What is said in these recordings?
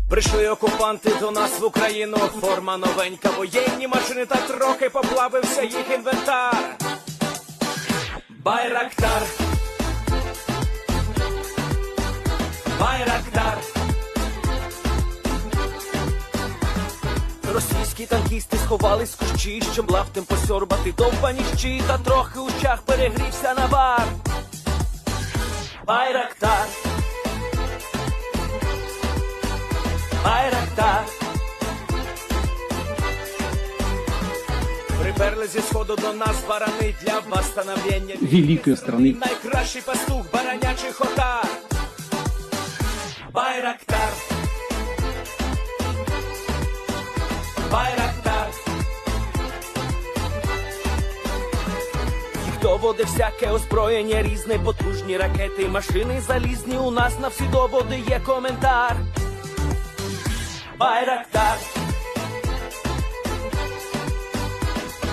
Прийшли окупанти до нас в Україну, форма новенька, воєнні машини, та трохи поплавився їх інвентар. Байрактар, Байрактар. Російські танкісти сховались в кущі, щоб лаптем посьорбати довбані щі, та трохи у чах перегрівся навар. Байрактар, Байрактар. Приперли зі сходу до нас барани для восстановлення великої страни. Найкращий пастух баранячих отар. Байрактар, Байрактар. Їх доводи всяке озброєння різне, потужні ракети, машини залізні, у нас на всі доводи є коментар. Байрактар,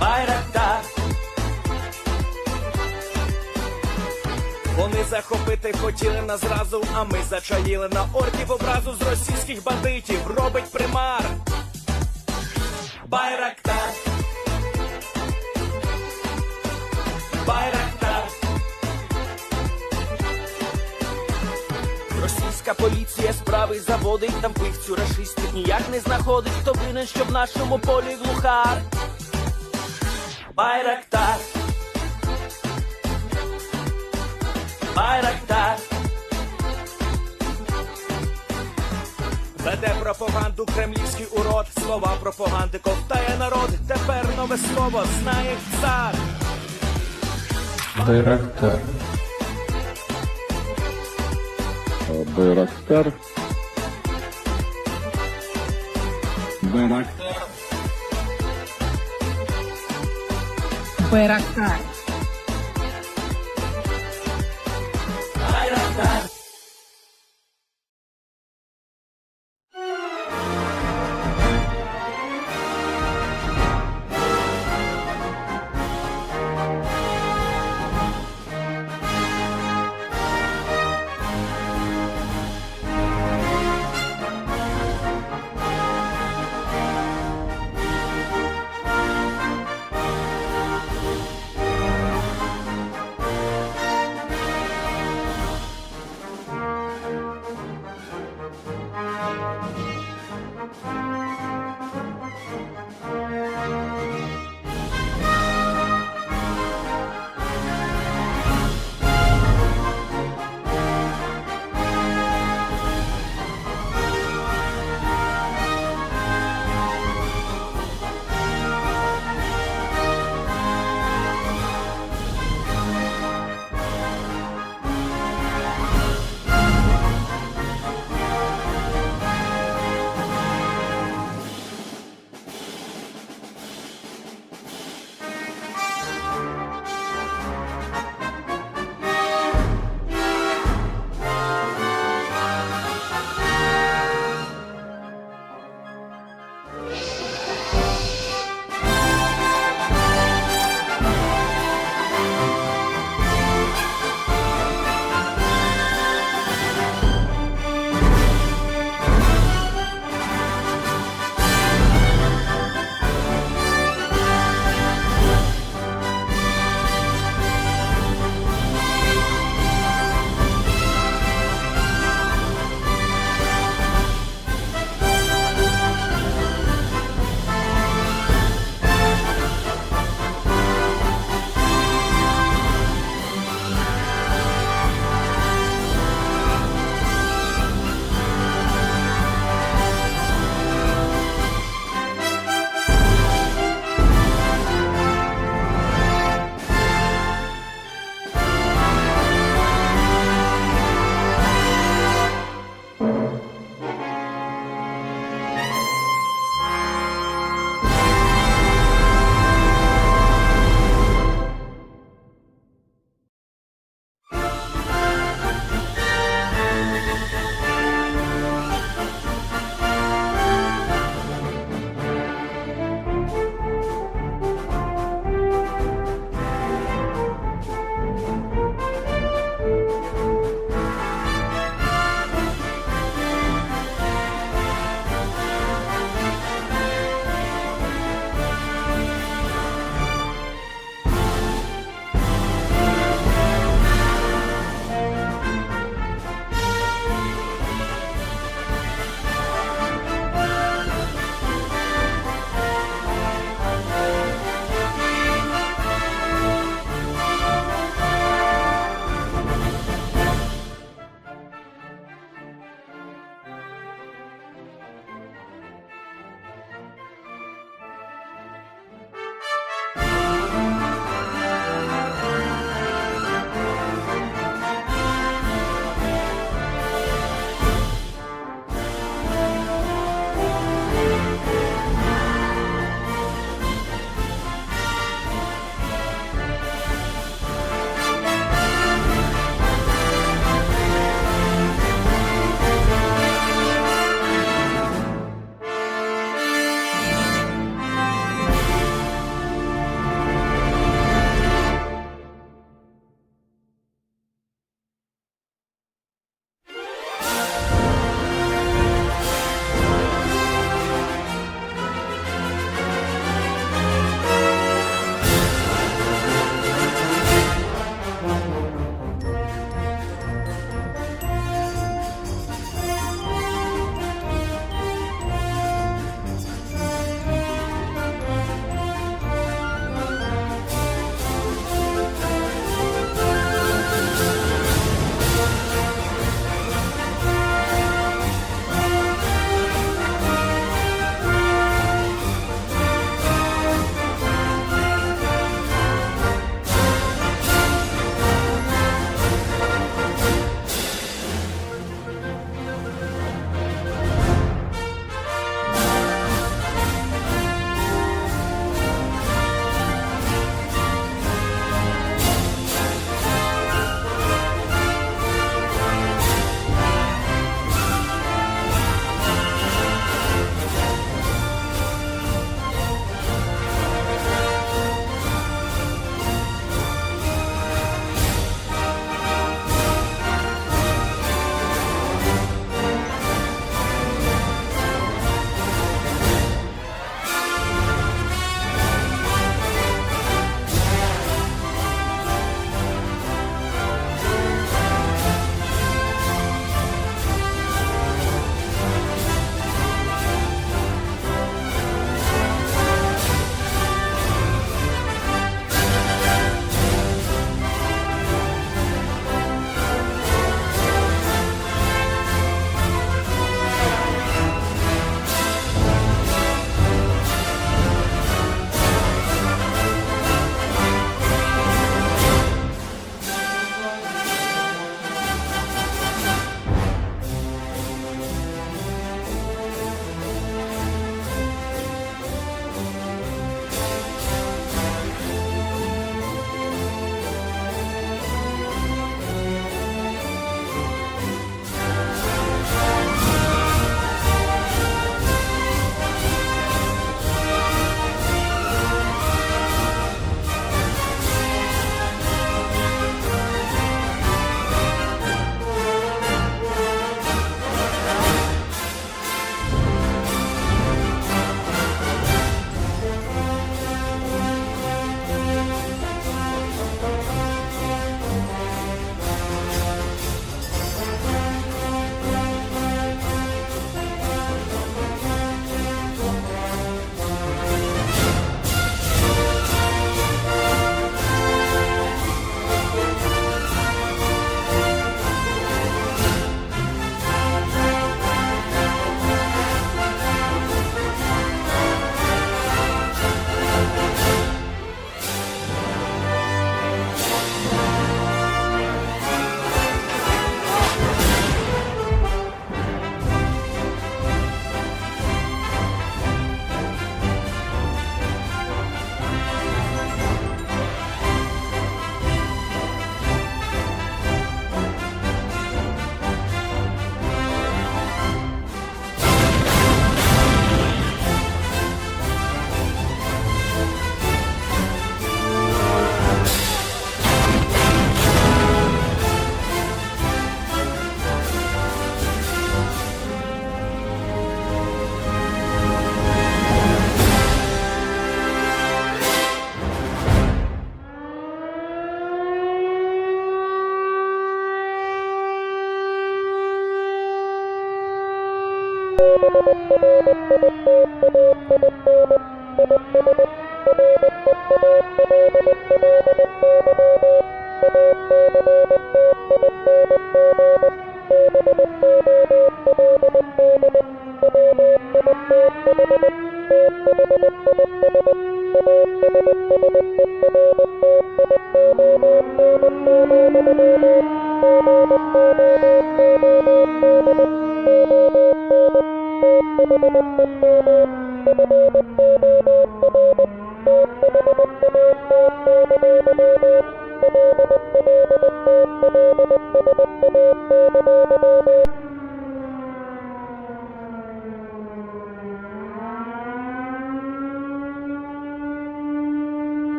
Байрактар. Вони захопити хотіли нас зразу, а ми зачаїли на орків образу з російських бандитів, робить примар. Байрактар, Байрактар. Російська поліція справи заводить, там вбивцю рашистів ніяк не знаходить, хто винен, що в нашому полі глухар. Байрактар, Байрактар. Веде пропаганду кремлівський урод, слова пропаганди ковтає народ, тепер нове слово знає цар. Байрактар. Байрактар. Байрактар. Байрактар. Байрактар.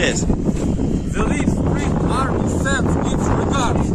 Yes. The Leaf Spring Army sends its regards.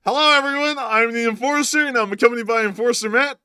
Hello, everyone. I'm the Enforcer, and I'm accompanied by Enforcer Matt.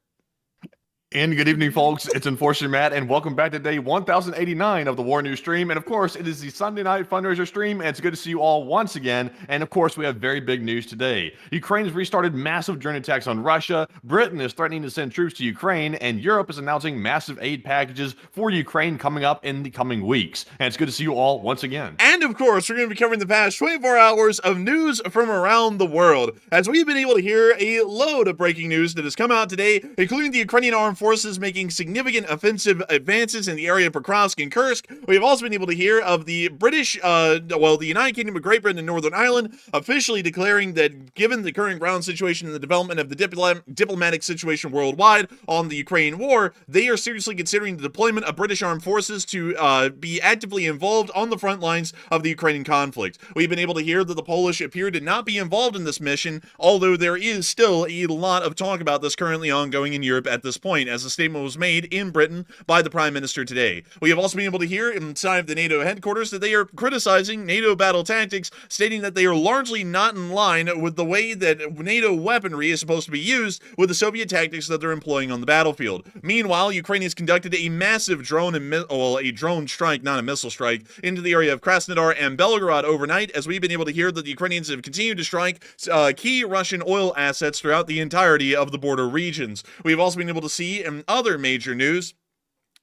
And good evening, folks. It's Enforcer Matt, and welcome back to day 1089 of the War News stream. And of course, it is the Sunday night fundraiser stream, and it's good to see you all once again. And of course, we have very big news today. Ukraine has restarted massive drone attacks on Russia. Britain is threatening to send troops to Ukraine, and Europe is announcing massive aid packages for Ukraine coming up in the coming weeks. And it's good to see you all once again. And of course, we're going to be covering the past 24 hours of news from around the world, as we've been able to hear a load of breaking news that has come out today, including the Ukrainian armed forces making significant offensive advances in the area of Pkrovsk and Kursk. We have also been able to hear of the British, the United Kingdom of Great Britain and Northern Ireland officially declaring that given the current ground situation and the development of the diplomatic situation worldwide on the Ukraine war, they are seriously considering the deployment of British armed forces to be actively involved on the front lines of the Ukrainian conflict. We've been able to hear that the Polish appear to not be involved in this mission, although there is still a lot of talk about this currently ongoing in Europe at this point, as the statement was made in Britain by the Prime Minister today. We have also been able to hear inside of the NATO headquarters that they are criticizing NATO battle tactics, stating that they are largely not in line with the way that NATO weaponry is supposed to be used with the Soviet tactics that they're employing on the battlefield. Meanwhile, Ukraine has conducted a massive drone strike, not a missile strike, into the area of Krasnodar and Belgorod overnight, as we've been able to hear that the Ukrainians have continued to strike key Russian oil assets throughout the entirety of the border regions. We've also been able to see in other major news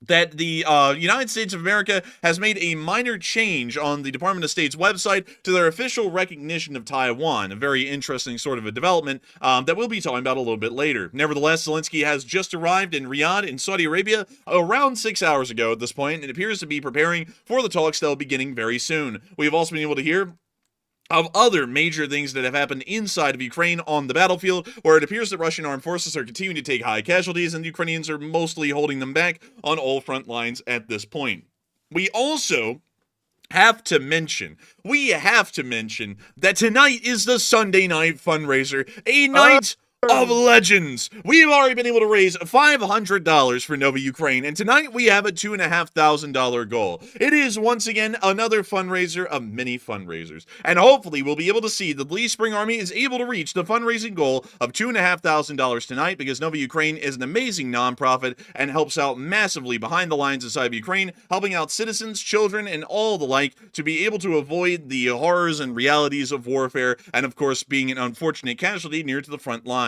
that the United States of America has made a minor change on the Department of State's website to their official recognition of Taiwan, a very interesting sort of a development that we'll be talking about a little bit later. Nevertheless, Zelensky has just arrived in Riyadh in Saudi Arabia around 6 hours ago at this point, and appears to be preparing for the talks that will be beginning very soon. We have also been able to hear of other major things that have happened inside of Ukraine on the battlefield, where it appears that Russian armed forces are continuing to take high casualties, and the Ukrainians are mostly holding them back on all front lines at this point. We also have to mention that tonight is the Sunday night fundraiser, a night of legends. We've already been able to raise $500 for Nova Ukraine, and tonight we have a $2,500 goal. It is once again another fundraiser of many fundraisers, and hopefully we'll be able to see that the Lee Spring Army is able to reach the fundraising goal of $2,500 tonight, because Nova Ukraine is an amazing nonprofit and helps out massively behind the lines inside of Ukraine, helping out citizens, children, and all the like to be able to avoid the horrors and realities of warfare, and of course being an unfortunate casualty near to the front lines.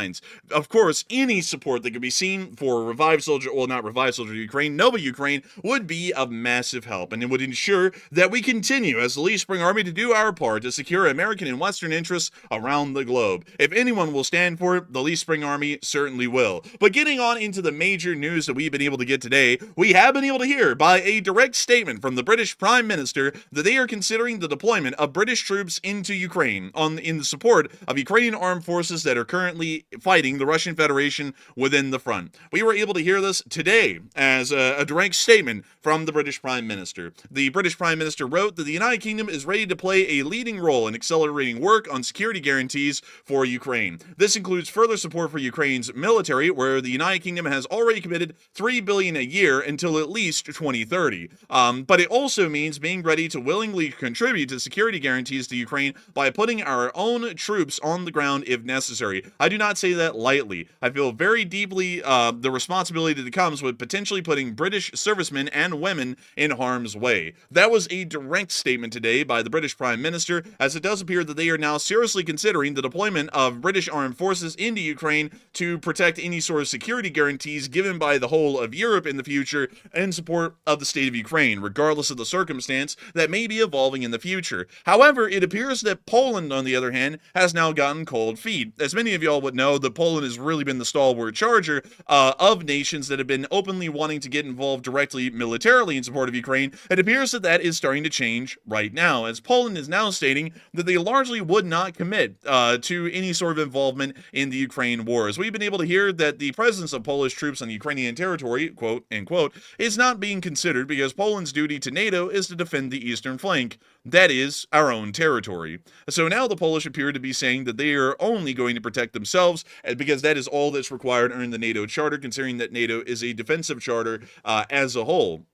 Of course, any support that could be seen for Revive Soldier, well, not Revive Soldier Ukraine, Nova Ukraine, would be of massive help, and it would ensure that we continue as the Lee Spring Army to do our part to secure American and Western interests around the globe. If anyone will stand for it, the Lee Spring Army certainly will. But getting on into the major news that we've been able to get today, we have been able to hear by a direct statement from the British Prime Minister that they are considering the deployment of British troops into Ukraine in the support of Ukrainian armed forces that are currently fighting the Russian Federation within the front. We were able to hear this today as a direct statement from the British Prime Minister. The British Prime Minister wrote that the United Kingdom is ready to play a leading role in accelerating work on security guarantees for Ukraine. This includes further support for Ukraine's military, where the United Kingdom has already committed $3 billion a year until at least 2030. But it also means being ready to willingly contribute to security guarantees to Ukraine by putting our own troops on the ground if necessary. I do not say that lightly. I feel very deeply the responsibility that comes with potentially putting British servicemen and women in harm's way. That was a direct statement today by the British Prime Minister, as it does appear that they are now seriously considering the deployment of British armed forces into Ukraine to protect any sort of security guarantees given by the whole of Europe in the future in support of the state of Ukraine, regardless of the circumstance that may be evolving in the future. However, it appears that Poland, on the other hand, has now gotten cold feet. As many of y'all would know, that Poland has really been the stalwart charger of nations that have been openly wanting to get involved directly militarily in support of Ukraine. It appears that that is starting to change right now, as Poland is now stating that they largely would not commit to any sort of involvement in the Ukraine war. As we've been able to hear that the presence of Polish troops on Ukrainian territory, quote unquote, is not being considered because Poland's duty to NATO is to defend the eastern flank. That is our own territory. So now the Polish appear to be saying that they are only going to protect themselves, because that is all that's required under the NATO charter, considering that NATO is a defensive charter as a whole.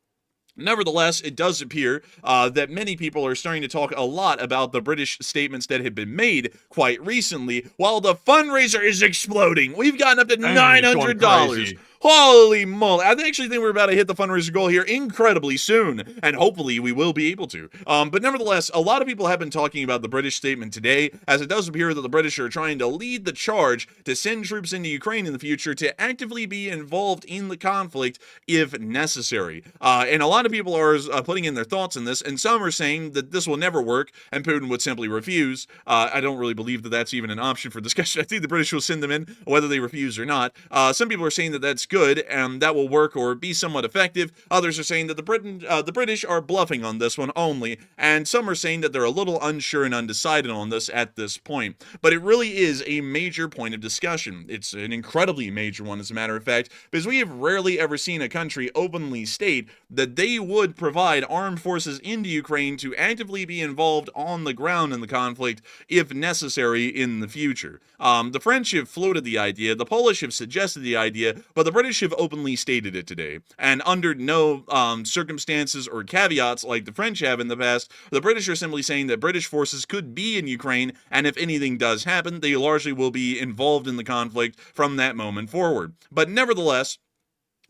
Nevertheless, it does appear that many people are starting to talk a lot about the British statements that have been made quite recently, while the fundraiser is exploding. We've gotten up to $900. Holy moly. I actually think we're about to hit the fundraiser goal here incredibly soon, and hopefully we will be able to. But nevertheless, a lot of people have been talking about the British statement today, as it does appear that the British are trying to lead the charge to send troops into Ukraine in the future to actively be involved in the conflict if necessary. And a lot of people are putting in their thoughts on this, and some are saying that this will never work, and Putin would simply refuse. I don't really believe that that's even an option for discussion. I think the British will send them in, whether they refuse or not. Some people are saying that that's good, and that will work or be somewhat effective. Others are saying that the British are bluffing on this one only, and some are saying that they're a little unsure and undecided on this at this point. But it really is a major point of discussion. It's an incredibly major one, as a matter of fact, because we have rarely ever seen a country openly state that they would provide armed forces into Ukraine to actively be involved on the ground in the conflict if necessary in the future. The French have floated the idea, the Polish have suggested the idea, but the British have openly stated it today. And under no circumstances or caveats like the French have in the past, the British are simply saying that British forces could be in Ukraine, and if anything does happen, they largely will be involved in the conflict from that moment forward. But nevertheless,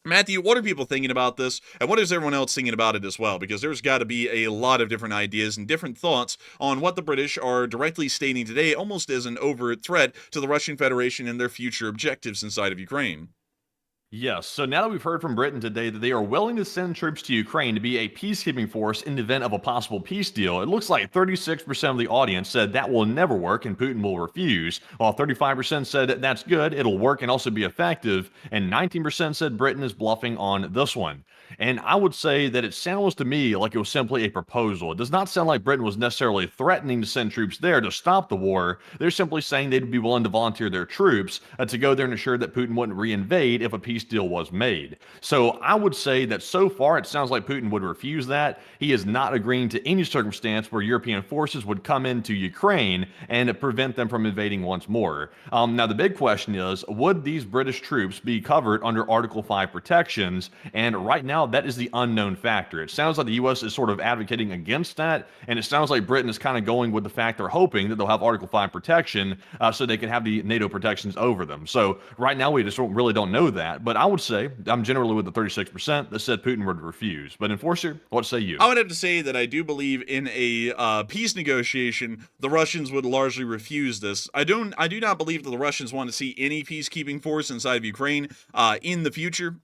Matthew, what are people thinking about this, and what is everyone else thinking about it as well? Because there's got to be a lot of different ideas and different thoughts on what the British are directly stating today, almost as an overt threat to the Russian Federation and their future objectives inside of Ukraine. Yes, so now that we've heard from Britain today that they are willing to send troops to Ukraine to be a peacekeeping force in the event of a possible peace deal, it looks like 36% of the audience said that will never work and Putin will refuse, while 35% said that's good, it'll work and also be effective, and 19% said Britain is bluffing on this one. And I would say that it sounds to me like it was simply a proposal. It does not sound like Britain was necessarily threatening to send troops there to stop the war. They're simply saying they'd be willing to volunteer their troops to go there and ensure that Putin wouldn't reinvade if a peace deal was made. So I would say that so far it sounds like Putin would refuse that. He is not agreeing to any circumstance where European forces would come into Ukraine and prevent them from invading once more. Now, the big question is, would these British troops be covered under Article 5 protections? And right now, that is the unknown factor. It sounds like the U.S. is sort of advocating against that, and it sounds like Britain is kind of going with the fact they're hoping that they'll have Article 5 protection so they can have the NATO protections over them. So right now, we just really don't know that. But I would say I'm generally with the 36% that said Putin would refuse. But Enforcer, what say you? I would have to say that I do believe in a peace negotiation, the Russians would largely refuse this. I do not believe that the Russians want to see any peacekeeping force inside of Ukraine in the future.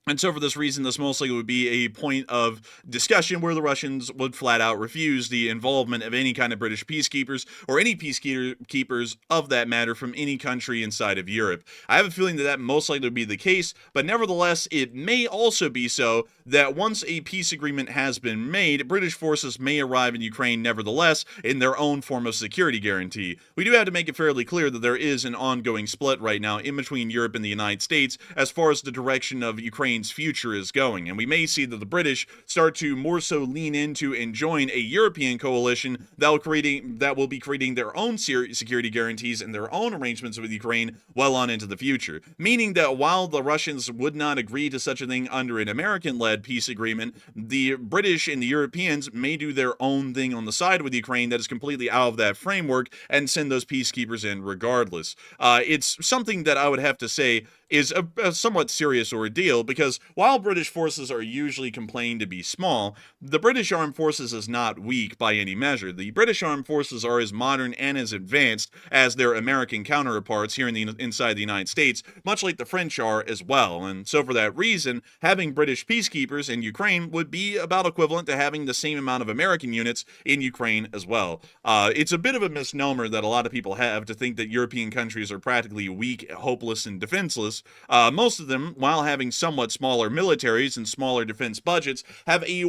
And so for this reason, this most likely would be a point of discussion where the Russians would flat out refuse the involvement of any kind of British peacekeepers or any peacekeepers of that matter from any country inside of Europe. I have a feeling that that most likely would be the case, but nevertheless, it may also be so that once a peace agreement has been made, British forces may arrive in Ukraine nevertheless in their own form of security guarantee. We do have to make it fairly clear that there is an ongoing split right now in between Europe and the United States as far as the direction of Ukraine's future is going, and we may see that the British start to more so lean into and join a European coalition that will be creating their own security guarantees and their own arrangements with Ukraine well on into the future. Meaning that while the Russians would not agree to such a thing under an American-led peace agreement, the British and the Europeans may do their own thing on the side with Ukraine that is completely out of that framework and send those peacekeepers in regardless. It's something that I would have to say is a somewhat serious ordeal, because while British forces are usually complained to be small, the British Armed Forces is not weak by any measure. The British Armed Forces are as modern and as advanced as their American counterparts here inside the United States, much like the French are as well. And so for that reason, having British peacekeepers in Ukraine would be about equivalent to having the same amount of American units in Ukraine as well. It's a bit of a misnomer that a lot of people have to think that European countries are practically weak, hopeless, and defenseless. Most of them, while having somewhat smaller militaries and smaller defense budgets, have a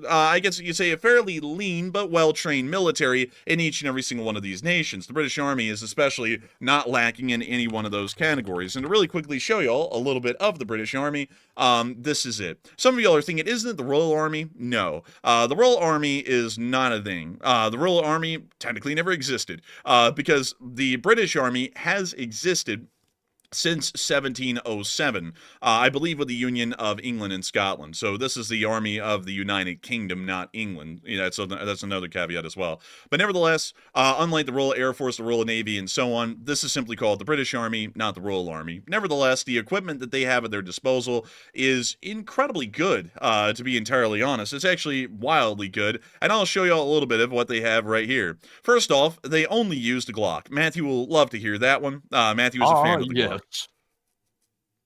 I guess you say a fairly lean but well-trained military in each and every single one of these nations. The British Army is especially not lacking in any one of those categories. And to really quickly show y'all a little bit of the British Army, this is it. Some of y'all are thinking, isn't it the Royal Army? No. The Royal Army is not a thing. The Royal Army technically never existed because the British Army has existed since 1707, I believe, with the Union of England and Scotland. So this is the army of the United Kingdom, not England. So that's another caveat as well. But nevertheless, unlike the Royal Air Force, the Royal Navy, and so on, this is simply called the British Army, not the Royal Army. Nevertheless, the equipment that they have at their disposal is incredibly good, to be entirely honest. It's actually wildly good, and I'll show you all a little bit of what they have right here. First off, they only use the Glock. Matthew will love to hear that one. Matthew is a fan of the Glock.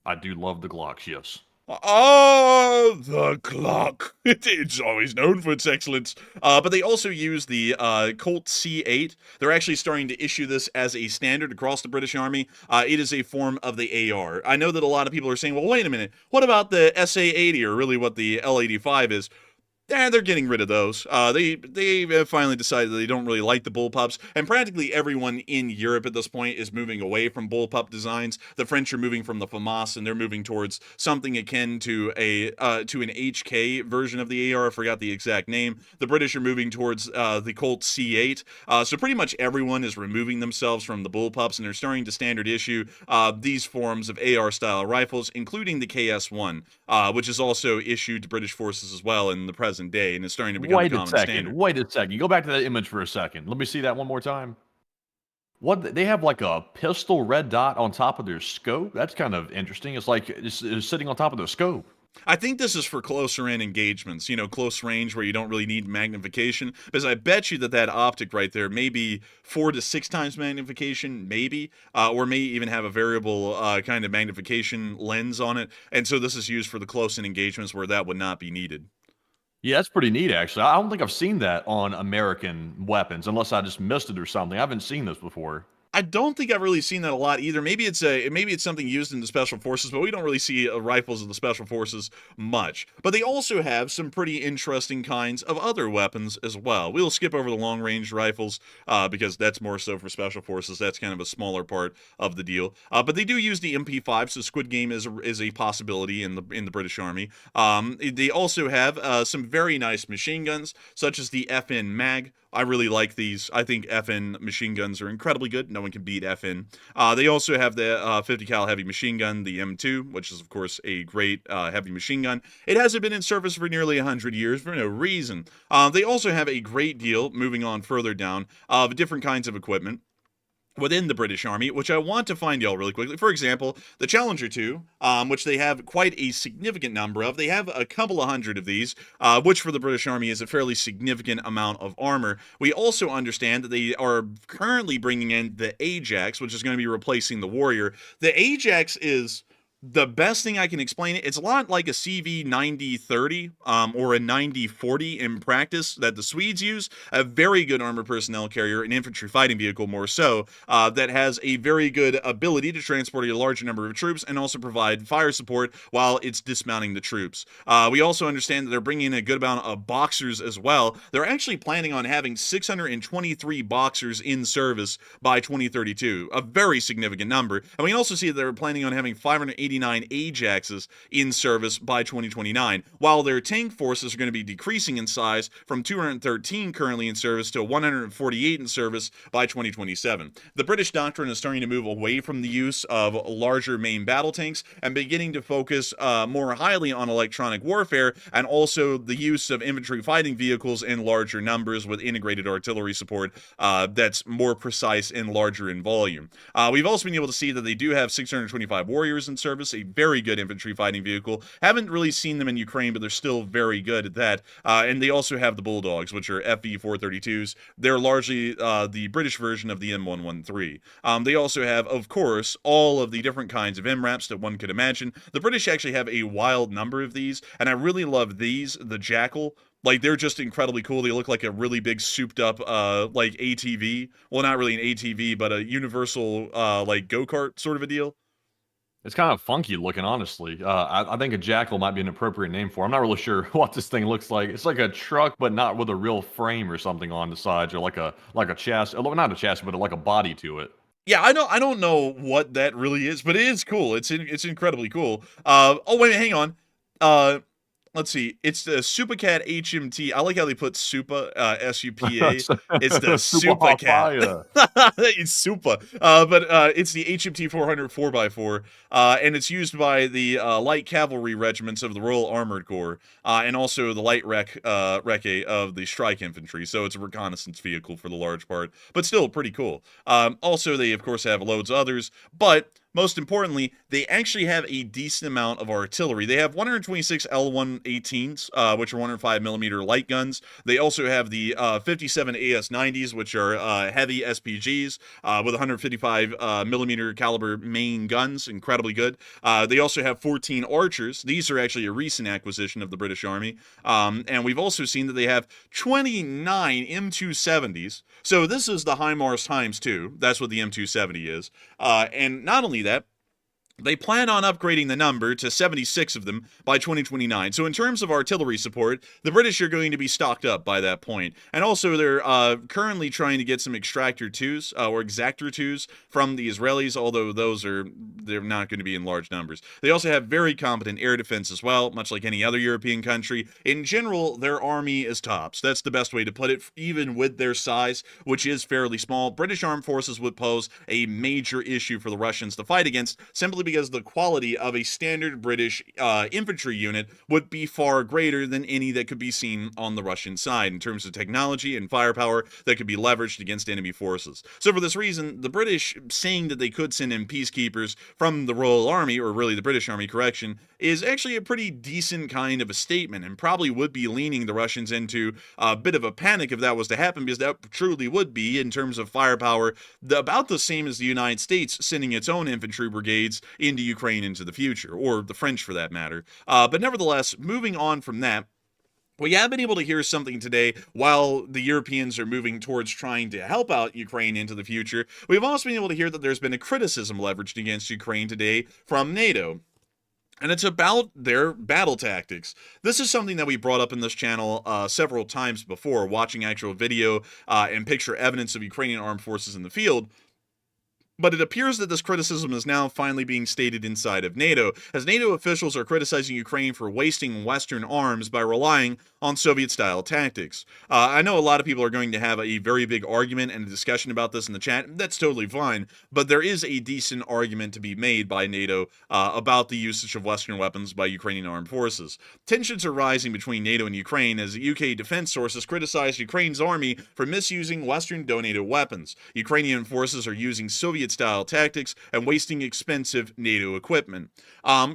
I do love the Glocks, yes. Oh, the Glock. It's always known for its excellence. But they also use the Colt C8. They're actually starting to issue this as a standard across the British Army. It is a form of the AR. I know that a lot of people are saying, well, wait a minute. What about the SA-80, or really what the L-85 is? They're getting rid of those. They have finally decided that they don't really like the bullpups, and practically everyone in Europe at this point is moving away from bullpup designs. The French are moving from the FAMAS, and they're moving towards something akin to an HK version of the AR. I forgot the exact name. The British are moving towards the Colt C8. So pretty much everyone is removing themselves from the bullpups, and they're starting to standard issue these forms of AR-style rifles, including the KS-1, which is also issued to British forces as well in the present day, and it's starting to become a common standard. Wait a second. Go back to that image for a second. Let me see that one more time. What, they have like a pistol red dot on top of their scope? That's kind of interesting. It's like it's sitting on top of the scope. I think this is for closer in engagements, close range where you don't really need magnification, because I bet you that optic right there may be 4 to 6 times magnification, maybe, or may even have a variable kind of magnification lens on it, and so this is used for the close in engagements where that would not be needed. Yeah, that's pretty neat, actually. I don't think I've seen that on American weapons, unless I just missed it or something. I haven't seen this before. I don't think I've really seen that a lot either. Maybe it's something used in the special forces, but we don't really see rifles in the special forces much. But they also have some pretty interesting kinds of other weapons as well. We'll skip over the long range rifles because that's more so for special forces. That's kind of a smaller part of the deal. But they do use the MP5, so Squid Game is a possibility in the British Army. They also have some very nice machine guns, such as the FN Mag. I really like these. I think FN machine guns are incredibly good. No one can beat FN. They also have the 50 cal heavy machine gun, the M2, which is of course a great heavy machine gun. It hasn't been in service for nearly 100 years for no reason. They also have a great deal, moving on further down, of different kinds of equipment within the British Army, which I want to find y'all really quickly. For example, the Challenger 2, which they have quite a significant number of. They have a couple of hundred of these, which for the British Army is a fairly significant amount of armor. We also understand that they are currently bringing in the Ajax, which is going to be replacing the Warrior. The Ajax is the best thing I can explain it. It's a lot like a CV-90-30 or a 90-40 in practice that the Swedes use. A very good armored personnel carrier, an infantry fighting vehicle more so, that has a very good ability to transport a large number of troops and also provide fire support while it's dismounting the troops. We also understand that they're bringing in a good amount of Boxers as well. They're actually planning on having 623 Boxers in service by 2032, a very significant number. And we can also see that they're planning on having 589 Ajaxes in service by 2029, while their tank forces are going to be decreasing in size from 213 currently in service to 148 in service by 2027. The British doctrine is starting to move away from the use of larger main battle tanks and beginning to focus more highly on electronic warfare and also the use of infantry fighting vehicles in larger numbers with integrated artillery support that's more precise and larger in volume. We've also been able to see that they do have 625 Warriors in service, a very good infantry fighting vehicle. Haven't really seen them in Ukraine, but they're still very good at that. And they also have the Bulldogs, which are FV-432s. They're largely the British version of the M113. They also have, of course, all of the different kinds of MRAPs that one could imagine. The British actually have a wild number of these, and I really love these, the Jackal. Like, they're just incredibly cool. They look like a really big souped-up, like, ATV. Well, not really an ATV, but a universal, like, go-kart sort of a deal. It's kind of funky looking, honestly. I think a Jackal might be an appropriate name for it. I'm not really sure what this thing looks like. It's like a truck, but not with a real frame or something on the sides, or like a chassis. Not a chassis, but like a body to it. Yeah, I don't know what that really is, but it is cool. It's incredibly cool. Oh wait, hang on. Let's see. It's the Supacat HMT. I like how they put Supa, S-U-P-A. It's the Supacat. It's Supa. But it's the HMT 400 4x4, and it's used by the light cavalry regiments of the Royal Armored Corps, and also the light recce of the strike infantry. So it's a reconnaissance vehicle for the large part, but still pretty cool. Also, they of course have loads of others, but most importantly, they actually have a decent amount of artillery. They have 126 L118s, which are 105mm light guns. They also have the 57 AS90s, which are heavy SPGs with 155mm caliber main guns, incredibly good. They also have 14 Archers. These are actually a recent acquisition of the British Army. And we've also seen that they have 29 M270s. So this is the HIMARS times 2. That's what the M270 is. And not only that, they plan on upgrading the number to 76 of them by 2029. So in terms of artillery support, the British are going to be stocked up by that point. And also they're currently trying to get some Extractor 2s or Exactor 2s from the Israelis, although they're not going to be in large numbers. They also have very competent air defense as well, much like any other European country. In general, their army is tops. That's the best way to put it, even with their size, which is fairly small. British armed forces would pose a major issue for the Russians to fight against, simply because the quality of a standard British infantry unit would be far greater than any that could be seen on the Russian side in terms of technology and firepower that could be leveraged against enemy forces. So for this reason, the British saying that they could send in peacekeepers from the Royal Army, or really the British Army, correction, is actually a pretty decent kind of a statement, and probably would be leaning the Russians into a bit of a panic if that was to happen, because that truly would be, in terms of firepower, about the same as the United States sending its own infantry brigades into Ukraine into the future, or the French for that matter. But nevertheless, moving on from that, We have been able to hear something today while the Europeans are moving towards trying to help out Ukraine into the future. We've also been able to hear that there's been a criticism leveraged against Ukraine today from NATO. And it's about their battle tactics. This is something that we brought up in this channel several times before, watching actual video and picture evidence of Ukrainian armed forces in the field. But it appears that this criticism is now finally being stated inside of NATO, as NATO officials are criticizing Ukraine for wasting Western arms by relying on Soviet-style tactics. I know a lot of people are going to have a very big argument and a discussion about this in the chat. That's totally fine, but there is a decent argument to be made by NATO about the usage of Western weapons by Ukrainian armed forces. Tensions are rising between NATO and Ukraine as UK defense sources criticize Ukraine's army for misusing Western-donated weapons. Ukrainian forces are using Soviet-style tactics and wasting expensive NATO equipment.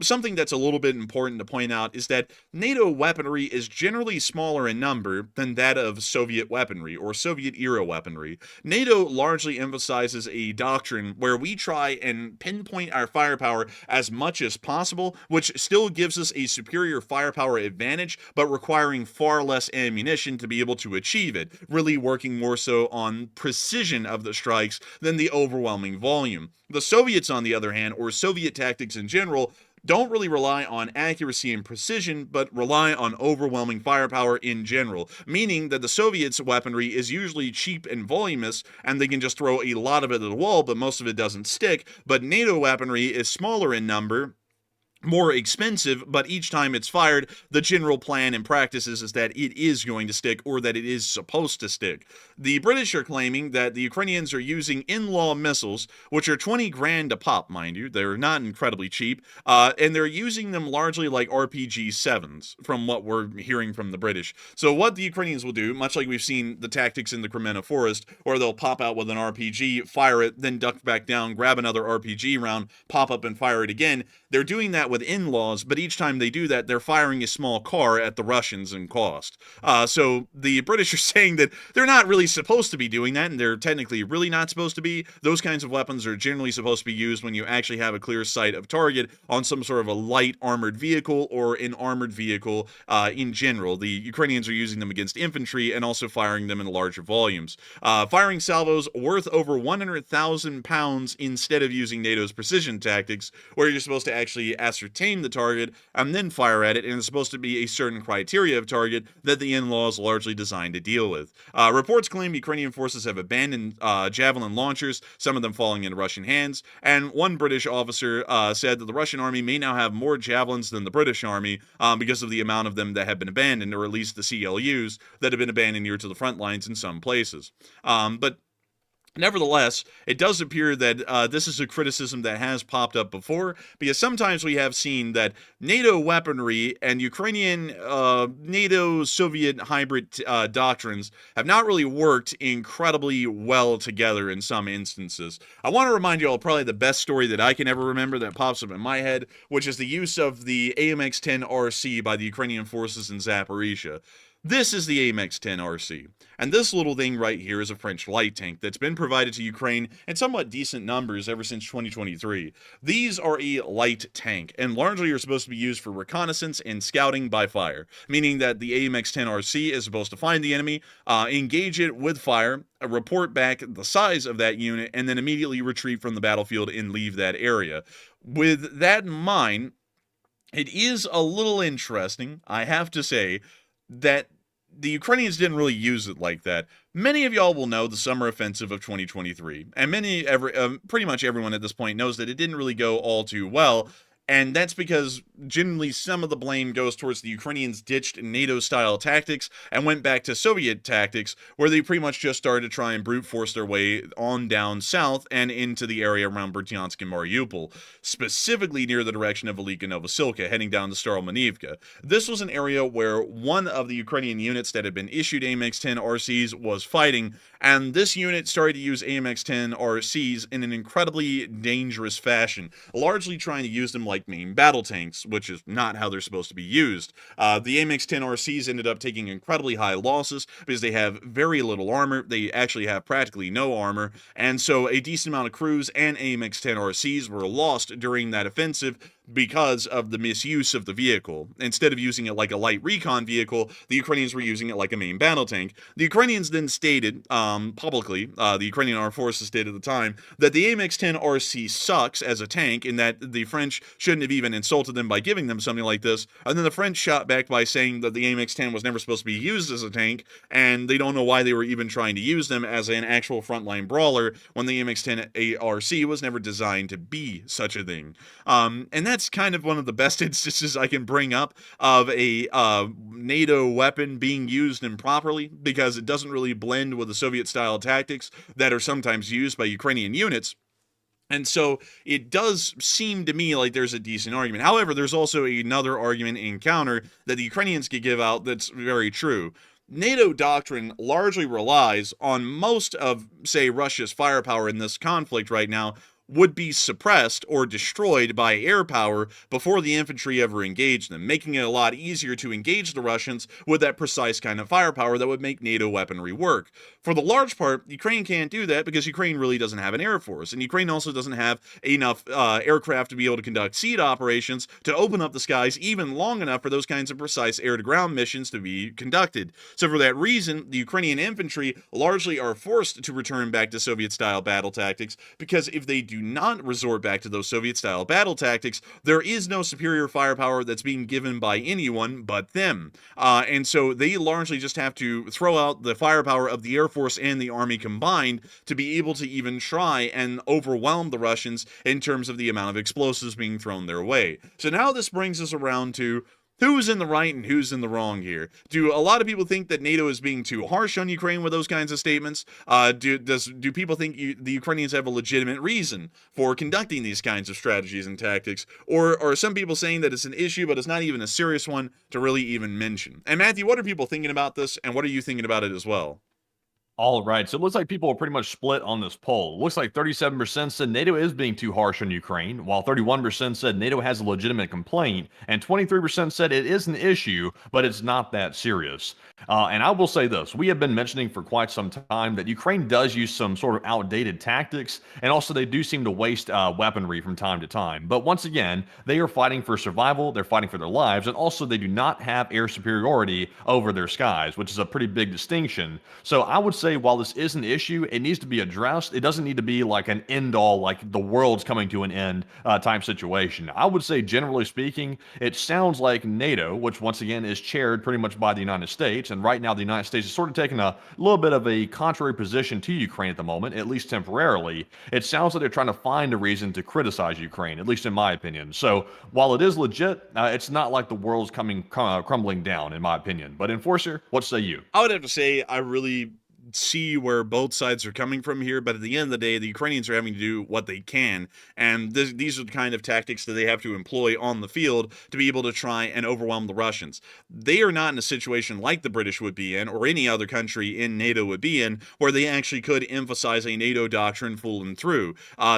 Something that's a little bit important to point out is that NATO weaponry is generally smaller in number than that of Soviet weaponry or Soviet-era weaponry. NATO largely emphasizes a doctrine where we try and pinpoint our firepower as much as possible, which still gives us a superior firepower advantage, but requiring far less ammunition to be able to achieve it, really working more so on precision of the strikes than the overwhelming volume. The Soviets, on the other hand, or Soviet tactics in general, don't really rely on accuracy and precision, but rely on overwhelming firepower in general, meaning that the Soviets' weaponry is usually cheap and voluminous, and they can just throw a lot of it at the wall, but most of it doesn't stick. But NATO weaponry is smaller in number, more expensive, but each time it's fired, the general plan and practice is that it is going to stick, or that it is supposed to stick. The British are claiming that the Ukrainians are using in-law missiles, which are 20 grand a pop, mind you. They're not incredibly cheap, and they're using them largely like RPG-7s, from what we're hearing from the British. So what the Ukrainians will do, much like we've seen the tactics in the Crimea Forest, or they'll pop out with an RPG, fire it, then duck back down, grab another RPG round, pop up and fire it again. They're doing that with in-laws, but each time they do that, they're firing a small car at the Russians in cost. So the British are saying that they're not really supposed to be doing that, and they're technically really not supposed to be. Those kinds of weapons are generally supposed to be used when you actually have a clear sight of target on some sort of a light armored vehicle or an armored vehicle in general. The Ukrainians are using them against infantry and also firing them in larger volumes. Firing salvos worth over 100,000 pounds instead of using NATO's precision tactics, where you're supposed to actually ascertain the target and then fire at it, and it's supposed to be a certain criteria of target that the in-law is largely designed to deal with. Reports claim Ukrainian forces have abandoned javelin launchers, some of them falling into Russian hands, and one British officer said that the Russian army may now have more javelins than the British army because of the amount of them that have been abandoned, or at least the CLUs that have been abandoned near to the front lines in some places. But nevertheless, it does appear that this is a criticism that has popped up before, because sometimes we have seen that NATO weaponry and Ukrainian NATO-Soviet hybrid doctrines have not really worked incredibly well together in some instances. I want to remind you all probably the best story that I can ever remember that pops up in my head, which is the use of the AMX-10 RC by the Ukrainian forces in Zaporizhia. This is the AMX-10 RC, and this little thing right here is a French light tank that's been provided to Ukraine in somewhat decent numbers ever since 2023. These are a light tank, and largely are supposed to be used for reconnaissance and scouting by fire, meaning that the AMX-10 RC is supposed to find the enemy, engage it with fire, report back the size of that unit, and then immediately retreat from the battlefield and leave that area. With that in mind, it is a little interesting, I have to say, that the Ukrainians didn't really use it like that. Many of y'all will know the summer offensive of 2023, and pretty much everyone at this point knows that it didn't really go all too well. And that's because generally some of the blame goes towards the Ukrainians ditched NATO-style tactics and went back to Soviet tactics, where they pretty much just started to try and brute force their way on down south and into the area around Berdyansk and Mariupol, specifically near the direction of Velika Novosilka, heading down to Staromanivka. This was an area where one of the Ukrainian units that had been issued AMX-10 RCs was fighting, and this unit started to use AMX-10 RCs in an incredibly dangerous fashion, largely trying to use them like main battle tanks, which is not how they're supposed to be used. The AMX-10 RCs ended up taking incredibly high losses because they have very little armor. They actually have practically no armor, and so a decent amount of crews and AMX-10 RCs were lost during that offensive, because of the misuse of the vehicle. Instead of using it like a light recon vehicle, the Ukrainians were using it like a main battle tank. The Ukrainians then stated publicly, the Ukrainian Armed Forces stated at the time, that the AMX-10 RC sucks as a tank, and that the French shouldn't have even insulted them by giving them something like this. And then the French shot back by saying that the AMX-10 was never supposed to be used as a tank, and they don't know why they were even trying to use them as an actual frontline brawler when the AMX-10 ARC was never designed to be such a thing. And that's kind of one of the best instances I can bring up of a NATO weapon being used improperly, because it doesn't really blend with the Soviet-style tactics that are sometimes used by Ukrainian units. And so it does seem to me like there's a decent argument. However, there's also another argument in counter that the Ukrainians could give out that's very true. NATO doctrine largely relies on most of, say, Russia's firepower in this conflict right now would be suppressed or destroyed by air power before the infantry ever engaged them, making it a lot easier to engage the Russians with that precise kind of firepower that would make NATO weaponry work. For the large part, Ukraine can't do that because Ukraine really doesn't have an air force, and Ukraine also doesn't have enough aircraft to be able to conduct seed operations to open up the skies even long enough for those kinds of precise air-to-ground missions to be conducted. So for that reason, the Ukrainian infantry largely are forced to return back to Soviet-style battle tactics, because if they do not resort back to those Soviet-style battle tactics, there is no superior firepower that's being given by anyone but them. And so they largely just have to throw out the firepower of the Air Force and the Army combined to be able to even try and overwhelm the Russians in terms of the amount of explosives being thrown their way. So now this brings us around to who's in the right and who's in the wrong here. Do a lot of people think that NATO is being too harsh on Ukraine with those kinds of statements? Do people think the Ukrainians have a legitimate reason for conducting these kinds of strategies and tactics? Or are some people saying that it's an issue, but it's not even a serious one to really even mention? And Matthew, what are people thinking about this, and what are you thinking about it as well? All right, so it looks like people are pretty much split on this poll. It looks like 37% said NATO is being too harsh on Ukraine, while 31% said NATO has a legitimate complaint, and 23% said it is an issue, but it's not that serious. And I will say this, we have been mentioning for quite some time that Ukraine does use some sort of outdated tactics, and also they do seem to waste weaponry from time to time. But once again, they are fighting for survival, they're fighting for their lives, and also they do not have air superiority over their skies, which is a pretty big distinction. So I would say while this is an issue, it needs to be addressed. It doesn't need to be like an end-all, like the world's coming to an end type situation. I would say, generally speaking, it sounds like NATO, which once again is chaired pretty much by the United States, and right now the United States is sort of taking a little bit of a contrary position to Ukraine at the moment, at least temporarily. It sounds like they're trying to find a reason to criticize Ukraine, at least in my opinion. So while it is legit, it's not like the world's crumbling down, in my opinion. But Enforcer, what say you? I would have to say I really see where both sides are coming from here, but at the end of the day, the Ukrainians are having to do what they can, and these are the kind of tactics that they have to employ on the field to be able to try and overwhelm the Russians. They are not in a situation like the British would be in, or any other country in NATO would be in, where they actually could emphasize a NATO doctrine full and through.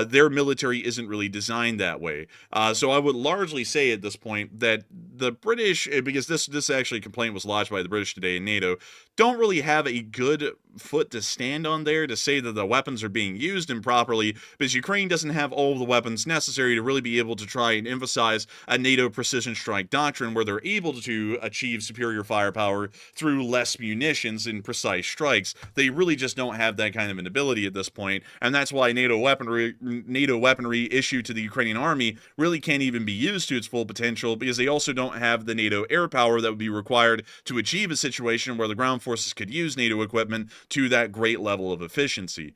Their military isn't really designed that way. So I would largely say at this point that the British, because this actually complaint was lodged by the British today in NATO, don't really have a good foot to stand on there to say that the weapons are being used improperly, because Ukraine doesn't have all of the weapons necessary to really be able to try and emphasize a NATO precision strike doctrine where they're able to achieve superior firepower through less munitions and precise strikes. They really just don't have that kind of an ability at this point, and that's why NATO weaponry issued to the Ukrainian army really can't even be used to its full potential, because they also don't have the NATO air power that would be required to achieve a situation where the ground forces could use NATO equipment to that great level of efficiency.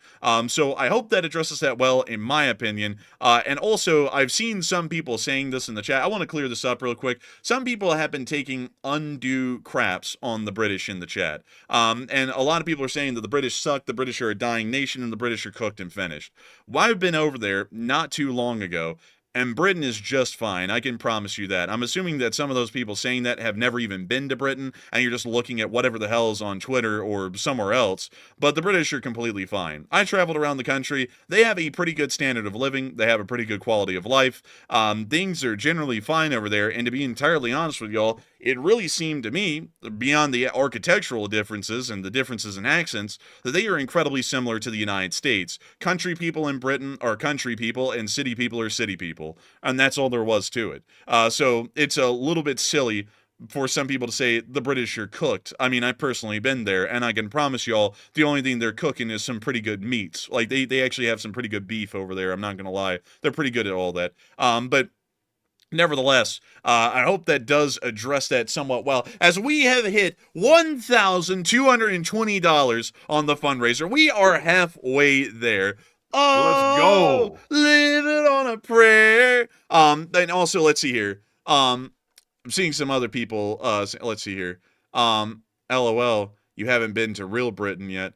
So I hope that addresses that well, in my opinion. And also, I've seen some people saying this in the chat. I want to clear this up real quick. Some people have been taking undue craps on the British in the chat. And a lot of people are saying that the British suck, the British are a dying nation, and the British are cooked and finished. Well, I've been over there not too long ago, and Britain is just fine. I can promise you that. I'm assuming that some of those people saying that have never even been to Britain, and you're just looking at whatever the hell is on Twitter or somewhere else. But the British are completely fine. I traveled around the country. They have a pretty good standard of living. They have a pretty good quality of life. Things are generally fine over there. And to be entirely honest with y'all, it really seemed to me, beyond the architectural differences and the differences in accents, that they are incredibly similar to the United States. Country people in Britain are country people, and city people are city people. people, and that's all there was to it. So it's a little bit silly for some people to say the British are cooked. I mean, I've personally been there, and I can promise y'all the only thing they're cooking is some pretty good meats. Like, they actually have some pretty good beef over there, I'm not gonna lie. They're pretty good at all that. But nevertheless, I hope that does address that somewhat well, as we have hit $1,220 on the fundraiser. We are halfway there. Oh, Let's go. living on a prayer. And also, let's see here. I'm seeing some other people. Let's see here. LOL, you haven't been to real Britain yet.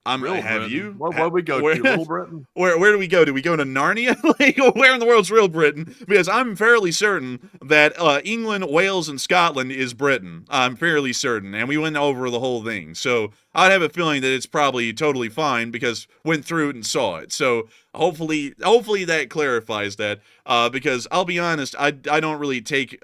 Have Britain? you? Where we go Where, to? Little Britain? where do we go? Do we go to Narnia? Like, where in the world's real Britain? Because I'm fairly certain that England, Wales, and Scotland is Britain. I'm fairly certain, and we went over the whole thing. So I'd have a feeling that it's probably totally fine because went through it and saw it. So hopefully that clarifies that. Because I'll be honest, I don't really take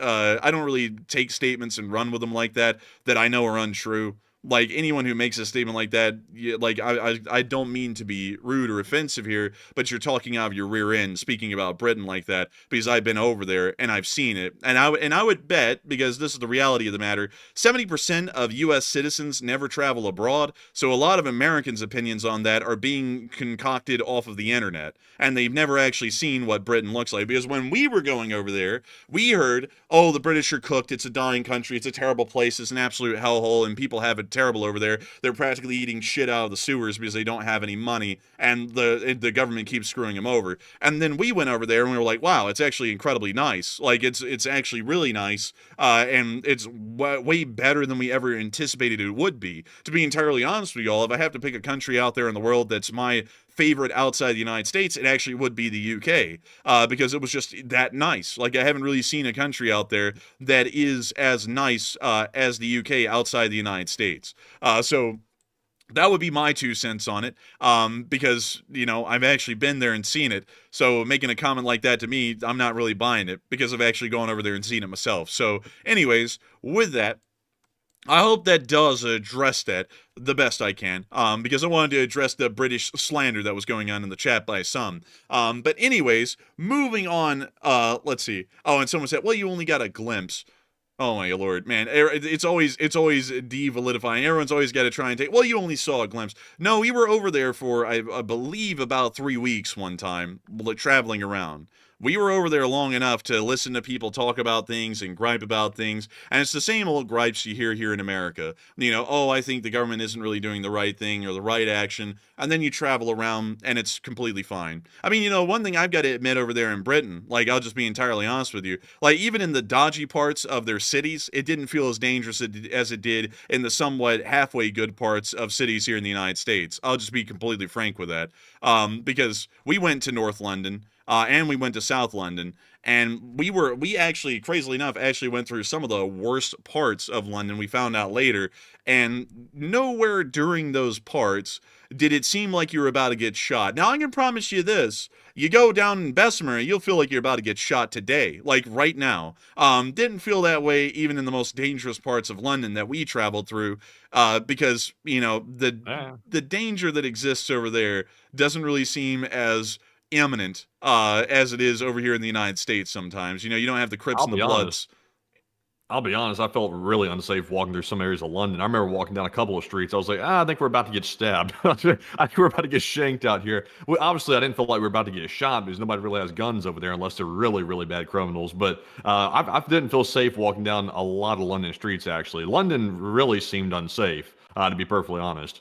statements and run with them like that I know are untrue. Like, anyone who makes a statement like that, like, I don't mean to be rude or offensive here, but you're talking out of your rear end speaking about Britain like that, because I've been over there and I've seen it, and I would bet, because this is the reality of the matter, 70% of U.S. citizens never travel abroad, so a lot of Americans' opinions on that are being concocted off of the internet, and they've never actually seen what Britain looks like, because when we were going over there, we heard, oh, the British are cooked, it's a dying country, it's a terrible place, it's an absolute hellhole, and people have it terrible over there. They're practically eating shit out of the sewers because they don't have any money, and the government keeps screwing them over. And then we went over there and we were like, wow, it's actually incredibly nice. Like, it's actually really nice, and it's way better than we ever anticipated it would be. To be entirely honest with y'all, if I have to pick a country out there in the world that's my favorite outside the United States, it actually would be the UK, because it was just that nice. Like, I haven't really seen a country out there that is as nice as the UK outside the United States. So that would be my 2 cents on it, because, you know, I've actually been there and seen it. So making a comment like that to me, I'm not really buying it, because I've actually gone over there and seen it myself. So anyways, with that, I hope that does address that the best I can, because I wanted to address the British slander that was going on in the chat by some. But anyways, moving on, let's see. Oh, and someone said, well, you only got a glimpse. Oh my lord, man, it's always devalidifying. Everyone's always got to try and take, well, you only saw a glimpse. No, we were over there for, I believe, about 3 weeks one time, traveling around. We were over there long enough to listen to people talk about things and gripe about things, and it's the same old gripes you hear here in America. You know, oh, I think the government isn't really doing the right thing or the right action, and then you travel around and it's completely fine. I mean, you know, one thing I've got to admit over there in Britain, like, I'll just be entirely honest with you, like, even in the dodgy parts of their cities, it didn't feel as dangerous as it did in the somewhat halfway good parts of cities here in the United States. I'll just be completely frank with that, because we went to North London, and we went to South London, and we actually, crazily enough, actually went through some of the worst parts of London, we found out later, and nowhere during those parts did it seem like you were about to get shot. Now, I can promise you this, you go down in Bessemer, you'll feel like you're about to get shot today, like right now. Didn't feel that way even in the most dangerous parts of London that we traveled through, because, you know, the danger that exists over there doesn't really seem as imminent as it is over here in the United States sometimes. You know, you don't have the Crips and the Bloods. I'll be honest, I felt really unsafe walking through some areas of London. I remember walking down a couple of streets. I was like, I think we're about to get stabbed. I think we're about to get shanked out here. Well, obviously, I didn't feel like we were about to get shot because nobody really has guns over there unless they're really, really bad criminals. But I didn't feel safe walking down a lot of London streets, actually. London really seemed unsafe, to be perfectly honest.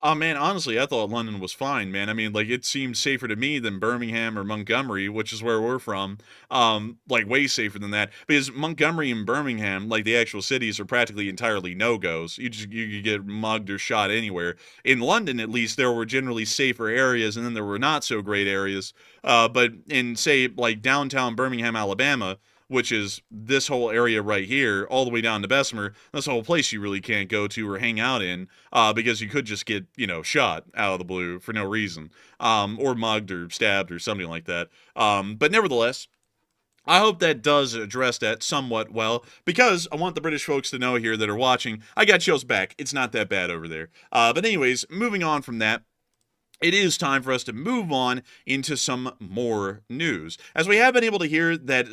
Oh man, honestly, I thought London was fine, man. I mean, like, it seemed safer to me than Birmingham or Montgomery, which is where we're from. Like, way safer than that. Because Montgomery and Birmingham, like the actual cities, are practically entirely no-goes. You could get mugged or shot anywhere. In London, at least, there were generally safer areas, and then there were not so great areas. But in, say, like downtown Birmingham, Alabama, which is this whole area right here, all the way down to Bessemer, that's a whole place you really can't go to or hang out in, because you could just get, you know, shot out of the blue for no reason, or mugged or stabbed or something like that. But nevertheless, I hope that does address that somewhat well, because I want the British folks to know here that are watching, I got y'all's back. It's not that bad over there. But anyways, moving on from that, it is time for us to move on into some more news. As we have been able to hear that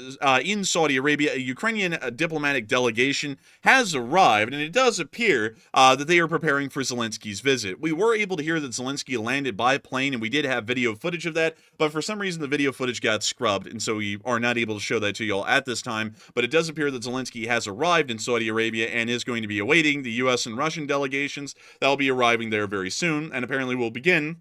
in Saudi Arabia, a Ukrainian diplomatic delegation has arrived, and it does appear that they are preparing for Zelensky's visit. We were able to hear that Zelensky landed by plane, and we did have video footage of that, but for some reason the video footage got scrubbed, and so we are not able to show that to y'all at this time. But it does appear that Zelensky has arrived in Saudi Arabia and is going to be awaiting the U.S. and Russian delegations that will be arriving there very soon, and apparently will begin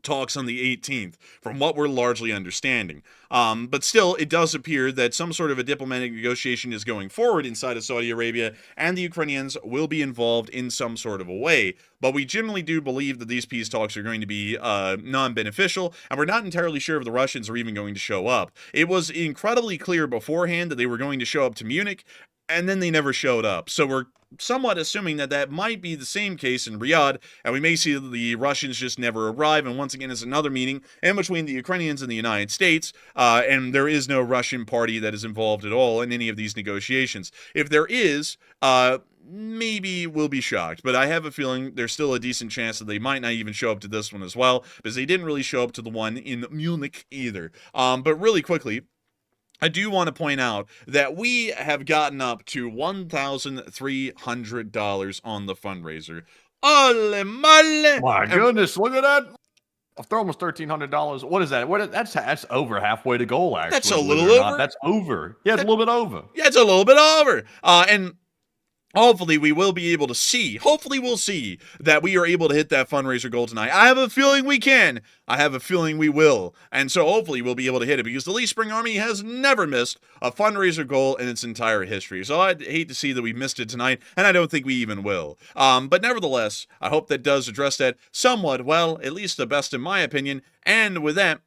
talks on the 18th, from what we're largely understanding. But still, it does appear that some sort of a diplomatic negotiation is going forward inside of Saudi Arabia, and the Ukrainians will be involved in some sort of a way. But we generally do believe that these peace talks are going to be non-beneficial, and we're not entirely sure if the Russians are even going to show up. It was incredibly clear beforehand that they were going to show up to Munich, and then they never showed up. So we're somewhat assuming that that might be the same case in Riyadh, and we may see the Russians just never arrive, and once again it's another meeting in between the Ukrainians and the United States, and there is no Russian party that is involved at all in any of these negotiations. If there is, maybe we'll be shocked, but I have a feeling there's still a decent chance that they might not even show up to this one as well, because they didn't really show up to the one in Munich either. But really quickly, I do want to point out that we have gotten up to $1,300 on the fundraiser. Ole male! My goodness, look at that. After almost $1,300. What is that? That's over halfway to goal, actually. That's a little over? That's over. Yeah, it's a little bit over. Yeah, it's a little bit over. And hopefully we will be able to see, hopefully we'll see that we are able to hit that fundraiser goal tonight. I have a feeling we can. I have a feeling we will. And so hopefully we'll be able to hit it, because the Lee Spring Army has never missed a fundraiser goal in its entire history. So I'd hate to see that we missed it tonight, and I don't think we even will. But nevertheless, I hope that does address that somewhat well, at least the best in my opinion. And with that,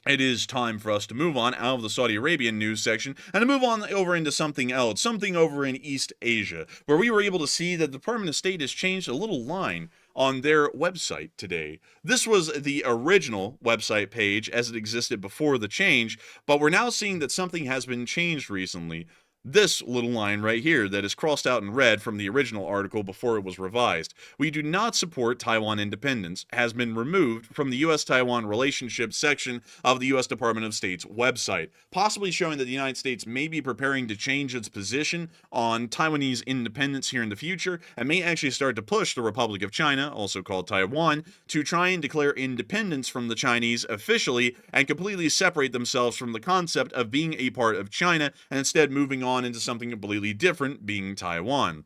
it is time for us to move on out of the Saudi Arabian news section and to move on over into something else, something over in East Asia, where we were able to see that the Department of State has changed a little line on their website today. This was the original website page as it existed before the change, but we're now seeing that something has been changed recently. This little line right here that is crossed out in red from the original article before it was revised. We do not support Taiwan independence has been removed from the U.S.-Taiwan relationship section of the U.S. Department of State's website, possibly showing that the United States may be preparing to change its position on Taiwanese independence here in the future, and may actually start to push the Republic of China, also called Taiwan, to try and declare independence from the Chinese officially and completely separate themselves from the concept of being a part of China, and instead moving on into something completely different, being Taiwan.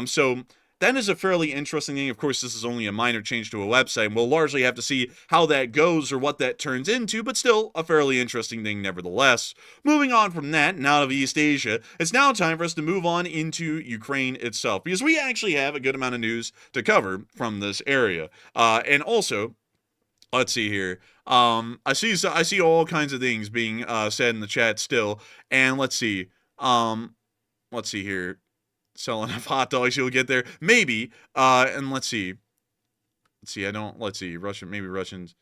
So that is a fairly interesting thing. Of course, this is only a minor change to a website, and we'll largely have to see how that goes or what that turns into, but still a fairly interesting thing nevertheless. Moving on from that and out of East Asia, it's now time for us to move on into Ukraine itself, because we actually have a good amount of news to cover from this area. And also, let's see here. I see all kinds of things being said in the chat still, and let's see here. Sell enough hot dogs, you'll get there. Maybe. And let's see. Maybe Russians.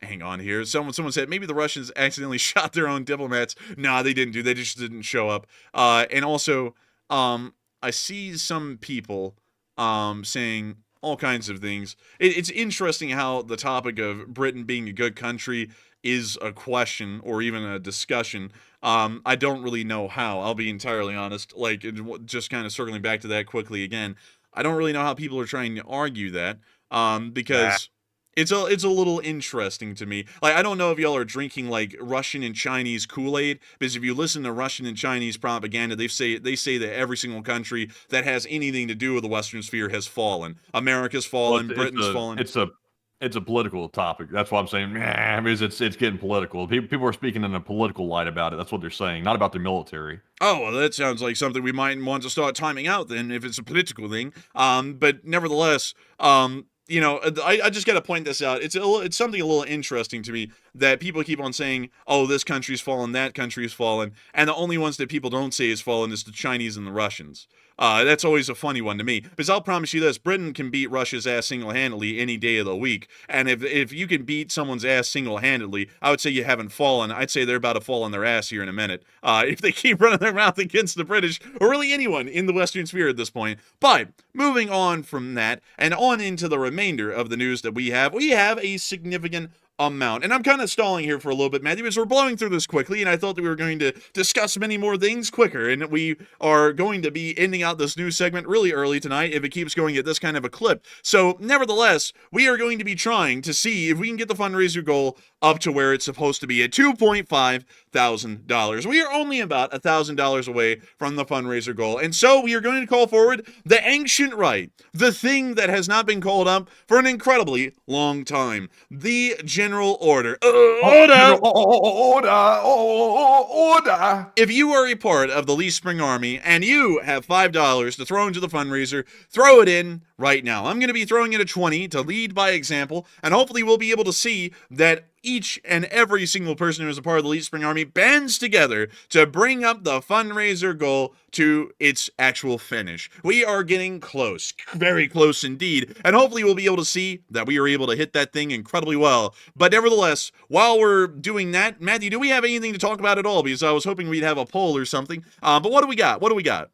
Hang on here. Someone said maybe the Russians accidentally shot their own diplomats. Nah, they didn't do. They just didn't show up. And also, I see some people saying all kinds of things. It's interesting how the topic of Britain being a good country is a question or even a discussion. I don't really know how. I'll be entirely honest. Like, just kind of circling back to that quickly again. I don't really know how people are trying to argue that, because it's a little interesting to me. Like, I don't know if y'all are drinking like Russian and Chinese Kool-Aid, because if you listen to Russian and Chinese propaganda, they say that every single country that has anything to do with the Western sphere has fallen. America's fallen, Britain's fallen. It's a political topic. That's why I'm saying, because it's getting political. People are speaking in a political light about it. That's what they're saying, not about the military. Oh, well, that sounds like something we might want to start timing out then, if it's a political thing. But nevertheless, I just got to point this out. It's something a little interesting to me that people keep on saying, oh, this country's fallen, that country's fallen, and the only ones that people don't say is fallen is the Chinese and the Russians. That's always a funny one to me, because I'll promise you this, Britain can beat Russia's ass single-handedly any day of the week, and if you can beat someone's ass single-handedly, I would say you haven't fallen. I'd say they're about to fall on their ass here in a minute, if they keep running their mouth against the British, or really anyone in the Western Sphere at this point. But, moving on from that, and on into the remainder of the news that we have a significant amount. And I'm kind of stalling here for a little bit, Matthew, because we're blowing through this quickly, and I thought that we were going to discuss many more things quicker, and we are going to be ending out this news segment really early tonight if it keeps going at this kind of a clip. So, nevertheless, we are going to be trying to see if we can get the fundraiser goal up to where it's supposed to be at $2,500. We are only about $1,000 away from the fundraiser goal, and so we are going to call forward the ancient right, the thing that has not been called up for an incredibly long time, the General Order. Order! Order! If you are a part of the Lee Spring Army and you have $5 to throw into the fundraiser, throw it in right now. I'm going to be throwing in a 20 to lead by example, and hopefully we'll be able to see that each and every single person who is a part of the Lee Spring Army bands together to bring up the fundraiser goal to its actual finish. We are getting close, very close indeed, and hopefully we'll be able to see that we are able to hit that thing incredibly well. But nevertheless, while we're doing that, Matthew, do we have anything to talk about at all? Because I was hoping we'd have a poll or something, but what do we got? Wait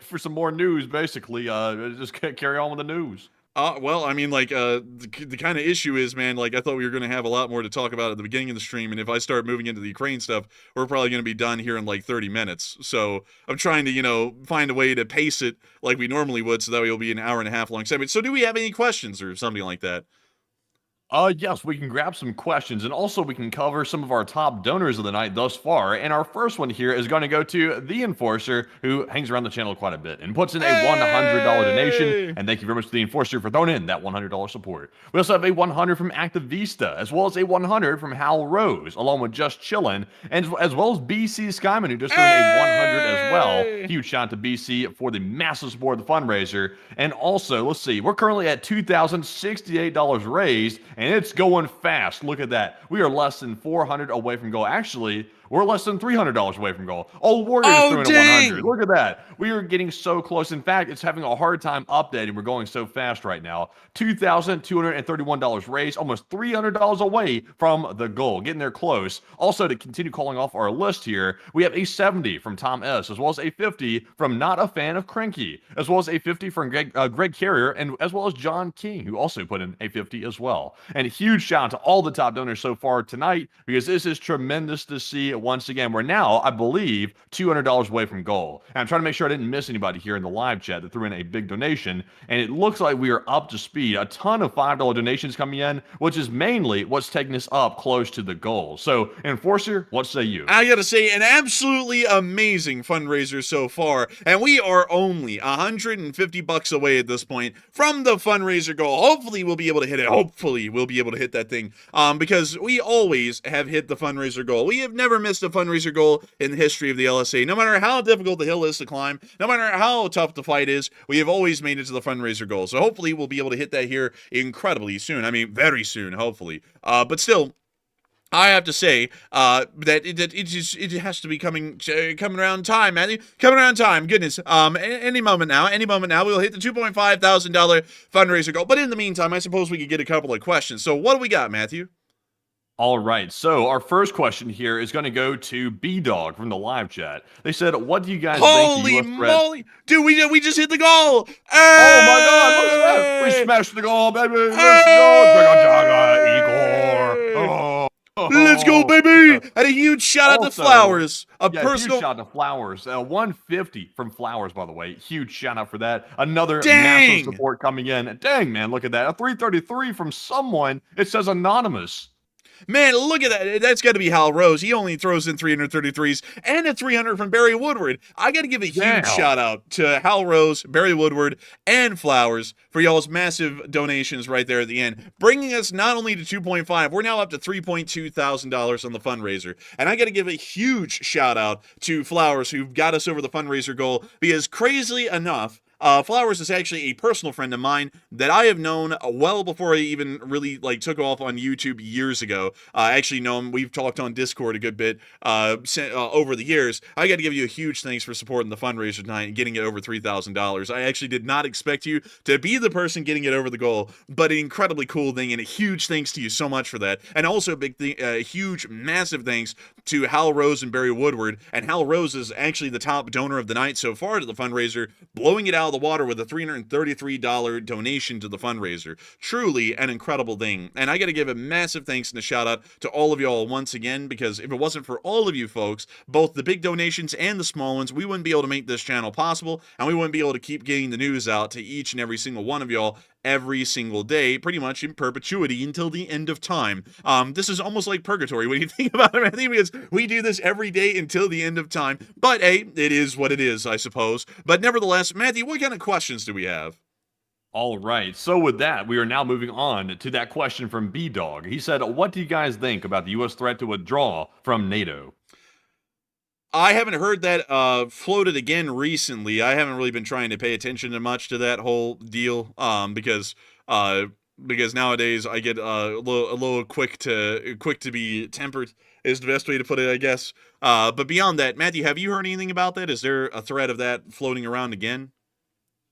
for some more news, basically. Just carry on with the news. Well, I mean, like, the kind of issue is, man, like, I thought we were going to have a lot more to talk about at the beginning of the stream, and if I start moving into the Ukraine stuff, we're probably going to be done here in, like, 30 minutes. So I'm trying to, find a way to pace it like we normally would, so that way it'll be an hour and a half long segment. So do we have any questions or something like that? Yes, we can grab some questions, and also we can cover some of our top donors of the night thus far. And our first one here is going to go to the Enforcer, who hangs around the channel quite a bit and puts in a $100 donation. And thank you very much to the Enforcer for throwing in that $100 support. We also have a 100 from Activista, as well as a 100 from Hal Rose, along with Just Chillin', and as well as BC Skyman, who just threw in a 100 as well. Huge shout out to BC for the massive support of the fundraiser. And also, let's see, we're currently at $2,068 raised, and it's going fast. Look at that. We are less than $400 away from goal. Actually, we're less than $300 away from goal. Oh, Warriors throwing a 100. Look at that. We are getting so close. In fact, it's having a hard time updating. We're going so fast right now. $2,231 raised, almost $300 away from the goal. Getting there close. Also, to continue calling off our list here, we have a 70 from Tom S., as well as a 50 from Not a Fan of Cranky, as well as a 50 from Greg Carrier, and as well as John King, who also put in a 50 as well. And a huge shout out to all the top donors so far tonight, because this is tremendous to see. Once again, we're now, I believe, $200 away from goal. And I'm trying to make sure I didn't miss anybody here in the live chat that threw in a big donation. And it looks like we are up to speed. A ton of $5 donations coming in, which is mainly what's taking us up close to the goal. So, Enforcer, what say you? I gotta say, an absolutely amazing fundraiser so far. And we are only $150 away at this point from the fundraiser goal. Hopefully, we'll be able to hit it. Hopefully, we'll be able to hit that thing. Because we always have hit the fundraiser goal. We have never missed a fundraiser goal in the history of the LSA. No matter how difficult the hill is to climb, no matter how tough the fight is, we have always made it to the fundraiser goal. So hopefully we'll be able to hit that here incredibly soon. I mean, very soon, hopefully. But still, I have to say that it has to be coming around time, Matthew. Coming around time. Goodness. Any moment now, we'll hit the $2,500 fundraiser goal. But in the meantime, I suppose we could get a couple of questions. So what do we got, Matthew? All right, so our first question here is going to go to B-Dog from the live chat. They said, what do you guys think? Holy moly! Dude, we just hit the goal! Hey! Oh my god, look at that! We smashed the goal, baby! Let's go! Igor! Let's go, baby! And a huge shout out to Flowers. Huge shout out to Flowers. 150 from Flowers, by the way. Huge shout out for that. Another massive support coming in. Dang, man, look at that. A 333 from someone. It says anonymous. Man, look at that. That's got to be Hal Rose. He only throws in 333s and a 300 from Barry Woodward. I got to give a huge shout out to Hal Rose, Barry Woodward, and Flowers for y'all's massive donations right there at the end, bringing us not only to 2.5, we're now up to $3.2 thousand on the fundraiser. And I got to give a huge shout out to Flowers, who got us over the fundraiser goal, because crazily enough, Flowers is actually a personal friend of mine that I have known well before I even really like took off on YouTube years ago. I actually know him. We've talked on Discord a good bit over the years. I got to give you a huge thanks for supporting the fundraiser tonight and getting it over $3,000. I actually did not expect you to be the person getting it over the goal, but an incredibly cool thing, and a huge thanks to you so much for that. And also a huge, massive thanks to Hal Rose and Barry Woodward. And Hal Rose is actually the top donor of the night so far to the fundraiser, blowing it out of the water with a $333 donation to the fundraiser. Truly an incredible thing. And I got to give a massive thanks and a shout out to all of y'all once again, because if it wasn't for all of you folks, both the big donations and the small ones, we wouldn't be able to make this channel possible, and we wouldn't be able to keep getting the news out to each and every single one of y'all every single day, pretty much in perpetuity until the end of time. This is almost like purgatory when you think about it, Matthew, because we do this every day until the end of time. But hey, it is what it is, I suppose. But nevertheless, Matthew, what kind of questions do we have? All right. So with that, we are now moving on to that question from B-Dog. He said, what do you guys think about the U.S. threat to withdraw from NATO? I haven't heard that floated again recently. I haven't really been trying to pay attention to much to that whole deal because nowadays I get a little quick to be tempered is the best way to put it, I guess. But beyond that, Matthew, have you heard anything about that? Is there a threat of that floating around again?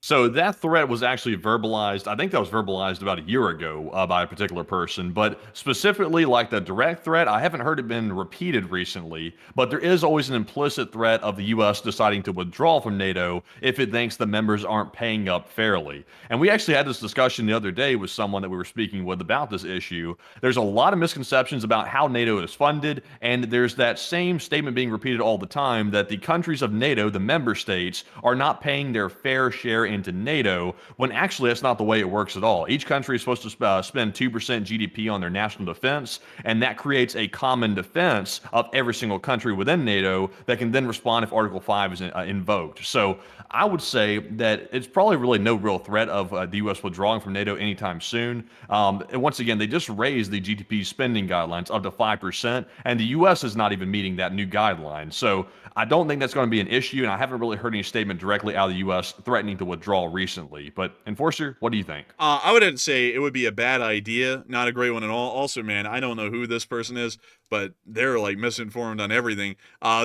So that threat was actually verbalized. I think that was verbalized about a year ago by a particular person, but specifically like the direct threat, I haven't heard it been repeated recently, but there is always an implicit threat of the U.S. deciding to withdraw from NATO if it thinks the members aren't paying up fairly. And we actually had this discussion the other day with someone that we were speaking with about this issue. There's a lot of misconceptions about how NATO is funded, and there's that same statement being repeated all the time that the countries of NATO, the member states, are not paying their fair share into NATO, when actually that's not the way it works at all. Each country is supposed to spend 2% GDP on their national defense, and that creates a common defense of every single country within NATO that can then respond if Article 5 is invoked. So I would say that it's probably really no real threat of the U.S. withdrawing from NATO anytime soon. And once again, they just raised the GDP spending guidelines up to 5%, and the U.S. is not even meeting that new guideline. So I don't think that's going to be an issue, and I haven't really heard any statement directly out of the U.S. threatening to withdraw recently. But Enforcer, what do you think? I would have to say it would be a bad idea, not a great one at all. Also, man, I don't know who this person is, but they're like misinformed on everything.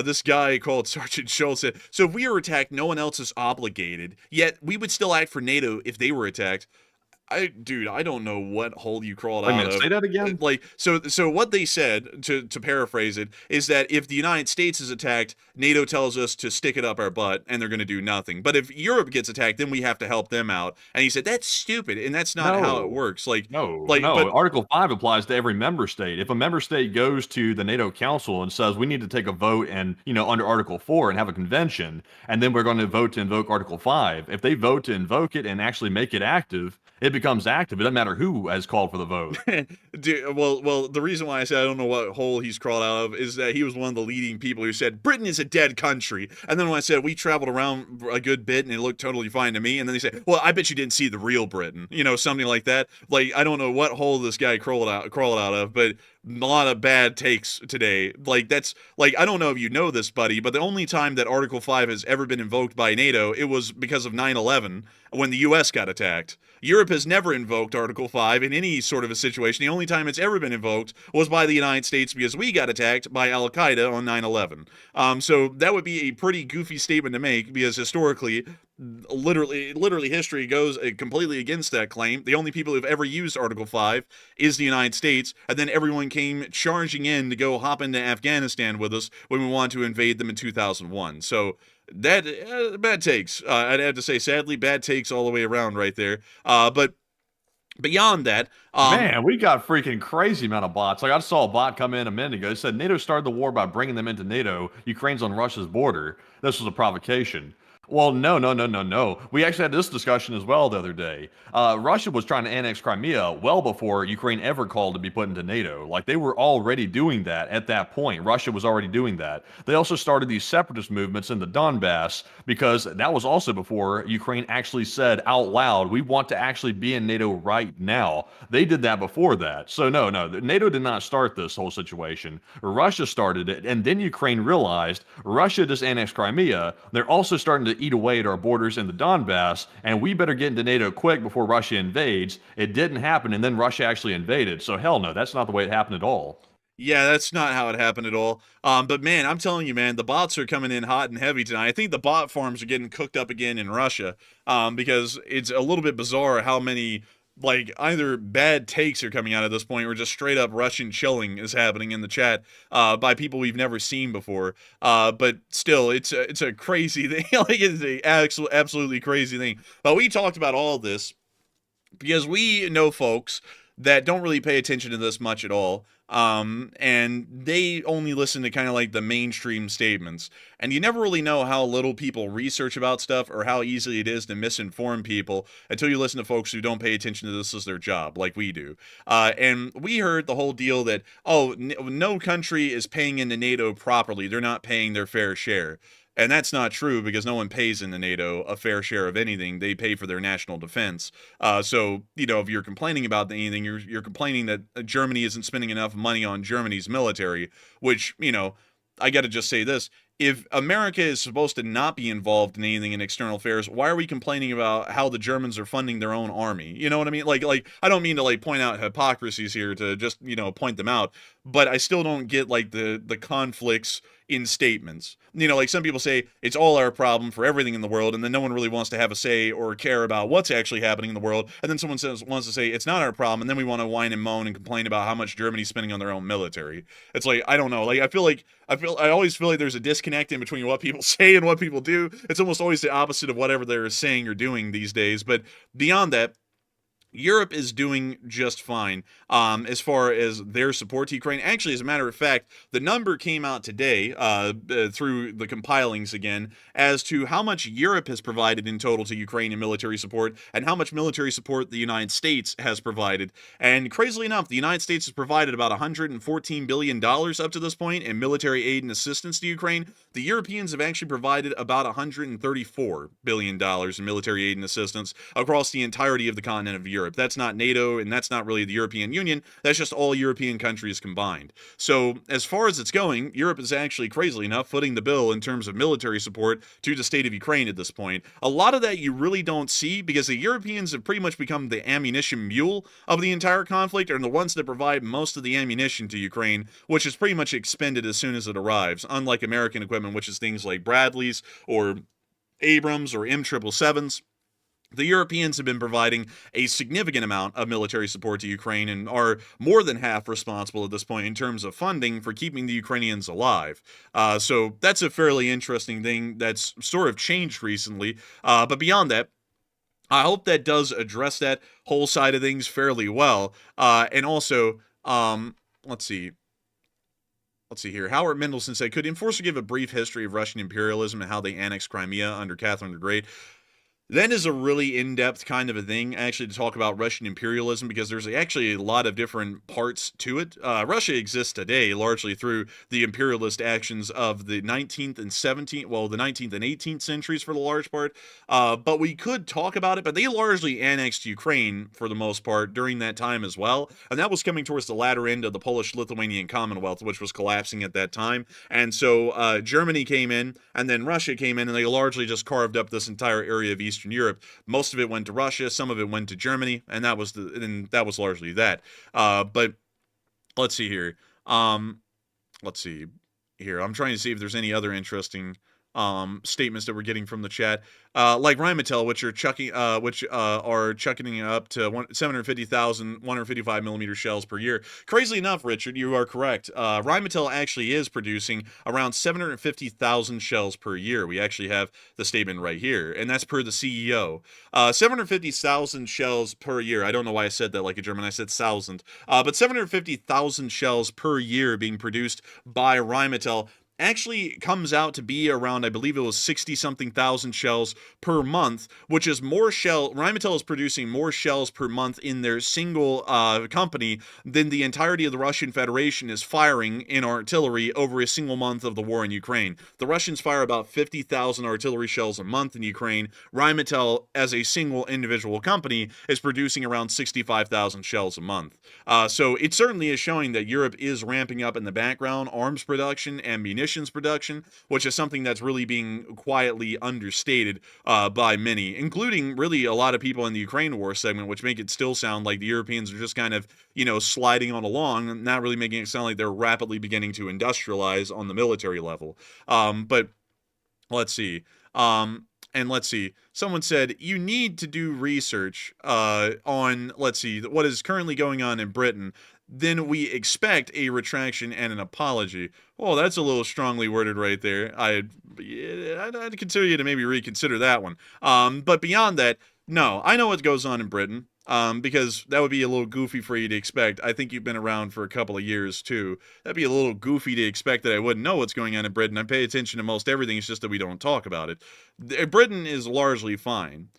This guy called Sergeant Schultz said, so if we are attacked, no one else is obligated, yet we would still act for NATO if they were attacked. Dude, I don't know what hole you crawled out of. Say that again? Like, so what they said, to paraphrase it, is that if the United States is attacked, NATO tells us to stick it up our butt, and they're going to do nothing. But if Europe gets attacked, then we have to help them out. And he said, that's stupid, and that's not how it works. No. But Article 5 applies to every member state. If a member state goes to the NATO Council and says, we need to take a vote and, under Article 4 and have a convention, and then we're going to vote to invoke Article 5, if they vote to invoke it and actually make it active, it becomes active. It doesn't matter who has called for the vote. Dude, well, the reason why I said I don't know what hole he's crawled out of is that he was one of the leading people who said Britain is a dead country. And then when I said we traveled around a good bit and it looked totally fine to me, and then they say, well, I bet you didn't see the real Britain, something like that. Like, I don't know what hole this guy crawled out of, but a lot of bad takes today. Like, that's like, I don't know if you know this, buddy, but the only time that Article 5 has ever been invoked by NATO, it was because of 9/11 when the US got attacked. Europe has never invoked Article 5 in any sort of a situation. The only time it's ever been invoked was by the United States because we got attacked by Al-Qaeda on 9/11. So that would be a pretty goofy statement to make because historically, literally history goes completely against that claim. The only people who've ever used Article 5 is the United States, and then everyone came charging in to go hop into Afghanistan with us when we wanted to invade them in 2001. So that bad takes. I'd have to say, sadly, bad takes all the way around right there. But beyond that, man, we got freaking crazy amount of bots. Like, I saw a bot come in a minute ago. It said NATO started the war by bringing them into NATO. Ukraine's on Russia's border. This was a provocation. Well, no. We actually had this discussion as well the other day. Russia was trying to annex Crimea well before Ukraine ever called to be put into NATO. Like, they were already doing that at that point. Russia was already doing that. They also started these separatist movements in the Donbass because that was also before Ukraine actually said out loud, we want to actually be in NATO right now. They did that before that. So no, NATO did not start this whole situation. Russia started it, and then Ukraine realized Russia just annexed Crimea. They're also starting to eat away at our borders in the Donbass, and we better get into NATO quick before Russia invades. It didn't happen, and then Russia actually invaded. So hell no, that's not the way it happened at all. Yeah, that's not how it happened at all. But man, I'm telling you, man, the bots are coming in hot and heavy tonight. I think the bot farms are getting cooked up again in Russia, because it's a little bit bizarre how many like either bad takes are coming out at this point or just straight up Russian chilling is happening in the chat by people we've never seen before. But still, it's a crazy thing. Like it's a absolutely crazy thing. But we talked about all this because we know folks that don't really pay attention to this much at all. And they only listen to kind of like the mainstream statements. And you never really know how little people research about stuff or how easily it is to misinform people until you listen to folks who don't pay attention to this as their job, like we do. And we heard the whole deal that, no country is paying into NATO properly. They're not paying their fair share. And that's not true because no one pays into NATO a fair share of anything. They pay for their national defense. So, if you're complaining about anything, you're complaining that Germany isn't spending enough money on Germany's military, which, I got to just say this. If America is supposed to not be involved in anything in external affairs, why are we complaining about how the Germans are funding their own army? You know what I mean? Like I don't mean to like point out hypocrisies here to just, point them out, but I still don't get like the conflicts in statements. Like some people say it's all our problem for everything in the world, and then no one really wants to have a say or care about what's actually happening in the world. And then someone wants to say it's not our problem, and then we want to whine and moan and complain about how much Germany's spending on their own military. It's like, I don't know. Like I always feel like there's a disconnect in between what people say and what people do. It's almost always the opposite of whatever they're saying or doing these days. But beyond that, Europe is doing just fine as far as their support to Ukraine. Actually, as a matter of fact, the number came out today through the compilings again as to how much Europe has provided in total to Ukraine in military support and how much military support the United States has provided. And crazily enough, the United States has provided about $114 billion up to this point in military aid and assistance to Ukraine. The Europeans have actually provided about $134 billion in military aid and assistance across the entirety of the continent of Europe. That's not NATO, and that's not really the European Union. That's just all European countries combined. So as far as it's going, Europe is actually, crazily enough, footing the bill in terms of military support to the state of Ukraine at this point. A lot of that you really don't see because the Europeans have pretty much become the ammunition mule of the entire conflict and the ones that provide most of the ammunition to Ukraine, which is pretty much expended as soon as it arrives, unlike American equipment, which is things like Bradleys or Abrams or M777s. The Europeans have been providing a significant amount of military support to Ukraine and are more than half responsible at this point in terms of funding for keeping the Ukrainians alive. So that's a fairly interesting thing that's sort of changed recently. But beyond that, I hope that does address that whole side of things fairly well. And also, let's see here. Howard Mendelson said, could Enforcer give a brief history of Russian imperialism and how they annexed Crimea under Catherine the Great? That is a really in-depth kind of a thing, actually, to talk about Russian imperialism, because there's actually a lot of different parts to it. Russia exists today largely through the imperialist actions of the 19th and 17th, well, the 19th and 18th centuries for the large part. But we could talk about it, but they largely annexed Ukraine for the most part during that time as well. And that was coming towards the latter end of the Polish-Lithuanian Commonwealth, which was collapsing at that time. And so Germany came in, and then Russia came in, and they largely just carved up this entire area of Eastern Europe. Most of it went to Russia, some of it went to Germany, and that was largely that. But let's see here. I'm trying to see if there's any other interesting statements that we're getting from the chat, like Rheinmetall, which are chucking up to 750,000 155 millimeter shells per year. Crazily enough, Richard, you are correct. Rheinmetall actually is producing around 750,000 shells per year. We actually have the statement right here, and that's per the CEO. 750,000 shells per year. I don't know why I said that like a German. I said thousand. But 750,000 shells per year being produced by Rheinmetall actually comes out to be around, I believe it was 60-something thousand shells per month, which is more Rheinmetall is producing more shells per month in their single company than the entirety of the Russian Federation is firing in artillery over a single month of the war in Ukraine. The Russians fire about 50,000 artillery shells a month in Ukraine. Rheinmetall, as a single individual company, is producing around 65,000 shells a month. So it certainly is showing that Europe is ramping up in the background arms production and munitions munitions production, which is something that's really being quietly understated by many, including really a lot of people in the Ukraine war segment, which make it still sound like the Europeans are just kind of, sliding on along and not really making it sound like they're rapidly beginning to industrialize on the military level. But let's see. And let's see. Someone said you need to do research on, let's see, what is currently going on in Britain. Then we expect a retraction and an apology. Oh, that's a little strongly worded right there. I'd consider you to maybe reconsider that one. But beyond that, no, I know what goes on in Britain. Because that would be a little goofy for you to expect. I think you've been around for a couple of years too. That'd be a little goofy to expect that I wouldn't know what's going on in Britain. I pay attention to most everything. It's just that we don't talk about it. Britain is largely fine.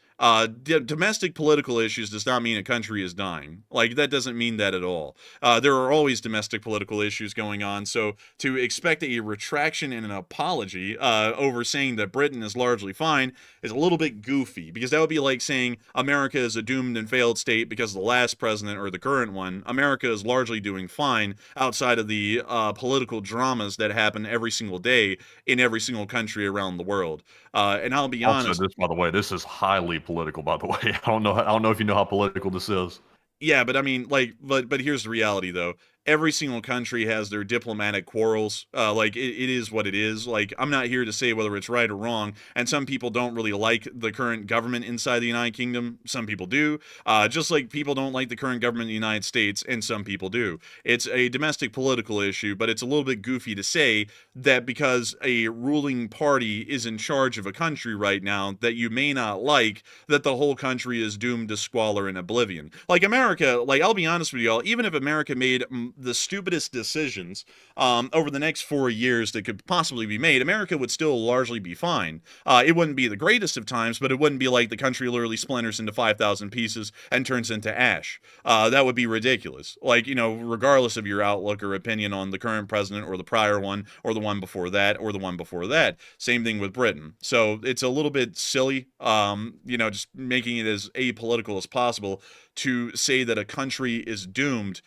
Domestic political issues does not mean a country is dying. Like, that doesn't mean that at all. There are always domestic political issues going on, so to expect a retraction and an apology over saying that Britain is largely fine is a little bit goofy, because that would be like saying America is a doomed and failed state because the last president or the current one. America is largely doing fine outside of the political dramas that happen every single day in every single country around the world. And I'll be honest. Also, by the way, this is highly political, by the way. I don't know if you know how political this is. Yeah, but I mean, like, but here's the reality, though. Every single country has their diplomatic quarrels. Like, it is what it is. Like, I'm not here to say whether it's right or wrong. And some people don't really like the current government inside the United Kingdom. Some people do. Just like people don't like the current government in the United States, and some people do. It's a domestic political issue, but it's a little bit goofy to say that because a ruling party is in charge of a country right now that you may not like, that the whole country is doomed to squalor and oblivion. Like, America, like, I'll be honest with y'all, even if America made the stupidest decisions over the next 4 years that could possibly be made, America would still largely be fine. It wouldn't be the greatest of times, but it wouldn't be like the country literally splinters into 5,000 pieces and turns into ash. That would be ridiculous. Like, regardless of your outlook or opinion on the current president or the prior one or the one before that or the one before that. Same thing with Britain. So it's a little bit silly, just making it as apolitical as possible to say that a country is doomed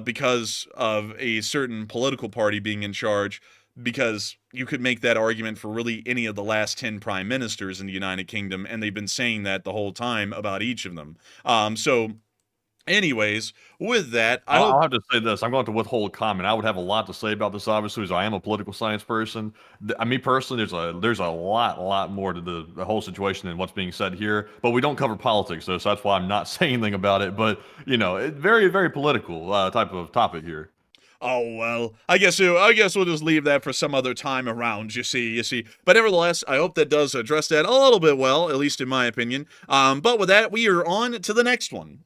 because of a certain political party being in charge, because you could make that argument for really any of the last 10 prime ministers in the United Kingdom, and they've been saying that the whole time about each of them. Anyways, with that, I'll have to say this. I'm going to withhold comment. I would have a lot to say about this, obviously, as I am a political science person. I mean, personally, there's a lot more to the whole situation than what's being said here. But we don't cover politics, so that's why I'm not saying anything about it. But it's very, very political type of topic here. Oh, well, I guess we'll just leave that for some other time around, you see. But nevertheless, I hope that does address that a little bit well, at least in my opinion. But with that, we are on to the next one.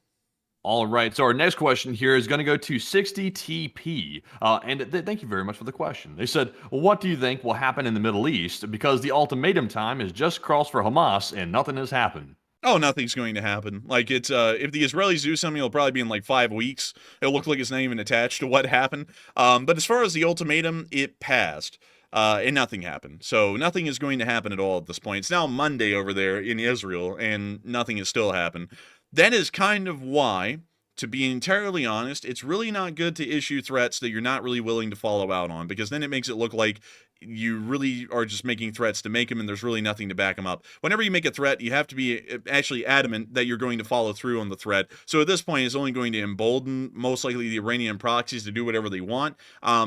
All right, so our next question here is going to go to 60TP, and thank you very much for the question. They said, what do you think will happen in the Middle East, because the ultimatum time is just crossed for Hamas and nothing has happened? Oh, nothing's going to happen. Like, it's if the Israelis do something, it'll probably be in like 5 weeks. It'll look like it's not even attached to what happened. But as far as the ultimatum, it passed. And nothing happened. So nothing is going to happen at all at this point. It's now Monday over there in Israel, and nothing has still happened. That is kind of why, to be entirely honest, it's really not good to issue threats that you're not really willing to follow out on, because then it makes it look like you really are just making threats to make them, and there's really nothing to back them up. Whenever you make a threat, you have to be actually adamant that you're going to follow through on the threat. So at this point, it's only going to embolden, most likely, the Iranian proxies to do whatever they want,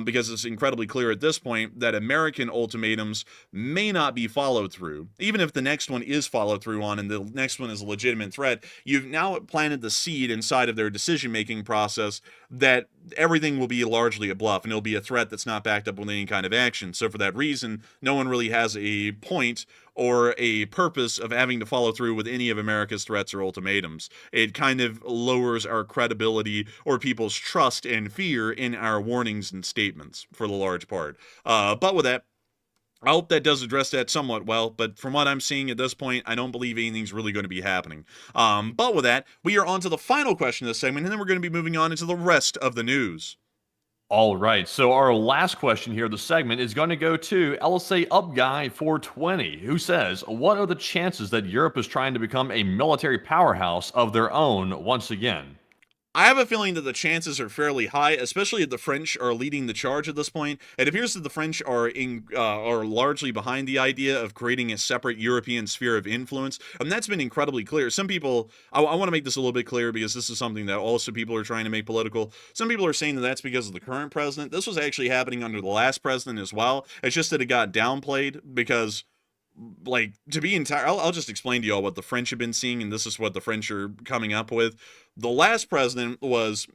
because it's incredibly clear at this point that American ultimatums may not be followed through. Even if the next one is followed through on, and the next one is a legitimate threat, you've now planted the seed inside of their decision-making process that everything will be largely a bluff, and it'll be a threat that's not backed up with any kind of action. So for that reason, no one really has a point or a purpose of having to follow through with any of America's threats or ultimatums. It kind of lowers our credibility or people's trust and fear in our warnings and statements for the large part. But with that, I hope that does address that somewhat well, but from what I'm seeing at this point, I don't believe anything's really going to be happening. But with that, we are on to the final question of this segment, and then we're going to be moving on into the rest of the news. All right, so our last question here of the segment is going to go to LSA Up Guy 420, who says, what are the chances that Europe is trying to become a military powerhouse of their own once again? I have a feeling that the chances are fairly high, especially if the French are leading the charge at this point. It appears that the French are largely behind the idea of creating a separate European sphere of influence, and that's been incredibly clear. Some people, I want to make this a little bit clear because this is something that also people are trying to make political. Some people are saying that that's because of the current president. This was actually happening under the last president as well. It's just that it got downplayed because, like, to be entire, I'll just explain to y'all what the French have been seeing, and this is what the French are coming up with. The last president was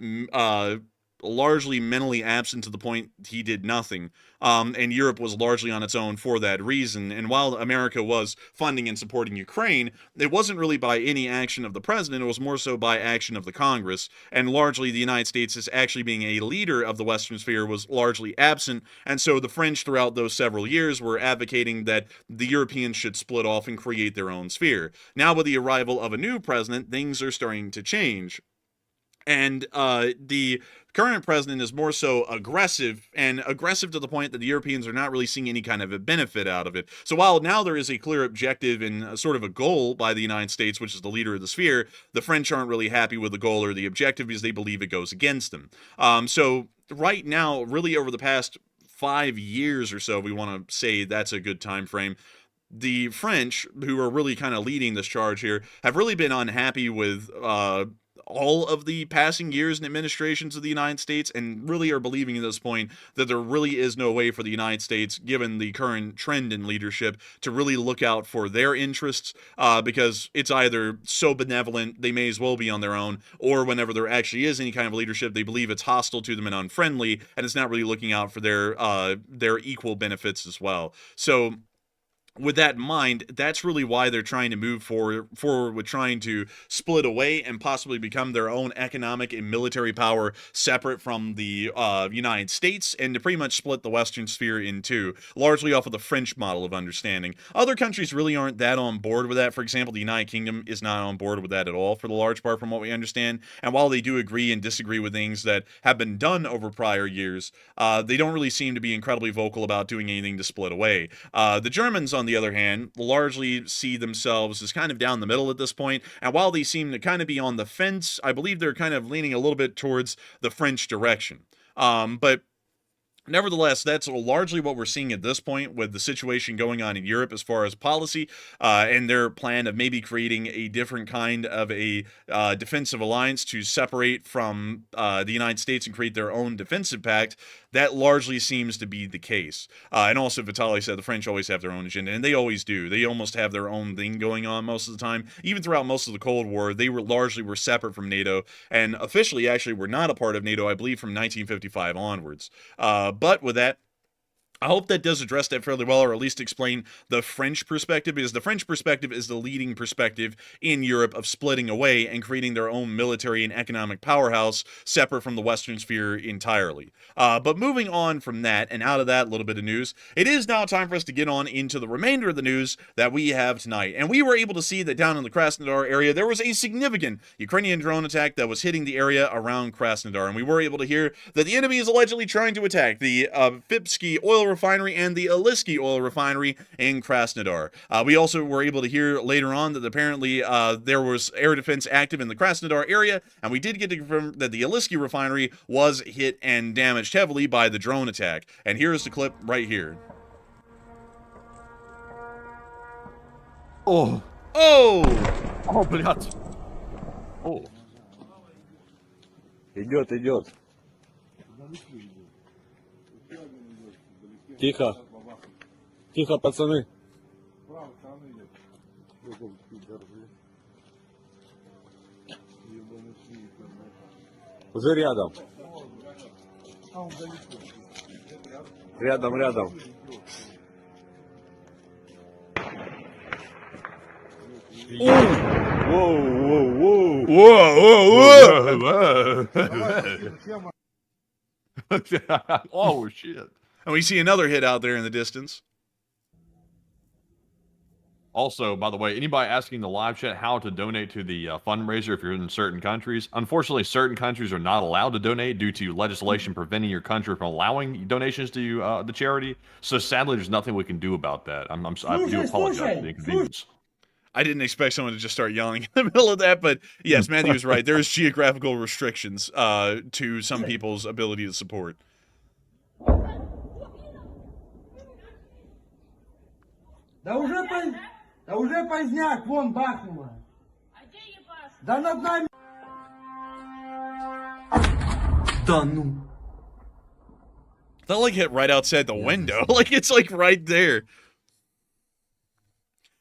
largely mentally absent to the point he did nothing, and Europe was largely on its own for that reason. And while America was funding and supporting Ukraine, it wasn't really by any action of the president, it was more so by action of the Congress, and largely the United States, as actually being a leader of the Western sphere, was largely absent. And so the French throughout those several years were advocating that the Europeans should split off and create their own sphere. Now with the arrival of a new president, things are starting to change. And the current president is more so aggressive, and aggressive to the point that the Europeans are not really seeing any kind of a benefit out of it. So while now there is a clear objective and sort of a goal by the United States, which is the leader of the sphere, the French aren't really happy with the goal or the objective because they believe it goes against them. So right now, really over the past 5 years or so, we want to say that's a good time frame, the French, who are really kind of leading this charge here, have really been unhappy with all of the passing years and administrations of the United States, and really are believing at this point that there really is no way for the United States, given the current trend in leadership, to really look out for their interests, because it's either so benevolent they may as well be on their own, or whenever there actually is any kind of leadership, they believe it's hostile to them and unfriendly, and it's not really looking out for their equal benefits as well. So with that in mind, that's really why they're trying to move forward with trying to split away and possibly become their own economic and military power separate from the United States, and to pretty much split the Western sphere in two, largely off of the French model of understanding. Other countries really aren't that on board with that. For example, the United Kingdom is not on board with that at all, for the large part, from what we understand. And while they do agree and disagree with things that have been done over prior years, they don't really seem to be incredibly vocal about doing anything to split away. The Germans, on the other hand, largely see themselves as kind of down the middle at this point, and while they seem to kind of be on the fence, I believe they're kind of leaning a little bit towards the French direction. But nevertheless, that's largely what we're seeing at this point with the situation going on in Europe as far as policy, and their plan of maybe creating a different kind of a defensive alliance to separate from the United States and create their own defensive pact. That largely seems to be the case. And also, Vitaly said the French always have their own agenda, and they always do. They almost have their own thing going on most of the time. Even throughout most of the Cold War, they were largely separate from NATO, and officially actually were not a part of NATO, I believe, from 1955 onwards. But with that, I hope that does address that fairly well, or at least explain the French perspective, because the French perspective is the leading perspective in Europe of splitting away and creating their own military and economic powerhouse separate from the Western sphere entirely. But moving on from that, and out of that little bit of news, it is now time for us to get on into the remainder of the news that we have tonight. And we were able to see that down in the Krasnodar area, there was a significant Ukrainian drone attack that was hitting the area around Krasnodar, and we were able to hear that the enemy is allegedly trying to attack the Pkrovsk oil refinery and the Alisky oil refinery in Krasnodar. We also were able to hear later on that apparently there was air defense active in the Krasnodar area, and we did get to confirm that the Alisky refinery was hit and damaged heavily by the drone attack. And here's the clip right here. Oh, блядь. Oh. Идет. Тихо. Тихо, пацаны. Уже рядом. Рядом. Oh, shit. And we see another hit out there in the distance. Also, by the way, anybody asking the live chat how to donate to the fundraiser if you're in certain countries, unfortunately, certain countries are not allowed to donate due to legislation preventing your country from allowing donations to the charity. So sadly, there's nothing we can do about that. I do apologize for the inconvenience. I didn't expect someone to just start yelling in the middle of that, but yes, Matthew was right. There's geographical restrictions to some people's ability to support. Да уже поздняк, вон бахнуло. Да над нами. Да ну. That like hit right outside the window. Like it's like right there.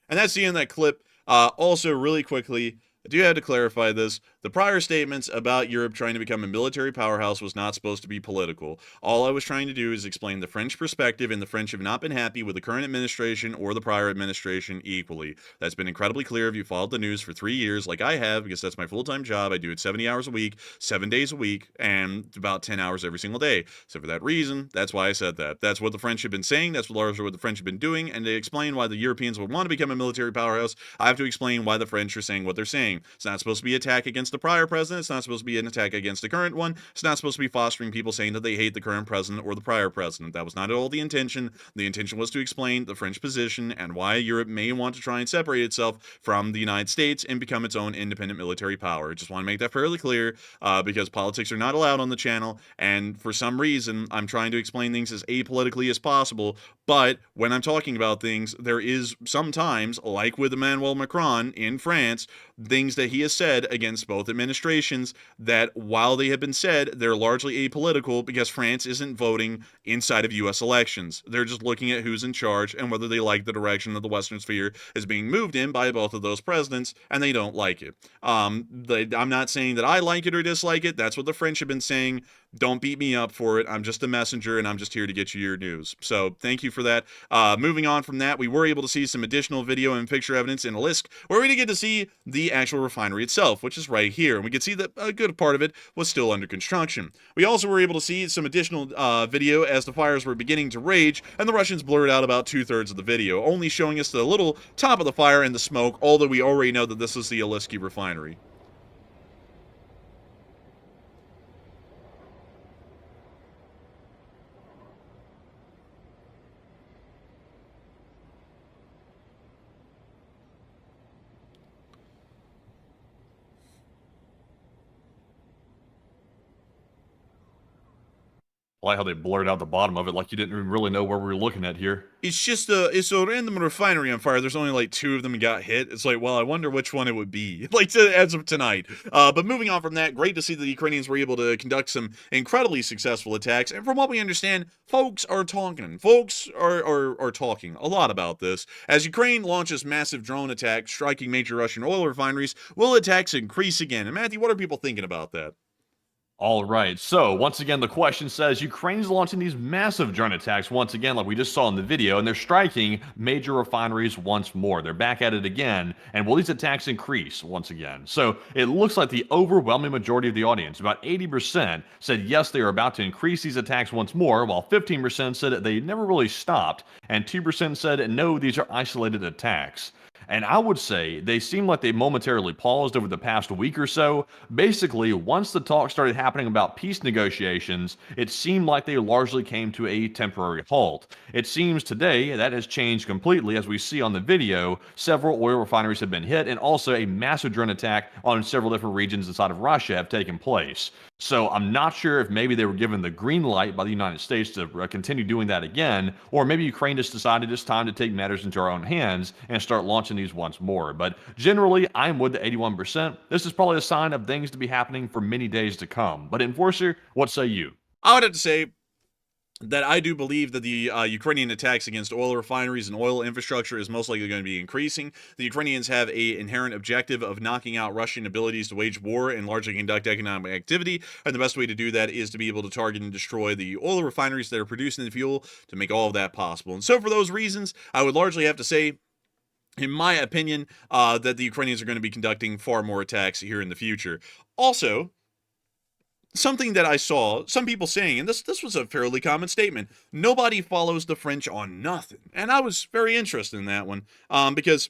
And that's the end of that clip. Also, really quickly, I do have to clarify this. The prior statements about Europe trying to become a military powerhouse was not supposed to be political. All I was trying to do is explain the French perspective, and the French have not been happy with the current administration or the prior administration equally. That's been incredibly clear if you followed the news for 3 years, like I have, because that's my full-time job. I do it 70 hours a week, 7 days a week, and about 10 hours every single day. So for that reason, that's why I said that. That's what the French have been saying. That's largely what the French have been doing. And to explain why the Europeans would want to become a military powerhouse, I have to explain why the French are saying what they're saying. It's not supposed to be an attack against the prior president. It's not supposed to be an attack against the current one. It's not supposed to be fostering people saying that they hate the current president or the prior president. That was not at all the intention. The intention was to explain the French position and why Europe may want to try and separate itself from the United States and become its own independent military power. Just want to make that fairly clear because politics are not allowed on the channel, and for some reason I'm trying to explain things as apolitically as possible, but when I'm talking about things, there is sometimes, like with Emmanuel Macron in France, things that he has said against both administrations that, while they have been said, they're largely apolitical because France isn't voting inside of U.S. elections. They're just looking at who's in charge and whether they like the direction that the Western sphere is being moved in by both of those presidents, and they don't like it. I'm not saying that I like it or dislike it. That's what the French have been saying. Don't beat me up for it. I'm just a messenger, and I'm just here to get you your news. So thank you for that. Moving on from that, we were able to see some additional video and picture evidence in Oblast, where we did get to see the actual refinery itself, which is right here. And we could see that a good part of it was still under construction. We also were able to see some additional video as the fires were beginning to rage, and the Russians blurred out about 2/3 of the video, only showing us the little top of the fire and the smoke, although we already know that this is the Oblast refinery. I like how they blurred out the bottom of it like you didn't even really know where we were looking at here. It's just it's a random refinery on fire. There's only like 2 of them got hit. It's like, well, I wonder which one it would be, like as of tonight. But moving on from that, great to see that the Ukrainians were able to conduct some incredibly successful attacks. And from what we understand, folks are talking. Folks are talking a lot about this. As Ukraine launches massive drone attacks striking major Russian oil refineries, will attacks increase again? And Matthew, what are people thinking about that? All right, so once again, the question says Ukraine's launching these massive drone attacks once again, like we just saw in the video, and they're striking major refineries once more. They're back at it again, and will these attacks increase once again? So it looks like the overwhelming majority of the audience, about 80%, said yes, they are about to increase these attacks once more, while 15% said that they never really stopped, and 2% said no, these are isolated attacks. And I would say they seem like they momentarily paused over the past week or so. Basically, once the talk started happening about peace negotiations, it seemed like they largely came to a temporary halt. It seems today that has changed completely. As we see on the video, several oil refineries have been hit, and also a massive drone attack on several different regions inside of Russia have taken place. So I'm not sure if maybe they were given the green light by the United States to continue doing that again, or maybe Ukraine just decided it's time to take matters into our own hands and start launching these once more. But generally, I'm with the 81%. This is probably a sign of things to be happening for many days to come. But Enforcer, what say you? I would have to say that I do believe that the Ukrainian attacks against oil refineries and oil infrastructure is most likely going to be increasing. The Ukrainians have an inherent objective of knocking out Russian abilities to wage war and largely conduct economic activity, and the best way to do that is to be able to target and destroy the oil refineries that are producing the fuel to make all of that possible. And so for those reasons, I would largely have to say, in my opinion, that the Ukrainians are going to be conducting far more attacks here in the future. Also, something that I saw some people saying, and this was a fairly common statement, nobody follows the French on nothing. And I was very interested in that one, because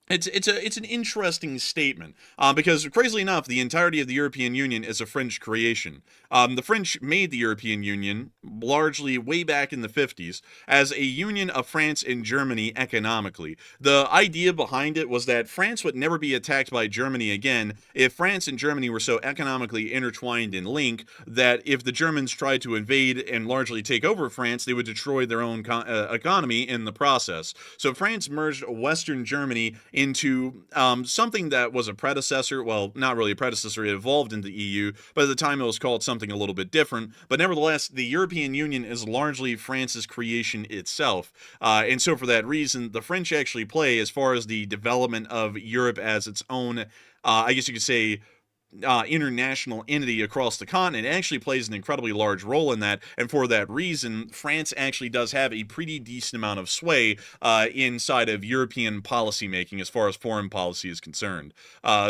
It's an interesting statement because, crazily enough, the entirety of the European Union is a French creation. The French made the European Union largely way back in the 50s as a union of France and Germany economically. The idea behind it was that France would never be attacked by Germany again if France and Germany were so economically intertwined in link that if the Germans tried to invade and largely take over France, they would destroy their own economy in the process. So France merged Western Germany into something that was a predecessor, well, not really a predecessor, it evolved into the EU, but at the time it was called something a little bit different. But nevertheless, the European Union is largely France's creation itself. And so for that reason, the French actually play, as far as the development of Europe as its own, I guess you could say, international entity across the continent, actually plays an incredibly large role in that, and for that reason, France actually does have a pretty decent amount of sway inside of European policymaking as far as foreign policy is concerned.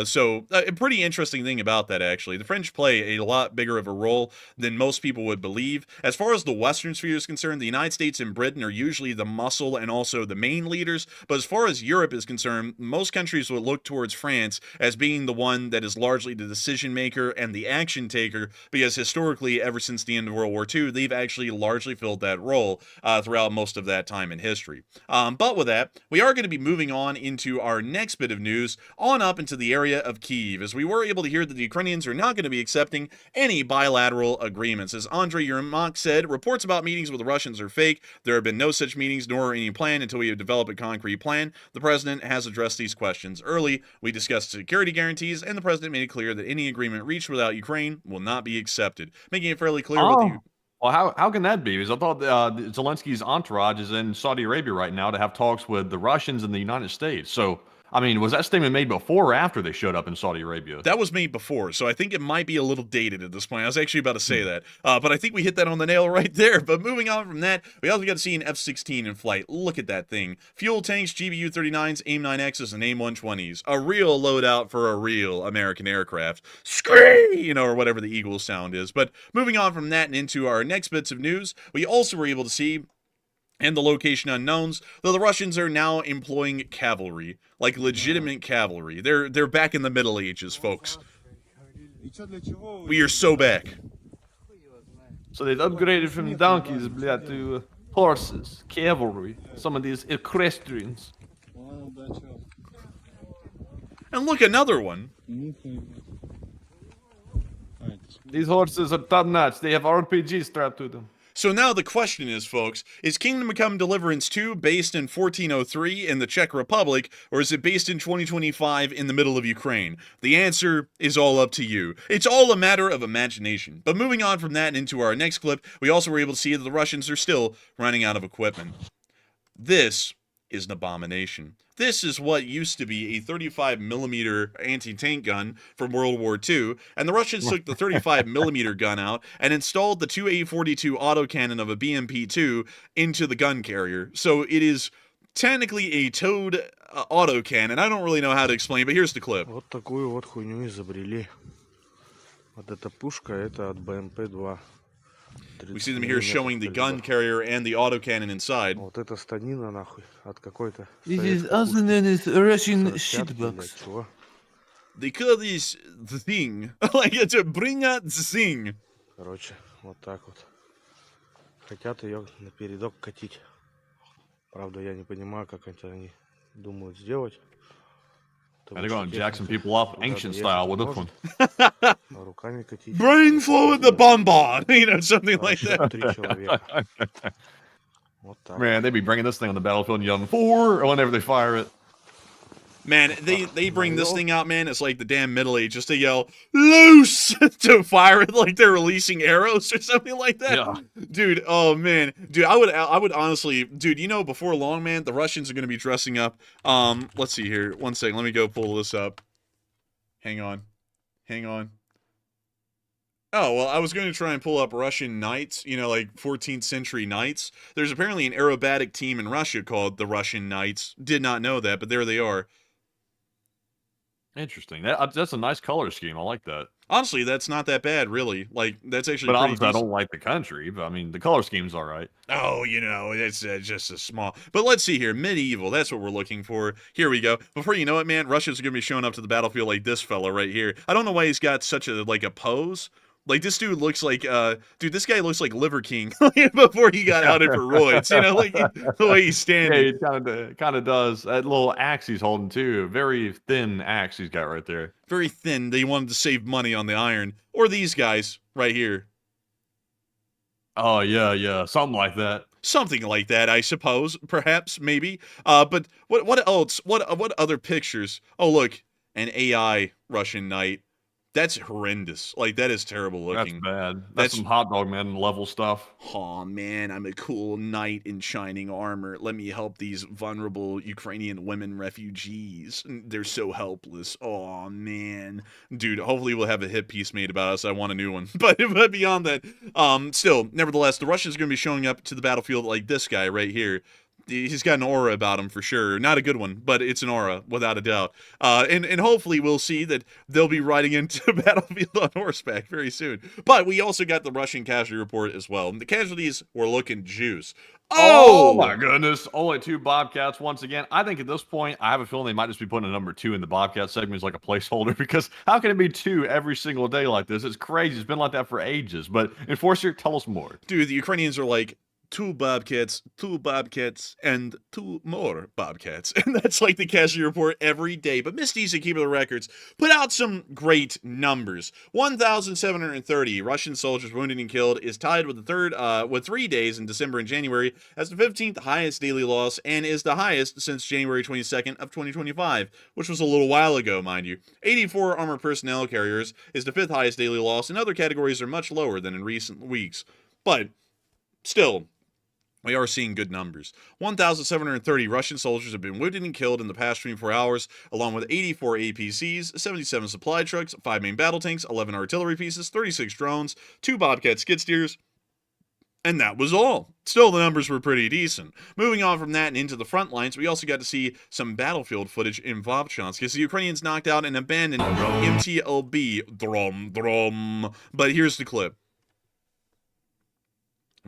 So a pretty interesting thing about that, actually. The French play a lot bigger of a role than most people would believe. As far as the Western sphere is concerned, the United States and Britain are usually the muscle and also the main leaders, but as far as Europe is concerned, most countries would look towards France as being the one that is largely the decision maker and the action taker, because historically, ever since the end of World War II, they've actually largely filled that role throughout most of that time in history. But with that, we are going to be moving on into our next bit of news, on up into the area of Kyiv, as we were able to hear that the Ukrainians are not going to be accepting any bilateral agreements. As Andrei Yermak said, reports about meetings with the Russians are fake. There have been no such meetings nor any plan until we have developed a concrete plan. The president has addressed these questions early. We discussed security guarantees, and the president made it clear that any agreement reached without Ukraine will not be accepted, making it fairly clear what the... Well, how can that be? Because I thought Zelensky's entourage is in Saudi Arabia right now to have talks with the Russians and the United States. So, I mean, was that statement made before or after they showed up in Saudi Arabia? That was made before, so I think it might be a little dated at this point. I was actually about to say that, but I think we hit that on the nail right there. But moving on from that, we also got to see an F-16 in flight. Look at that thing. Fuel tanks, GBU-39s, AIM-9Xs, and AIM-120s. A real loadout for a real American aircraft. Scream! You know, or whatever the Eagle sound is. But moving on from that and into our next bits of news, we also were able to see, and the location unknowns, though the Russians are now employing cavalry, like legitimate cavalry. They're back in the Middle Ages, folks. We are so back. So they've upgraded from donkeys, to horses, cavalry, some of these equestrians. And look, another one. These horses are top-notch. They have RPGs strapped to them. So now the question is, folks, is Kingdom Come Deliverance 2 based in 1403 in the Czech Republic, or is it based in 2025 in the middle of Ukraine? The answer is all up to you. It's all a matter of imagination. But moving on from that and into our next clip, we also were able to see that the Russians are still running out of equipment. This is an abomination. This is what used to be a 35mm anti-tank gun from World War II, and the Russians took the 35mm gun out and installed the 2A42 autocannon of a BMP-2 into the gun carrier. So it is technically a towed autocannon. I don't really know how to explain, but here's the clip. Вот такую вот хуйню изобрели. Вот эта пушка, это от БМП-2. We see them here showing the gun carrier and the autocannon inside. Вот это станина нахуй от какой-то. This is also known as Russian shitbox. They call this the thing. Like it's a bring out the thing. Короче, вот так вот. Хотят ее на передок катить. Правда, я не понимаю, как они думают сделать. They're going to jack some people up ancient style with this one. Руками катить. Brain flow with the bonbon. You know, something like that. 3 человека. Вот так. Man, they'd be bringing this thing on the battlefield in Yum 4 or whenever they fire it. Man, they bring this thing out, man. It's like the damn Middle Age, just to yell loose to fire it like they're releasing arrows or something like that. Yeah. Dude, oh man, dude, I would honestly, dude, you know, before long, man, the Russians are gonna be dressing up. Let's see here, one second. Let me go pull this up. Hang on. Oh, well, I was going to try and pull up Russian knights, you know, like 14th century knights. There's apparently an aerobatic team in Russia called the Russian Knights. Did not know that, but there they are. Interesting. That's a nice color scheme. I like that. Honestly, that's not that bad, really. Like, that's actually But pretty obviously, I decent. don't like the country. But I mean, the color scheme's all right. Oh, it's just a small. But let's see here. Medieval. That's what we're looking for. Here we go. Before you know it, man, Russia's going to be showing up to the battlefield like this fella right here. I don't know why he's got such a pose. Like, this dude looks like, this guy looks like Liver King before he got outed for roids. Like the way he's standing. Yeah, he kind of does. That little axe he's holding too. Very thin axe he's got right there. Very thin. They wanted to save money on the iron. Or these guys right here. Oh yeah, something like that. Something like that, I suppose. Perhaps, maybe. But what else? What other pictures? Oh, look, an AI Russian knight. That's horrendous. Like, that is terrible looking. That's bad. That's some hot dog man level stuff. Oh man, I'm a cool knight in shining armor. Let me help these vulnerable Ukrainian women refugees. They're so helpless. Oh man, dude. Hopefully we'll have a hit piece made about us. I want a new one. But beyond that, still, nevertheless, the Russians are going to be showing up to the battlefield like this guy right here. He's got an aura about him for sure. Not a good one, but it's an aura, without a doubt. And hopefully we'll see that they'll be riding into the battlefield on horseback very soon. But we also got the Russian casualty report as well. And the casualties were looking juice. Oh my goodness. Only 2 Bobcats once again. I think at this point, I have a feeling they might just be putting a number 2 in the Bobcat segment as like a placeholder, because how can it be 2 every single day like this? It's crazy. It's been like that for ages. But Enforcer, tell us more. Dude, the Ukrainians are like, 2 Bobcats, 2 Bobcats, and 2 more Bobcats. And that's like the casualty report every day. But Misty's and Keeper of the Records put out some great numbers. 1,730 Russian soldiers wounded and killed is tied with the third, with 3 days in December and January as the 15th highest daily loss, and is the highest since January 22nd of 2025, which was a little while ago, mind you. 84 armored personnel carriers is the 5th highest daily loss, and other categories are much lower than in recent weeks. But still, we are seeing good numbers. 1,730 Russian soldiers have been wounded and killed in the past 24 hours, along with 84 APCs, 77 supply trucks, 5 main battle tanks, 11 artillery pieces, 36 drones, 2 Bobcat skid steers, and that was all. Still, the numbers were pretty decent. Moving on from that and into the front lines, we also got to see some battlefield footage in Vovchansk, as the Ukrainians knocked out and abandoned MTLB. Drom. But here's the clip.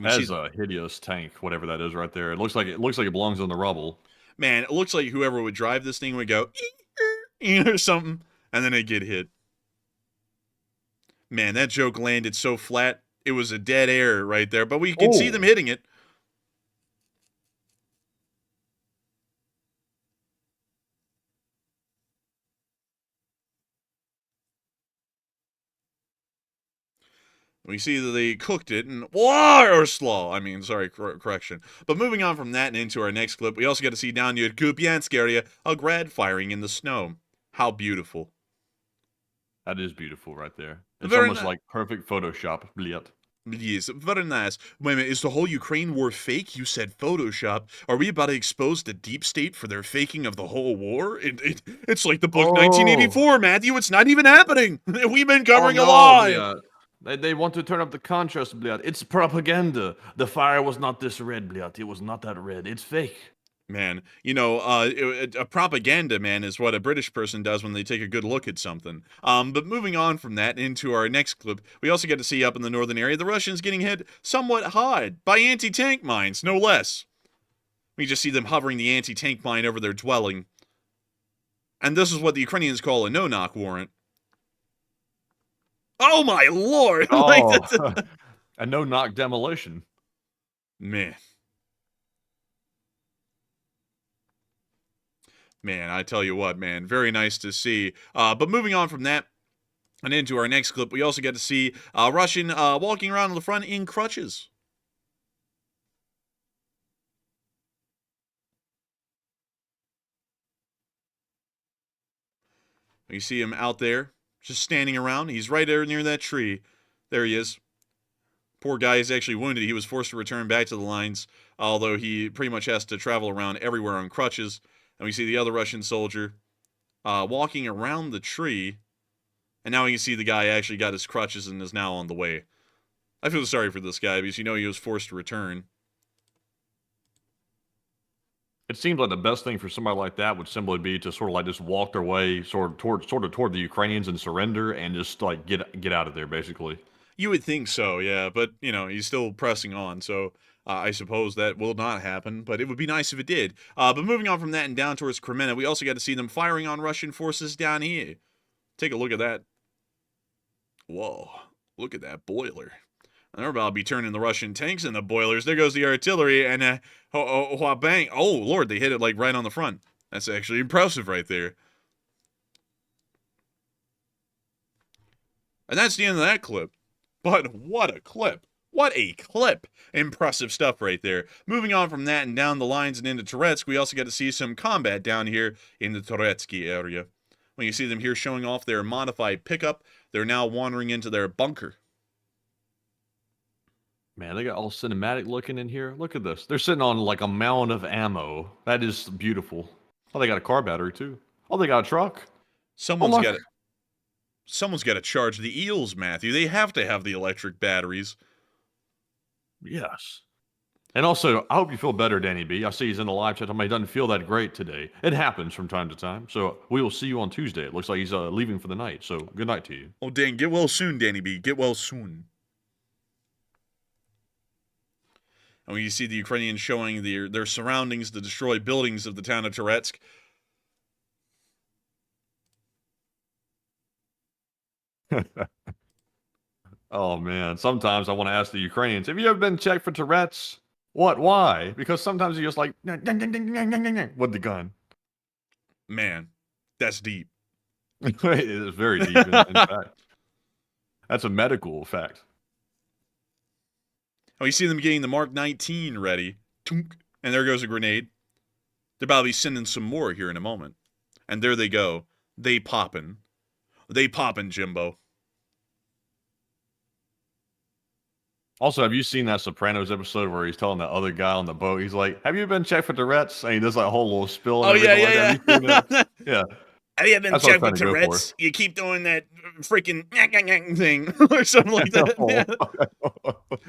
That is a hideous tank, whatever that is right there. It looks like it belongs in the rubble. Man, it looks like whoever would drive this thing would go, or something, and then they'd get hit. Man, that joke landed so flat, it was a dead air right there, but we could see them hitting it. We see that they cooked it in Warsaw. I mean, sorry, correction. But moving on from that and into our next clip, we also get to see down near Kupiansk area a grad firing in the snow. How beautiful. That is beautiful right there. It's Very almost like perfect Photoshop. Bliat. Yes, very nice. Wait a minute, is the whole Ukraine war fake? You said Photoshop. Are we about to expose the deep state for their faking of the whole war? It's like the book 1984, Matthew. It's not even happening. We've been covering a lie. Bliat. They want to turn up the contrast, Bliat. It's propaganda. The fire was not this red, Bliat. It was not that red. It's fake. Man, a propaganda, man, is what a British person does when they take a good look at something. But moving on from that into our next clip, we also get to see up in the northern area the Russians getting hit somewhat hard by anti-tank mines, no less. We just see them hovering the anti-tank mine over their dwelling. And this is what the Ukrainians call a no-knock warrant. Oh my lord! Oh, a no-knock demolition. Man, I tell you what, man, very nice to see. But moving on from that and into our next clip, we also get to see Russian walking around on the front in crutches. You see him out there, just standing around. He's right there near that tree. There he is. Poor guy is actually wounded. He was forced to return back to the lines, although he pretty much has to travel around everywhere on crutches. And we see the other Russian soldier walking around the tree. And now we can see the guy actually got his crutches and is now on the way. I feel sorry for this guy because he was forced to return. It seems like the best thing for somebody like that would simply be to sort of like just walk their way toward the Ukrainians and surrender and just like get out of there, basically. You would think so, yeah, but he's still pressing on, so I suppose that will not happen. But it would be nice if it did. But moving on from that and down towards Kremenna, we also got to see them firing on Russian forces down here. Take a look at that. Whoa, look at that boiler. And they're about to be turning the Russian tanks into boilers. There goes the artillery, and bang! Oh Lord, they hit it like right on the front. That's actually impressive right there. And that's the end of that clip. But what a clip! What a clip! Impressive stuff right there. Moving on from that and down the lines and into Toretsk, we also get to see some combat down here in the Toretsky area. When you see them here showing off their modified pickup, they're now wandering into their bunker. Man, they got all cinematic looking in here. Look at this. They're sitting on like a mound of ammo. That is beautiful. Oh, they got a car battery too. Oh, they got a truck. Someone's got to charge the eels, Matthew. They have to have the electric batteries. Yes. And also, I hope you feel better, Danny B. I see he's in the live chat. He doesn't feel that great today. It happens from time to time. So we will see you on Tuesday. It looks like he's leaving for the night. So good night to you. Oh, dang. Get well soon, Danny B. Get well soon. And when you see the Ukrainians showing their surroundings, the destroyed buildings of the town of Toretsk, Oh, man. Sometimes I want to ask the Ukrainians, have you ever been checked for Tourette's? What? Why? Because sometimes you're just like, "Ding, ding, ding, ding, ding, ding, ding," with the gun. man, that's deep. It is very deep, in fact. That's a medical fact. And we see them getting the Mark 19 ready. Tunk, and there goes a grenade. They're about to be sending some more here in a moment. And there they go. They poppin'. They poppin', Jimbo. Also, have you seen that Sopranos episode where he's telling that other guy on the boat, he's like, have you been checked for Tourette's? And he does like a whole little spill and everything like that. Have you seen that? Yeah. Have you been That's what checked I'm with trying to go Tourette's? You keep doing that freaking thing or something like that. Yeah.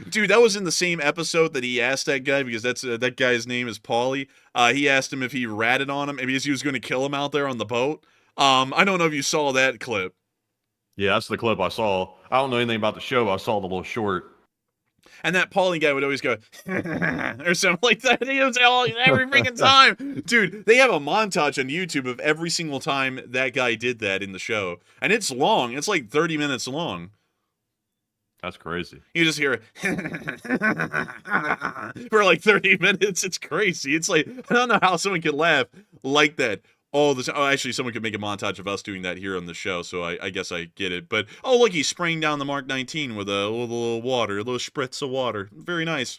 Dude, that was in the same episode that he asked that guy, because that's that guy's name is Paulie. He asked him if he ratted on him, because he was going to kill him out there on the boat. I don't know if you saw that clip. Yeah, that's the clip I saw. I don't know anything about the show, but I saw the little short. And that Paulie guy would always go, or something like that. He was every freaking time. Dude, they have a montage on YouTube of every single time that guy did that in the show. And it's long. It's like 30 minutes long. That's crazy. You just hear it for like 30 minutes. It's crazy. It's like, I don't know how someone could laugh like that all the time. Oh, actually, someone could make a montage of us doing that here on the show, so I guess I get it. But, oh, look, he's spraying down the Mark 19 with a little water, a little spritz of water. Very nice.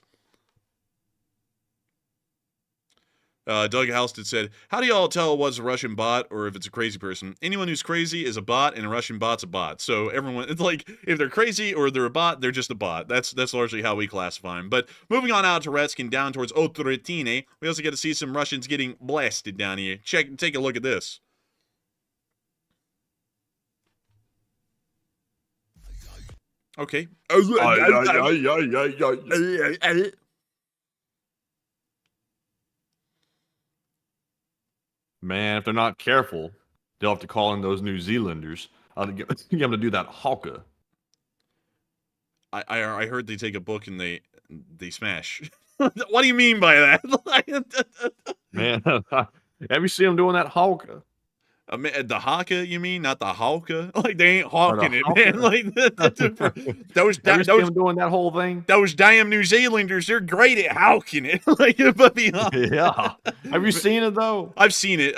Doug Halstead said, how do y'all tell what's a Russian bot or if it's a crazy person? Anyone who's crazy is a bot, and a Russian bot's a bot. So everyone, it's like, if they're crazy or they're a bot, they're just a bot. That's largely how we classify them. But moving on out to Retsk and down towards Otretine, we also get to see some Russians getting blasted down here. Take a look at this. Okay. Man, if they're not careful, they'll have to call in those New Zealanders get them to do that hawker. I heard they take a book and they smash. What do you mean by that? Man, have you seen them doing that hawker? The haka, you mean? Not the hawka? Like, they ain't hawking it, man. Like, those doing that whole thing? Those damn New Zealanders, they're great at hawking it. Like, but yeah. Have you seen it, though? I've seen it.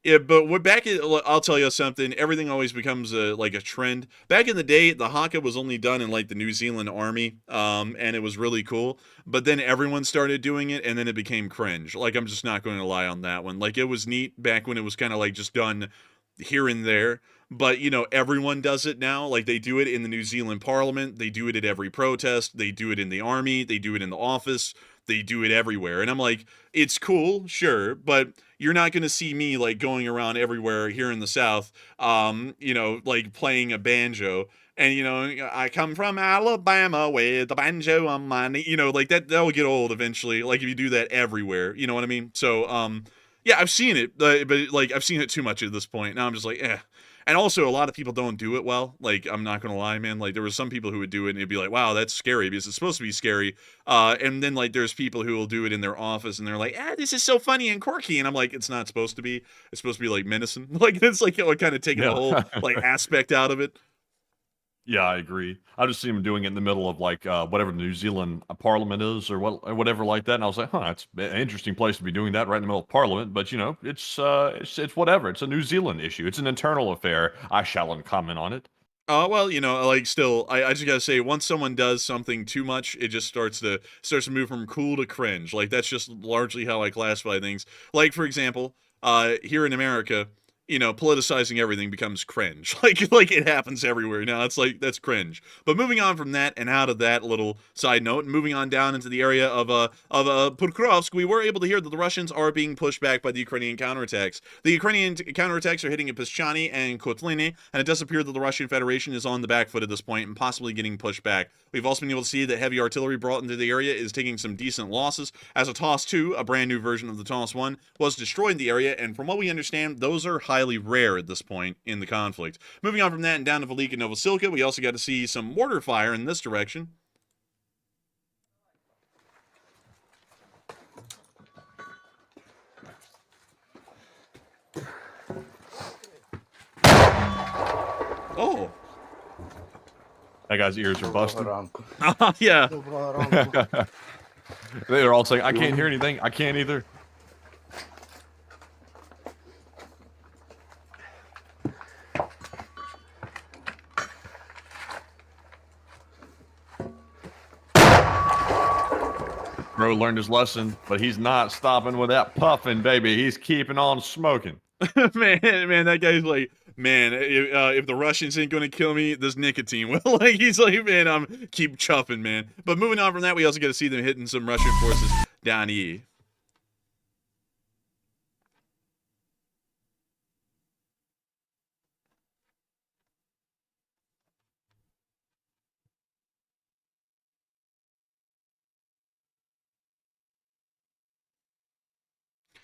Yeah, but we're back at, I'll tell you something. Everything always becomes like a trend. Back in the day, the haka was only done in like the New Zealand Army, and it was really cool. But then everyone started doing it, and then it became cringe. Like, I'm just not going to lie on that one. Like, it was neat back when it was kind of like just done here and there. But, everyone does it now. Like, they do it in the New Zealand Parliament. They do it at every protest. They do it in the army. They do it in the office. They do it everywhere. And I'm like, it's cool, sure, but you're not going to see me, like, going around everywhere here in the South, like, playing a banjo And, you know, I come from Alabama with the banjo on my knee. You know, like that'll get old eventually. Like if you do that everywhere, you know what I mean? So, yeah, I've seen it, but like I've seen it too much at this point. Now I'm just like, eh. And also, a lot of people don't do it well. Like, I'm not gonna lie, man. Like, there were some people who would do it, and it'd be like, wow, that's scary because it's supposed to be scary. And then like, there's people who will do it in their office, and they're like, this is so funny and quirky. And I'm like, it's not supposed to be. It's supposed to be like menacing. Like, it's like, you know, kind of taking the whole like aspect out of it. Yeah, I agree. I just see him doing it in the middle of like whatever the New Zealand Parliament is or whatever like that, and I was like, it's an interesting place to be doing that right in the middle of Parliament. But you know, it's whatever. It's a New Zealand issue. It's an internal affair. I shall comment on it. Well, you know, like still, I just gotta say, once someone does something too much, it just starts to move from cool to cringe. Like that's just largely how I classify things. Like for example, here in America, you know, politicizing everything becomes cringe. Like it happens everywhere now. It's like that's cringe. But moving on from that and out of that little side note, and moving on down into the area of Pkrovsk, we were able to hear that the Russians are being pushed back by the Ukrainian counterattacks. The Ukrainian counterattacks are hitting at Pischani and Kotliny, and it does appear that the Russian Federation is on the back foot at this point and possibly getting pushed back. We've also been able to see that heavy artillery brought into the area is taking some decent losses, as a TOS-2, a brand new version of the TOS-1, was destroyed in the area, and from what we understand, those are highly rare at this point in the conflict. Moving on from that and down to Velika and Novosilka, we also got to see some mortar fire in this direction. Oh. That guy's ears are busted. Yeah. They're all saying, I can't hear anything. I can't either. Bro learned his lesson, but he's not stopping with that puffing, baby. He's keeping on smoking. man, that guy's like, man, if the Russians ain't gonna kill me, this nicotine will. Like, he's like, man, I'm keep chuffing, man. But moving on from that, we also get to see them hitting some Russian forces down here.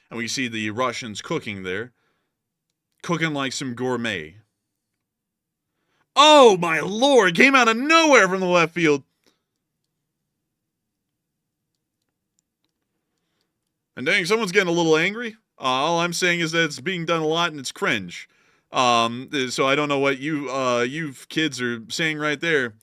And we see the Russians cooking there. Cooking like some gourmet. Oh, my lord! Came out of nowhere from the left field. And dang, someone's getting a little angry. All I'm saying is that it's being done a lot and it's cringe. So I don't know what you kids are saying right there.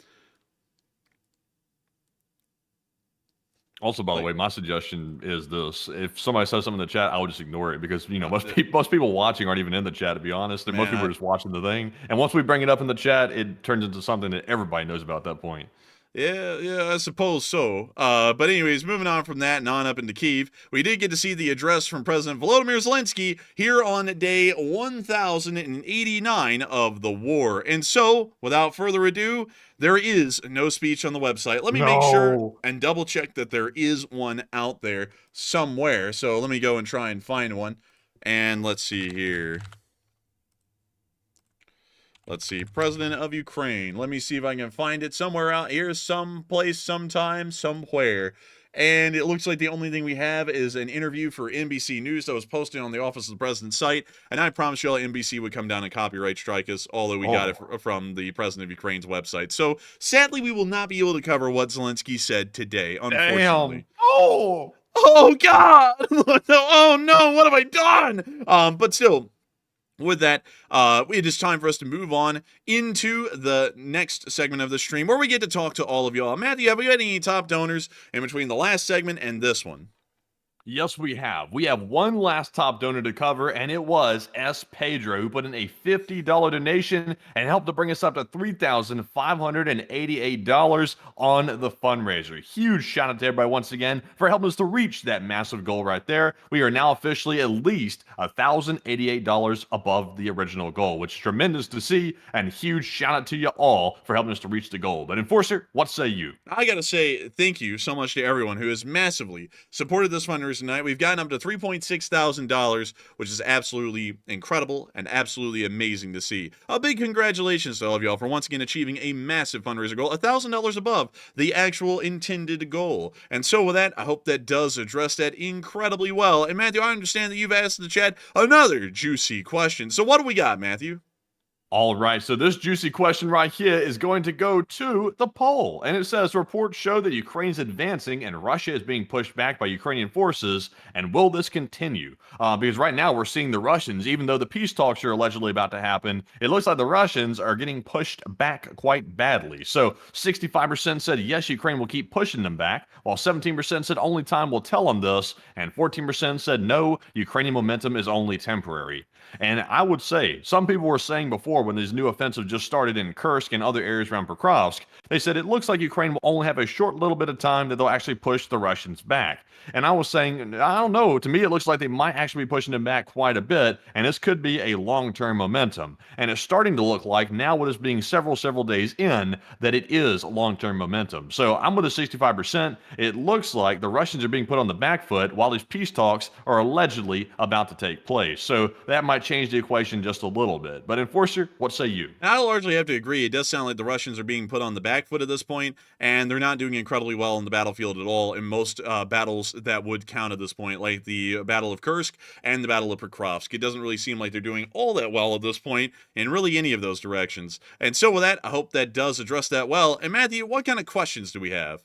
Also, by the way, my suggestion is this: if somebody says something in the chat, I would just ignore it because you know most people watching aren't even in the chat. To be honest, and most people are just watching the thing. And once we bring it up in the chat, it turns into something that everybody knows about at that point. Yeah, I suppose so. But anyways, moving on from that and on up into Kyiv, we did get to see the address from President Volodymyr Zelensky here on day 1089 of the war. And so, without further ado, there is no speech on the website. Let me make sure and double check that there is one out there somewhere. So let me go and try and find one. And let's see here. Let's see, President of Ukraine. Let me see if I can find it somewhere out here, someplace, sometime, somewhere. And it looks like the only thing we have is an interview for NBC News that was posted on the Office of the President's site. And I promised you all NBC would come down and copyright strike us, although we got it from the President of Ukraine's website. So sadly, we will not be able to cover what Zelensky said today, unfortunately. Damn. Oh! Oh, God! Oh, no, what have I done? But still, with that, it is time for us to move on into the next segment of the stream where we get to talk to all of y'all. Matthew, have we had any top donors in between the last segment and this one? Yes, we have. We have one last top donor to cover, and it was S. Pedro, who put in a $50 donation and helped to bring us up to $3,588 on the fundraiser. Huge shout out to everybody once again for helping us to reach that massive goal right there. We are now officially at least $1,088 above the original goal, which is tremendous to see, and huge shout out to you all for helping us to reach the goal. But Enforcer, what say you? I gotta say thank you so much to everyone who has massively supported this fundraiser winners tonight. We've gotten up to $3.6 thousand, which is absolutely incredible and absolutely amazing to see. A big congratulations to all of y'all for once again achieving a massive fundraiser goal, $1,000 above the actual intended goal. And so with that, I hope that does address that incredibly well. And Matthew, I understand that you've asked the chat another juicy question. So what do we got, Matthew? All right, so this juicy question right here is going to go to the poll. And it says, reports show that Ukraine's advancing and Russia is being pushed back by Ukrainian forces. And will this continue? Because right now we're seeing the Russians, even though the peace talks are allegedly about to happen, it looks like the Russians are getting pushed back quite badly. So 65% said yes, Ukraine will keep pushing them back, while 17% said only time will tell them this, and 14% said no, Ukrainian momentum is only temporary. And I would say, some people were saying before when this new offensive just started in Kursk and other areas around Pkrovsk, they said it looks like Ukraine will only have a short little bit of time that they'll actually push the Russians back. And I was saying, I don't know, to me it looks like they might actually be pushing them back quite a bit, and this could be a long-term momentum. And it's starting to look like, now with us being several days in, that it is long-term momentum. So I'm with a 65%. It looks like the Russians are being put on the back foot while these peace talks are allegedly about to take place. So that might change the equation just a little bit. But Enforcer, what say you? I largely have to agree. It does sound like the Russians are being put on the back foot at this point, and they're not doing incredibly well in the battlefield at all in most battles that would count at this point, like the Battle of Kursk and the Battle of Pkrovsk. It doesn't really seem like they're doing all that well at this point in really any of those directions. And so with that, I hope that does address that well. And Matthew, what kind of questions do we have?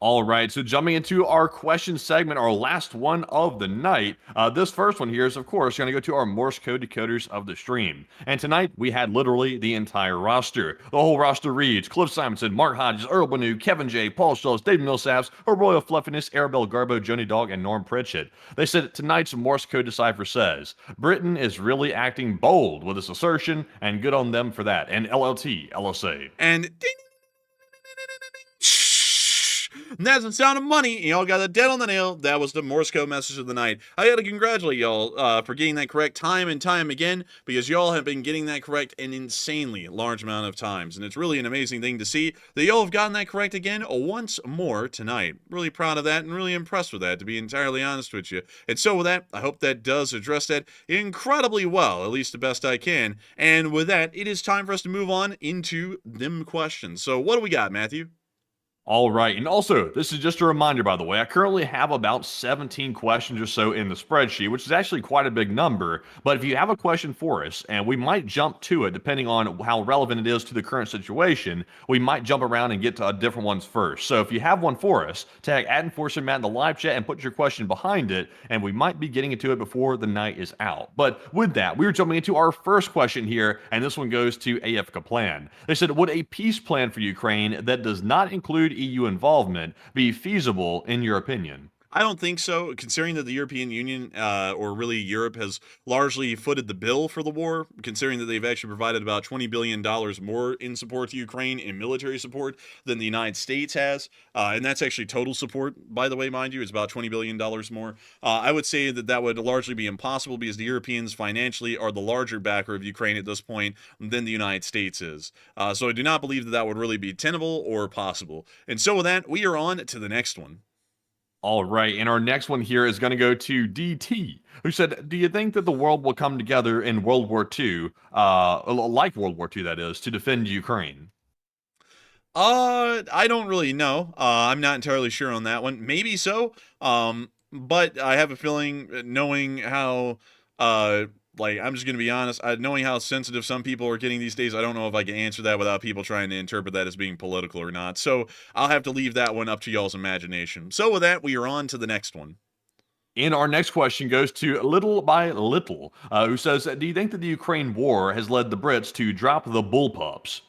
All right, so jumping into our question segment, our last one of the night. This first one here is, of course, going to go to our Morse code decoders of the stream. And tonight, we had literally the entire roster. The whole roster reads: Cliff Simonson, Mark Hodges, Earl Banu, Kevin J., Paul Schultz, David Millsaps, Her Royal Fluffiness, Arabelle Garbo, Joni Dog, and Norm Pritchett. They said tonight's Morse code decipher says, Britain is really acting bold with this assertion, and good on them for that. And LLT, LSA. And ding, and that's the sound of money. Y'all got that dead on the nail. That was the Morse code message of the night. I gotta congratulate y'all for getting that correct time and time again, because y'all have been getting that correct an insanely large amount of times. And it's really an amazing thing to see that y'all have gotten that correct again once more tonight. Really proud of that and really impressed with that, to be entirely honest with you. And so with that, I hope that does address that incredibly well, at least the best I can. And with that, it is time for us to move on into them questions. So what do we got, Matthew? All right, and also, this is just a reminder, by the way, I currently have about 17 questions or so in the spreadsheet, which is actually quite a big number, but if you have a question for us, and we might jump to it depending on how relevant it is to the current situation, we might jump around and get to different ones first. So if you have one for us, tag @EnforcerMatt in the live chat and put your question behind it, and we might be getting into it before the night is out. But with that, we're jumping into our first question here, and this one goes to AF Kaplan. They said, would a peace plan for Ukraine that does not include EU involvement be feasible in your opinion? I don't think so, considering that the European Union, or really Europe, has largely footed the bill for the war, considering that they've actually provided about $20 billion more in support to Ukraine in military support than the United States has. And that's actually total support, by the way, mind you, it's about $20 billion more. I would say that that would largely be impossible because the Europeans financially are the larger backer of Ukraine at this point than the United States is. So I do not believe that that would really be tenable or possible. And so with that, we are on to the next one. All right, and our next one here is going to go to DT, who said, do you think that the world will come together in World War II, like World War II, that is, to defend Ukraine? I don't really know. I'm not entirely sure on that one. Maybe so. But I have a feeling, knowing how, I'm just going to be honest, knowing how sensitive some people are getting these days, I don't know if I can answer that without people trying to interpret that as being political or not. So I'll have to leave that one up to y'all's imagination. So with that, we are on to the next one. And our next question goes to Little by Little, who says, do you think that the Ukraine war has led the Brits to drop the bullpups?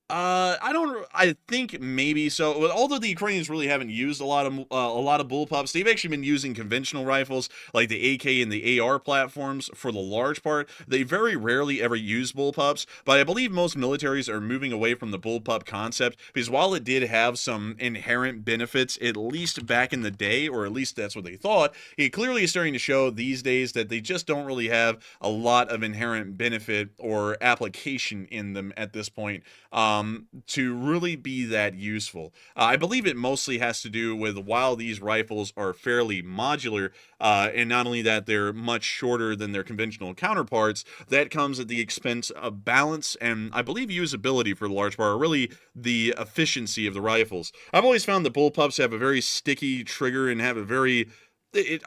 I think maybe so. Although the Ukrainians really haven't used a lot of bullpups, they've actually been using conventional rifles like the AK and the AR platforms for the large part. They very rarely ever use bullpups, but I believe most militaries are moving away from the bullpup concept because while it did have some inherent benefits, at least back in the day, or at least that's what they thought, it clearly is starting to show these days that they just don't really have a lot of inherent benefit or application in them at this point. to really be that useful. I believe it mostly has to do with while these rifles are fairly modular, and not only that, they're much shorter than their conventional counterparts, that comes at the expense of balance and I believe usability for the large part, or really the efficiency of the rifles. I've always found that bullpups have a very sticky trigger and have a very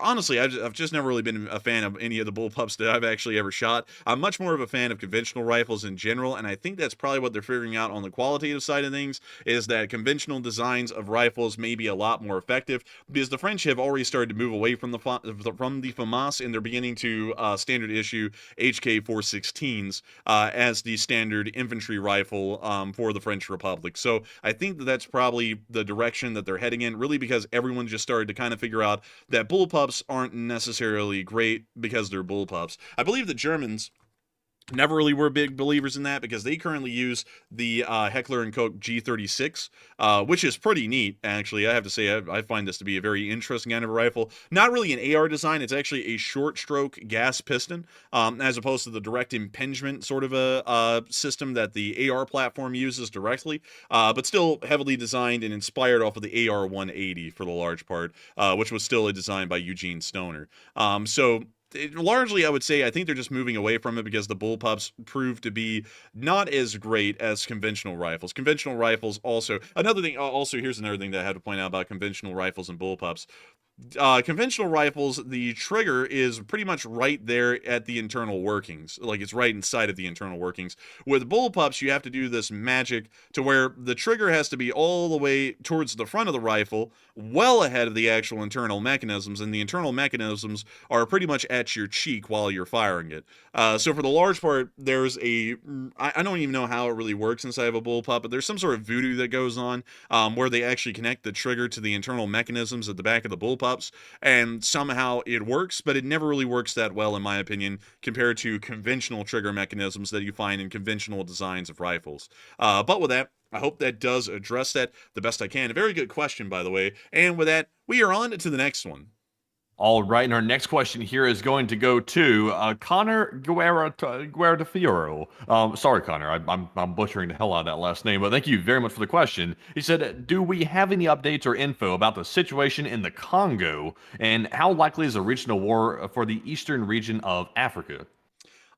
honestly, I've just never really been a fan of any of the bullpups that I've actually ever shot. I'm much more of a fan of conventional rifles in general, and I think that's probably what they're figuring out on the qualitative side of things, is that conventional designs of rifles may be a lot more effective, because the French have already started to move away from the FAMAS, and they're beginning to standard issue HK416s as the standard infantry rifle for the French Republic. So I think that that's probably the direction that they're heading in, really because everyone just started to kind of figure out that bullpups aren't necessarily great because they're bullpups. I believe the Germans never really were big believers in that because they currently use the Heckler & Koch G36, which is pretty neat, actually. I have to say, I find this to be a very interesting kind of a rifle. Not really an AR design. It's actually a short-stroke gas piston, as opposed to the direct impingement sort of a system that the AR platform uses directly, but still heavily designed and inspired off of the AR-180 for the large part, which was still a design by Eugene Stoner. Largely, I would say, I think they're just moving away from it because the bullpups prove to be not as great as conventional rifles. Conventional rifles also, here's another thing that I had to point out about conventional rifles and bullpups. Conventional rifles, the trigger is pretty much right there at the internal workings. Like, it's right inside of the internal workings. With bullpups, you have to do this magic to where the trigger has to be all the way towards the front of the rifle, well ahead of the actual internal mechanisms, and the internal mechanisms are pretty much at your cheek while you're firing it. So for the large part, there's I don't even know how it really works inside of a bullpup, but there's some sort of voodoo that goes on where they actually connect the trigger to the internal mechanisms at the back of the bullpup, and somehow it works, but it never really works that well, in my opinion, compared to conventional trigger mechanisms that you find in conventional designs of rifles. But with that, I hope that does address that the best I can. A very good question, by the way. And with that, we are on to the next one. All right, and our next question here is going to go to Connor Guerra sorry, Connor, I'm butchering the hell out of that last name, but thank you very much for the question. He said, do we have any updates or info about the situation in the Congo, and how likely is a regional war for the eastern region of Africa?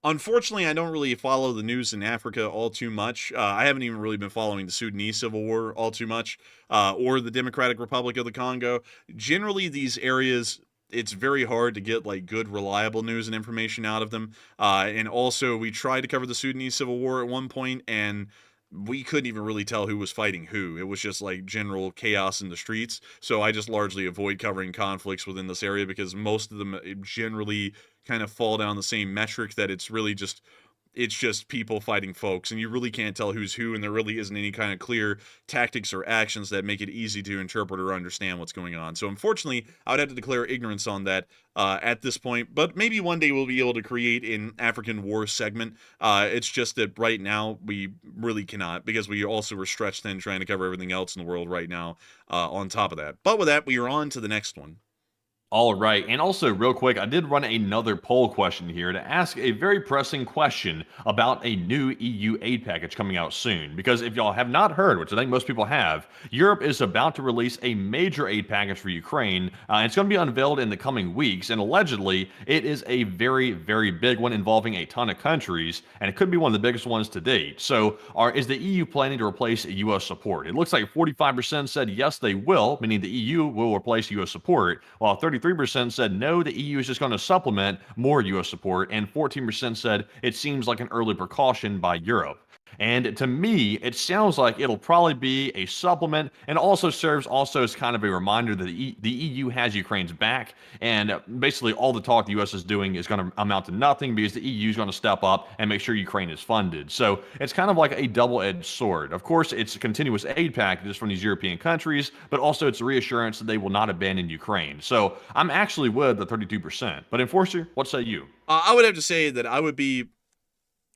Unfortunately, I don't really follow the news in Africa all too much. I haven't even really been following the Sudanese Civil War all too much, or the Democratic Republic of the Congo. Generally, these areas, it's very hard to get like good, reliable news and information out of them. And also, we tried to cover the Sudanese Civil War at one point, and we couldn't even really tell who was fighting who. It was just like general chaos in the streets. So I just largely avoid covering conflicts within this area because most of them generally kind of fall down the same metric that it's just people fighting folks, and you really can't tell who's who, and there really isn't any kind of clear tactics or actions that make it easy to interpret or understand what's going on. So unfortunately, I would have to declare ignorance on that at this point, but maybe one day we'll be able to create an African war segment. It's just that right now we really cannot, because we also were stretched thin trying to cover everything else in the world right now on top of that. But with that, we are on to the next one. All right, and also real quick, I did run another poll question here to ask a very pressing question about a new EU aid package coming out soon. Because if y'all have not heard, which I think most people have, Europe is about to release a major aid package for Ukraine. It's going to be unveiled in the coming weeks, and allegedly it is a very, very big one involving a ton of countries, and it could be one of the biggest ones to date. So is the EU planning to replace U.S. support? It looks like 45% said yes, they will, meaning the EU will replace U.S. support, while 33% said no, the EU is just going to supplement more U.S. support, and 14% said it seems like an early precaution by Europe. And to me, it sounds like it'll probably be a supplement, and also serves as kind of a reminder that the EU has Ukraine's back, and basically all the talk the U.S. is doing is going to amount to nothing because the EU is going to step up and make sure Ukraine is funded. So it's kind of like a double-edged sword. Of course, it's continuous aid packages from these European countries, but also it's a reassurance that they will not abandon Ukraine. So I'm actually with the 32%. But Enforcer, what say you? I would have to say that I would be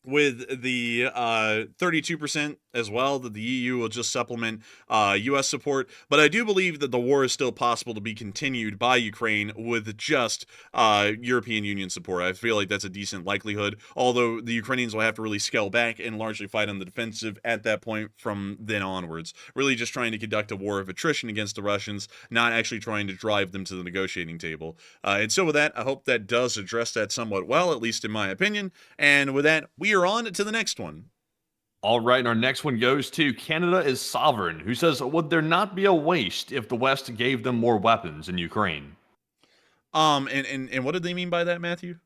with the 32% as well that the EU will just supplement US support. But I do believe that the war is still possible to be continued by Ukraine with just European Union support. I feel like that's a decent likelihood, although the Ukrainians will have to really scale back and largely fight on the defensive at that point from then onwards. Really just trying to conduct a war of attrition against the Russians, not actually trying to drive them to the negotiating table. And so with that, I hope that does address that somewhat well, at least in my opinion. And with that, we are on to the next one. All right, and our next one goes to Canada is Sovereign, who says, would there not be a waste if the West gave them more weapons in Ukraine? And what did they mean by that, Matthew?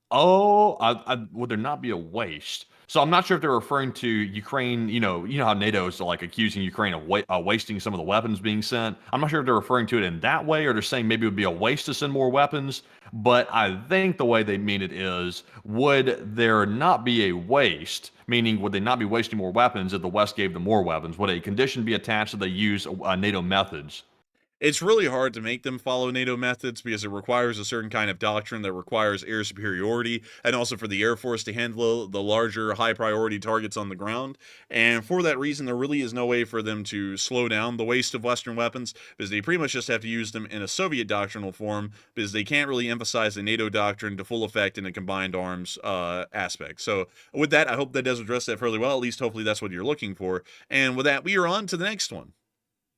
Oh, would there not be a waste? So I'm not sure if they're referring to Ukraine. You know how NATO is like accusing Ukraine of wasting some of the weapons being sent. I'm not sure if they're referring to it in that way, or they're saying maybe it would be a waste to send more weapons. But I think the way they mean it is, would there not be a waste? Meaning, would they not be wasting more weapons if the West gave them more weapons? Would a condition be attached that they use NATO methods? It's really hard to make them follow NATO methods because it requires a certain kind of doctrine that requires air superiority, and also for the Air Force to handle the larger high priority targets on the ground. And for that reason, there really is no way for them to slow down the waste of Western weapons, because they pretty much just have to use them in a Soviet doctrinal form, because they can't really emphasize the NATO doctrine to full effect in a combined arms aspect. So with that, I hope that does address that fairly well. At least hopefully that's what you're looking for. And with that, we are on to the next one.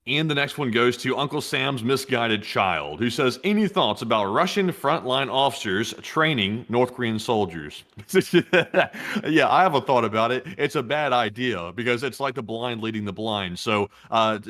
And the next one goes to Uncle Sam's misguided child, who says, any thoughts about Russian frontline officers training North Korean soldiers? Yeah, I have a thought about it. It's a bad idea because it's like the blind leading the blind. So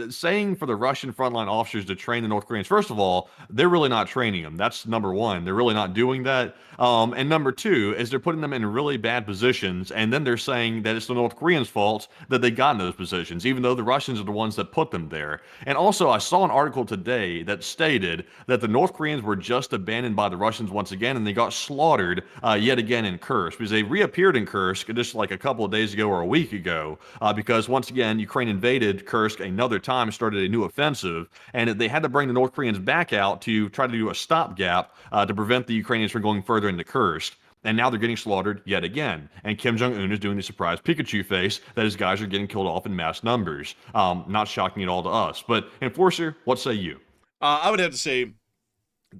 saying for the Russian frontline officers to train the North Koreans, first of all, they're really not training them. That's number one. They're really not doing that. And number two is they're putting them in really bad positions. And then they're saying that it's the North Koreans' fault that they got in those positions, even though the Russians are the ones that put them there. And also, I saw an article today that stated that the North Koreans were just abandoned by the Russians once again, and they got slaughtered yet again in Kursk, because they reappeared in Kursk just like a couple of days ago or a week ago, because once again, Ukraine invaded Kursk another time and started a new offensive, and they had to bring the North Koreans back out to try to do a stopgap to prevent the Ukrainians from going further into Kursk. And now they're getting slaughtered yet again. And Kim Jong-un is doing the surprise Pikachu face that his guys are getting killed off in mass numbers. Not shocking at all to us. But Enforcer, what say you? I would have to say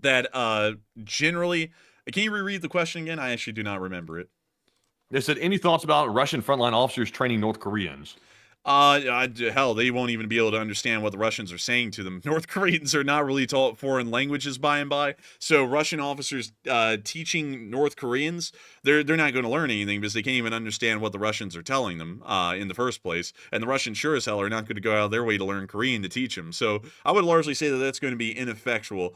that generally, can you reread the question again? I actually do not remember it. They said, any thoughts about Russian frontline officers training North Koreans? Hell, they won't even be able to understand what the Russians are saying to them. North Koreans are not really taught foreign languages by and by, so Russian officers teaching North Koreans, they're not going to learn anything because they can't even understand what the Russians are telling them in the first place. And the Russians sure as hell are not going to go out of their way to learn Korean to teach them. So I would largely say that that's going to be ineffectual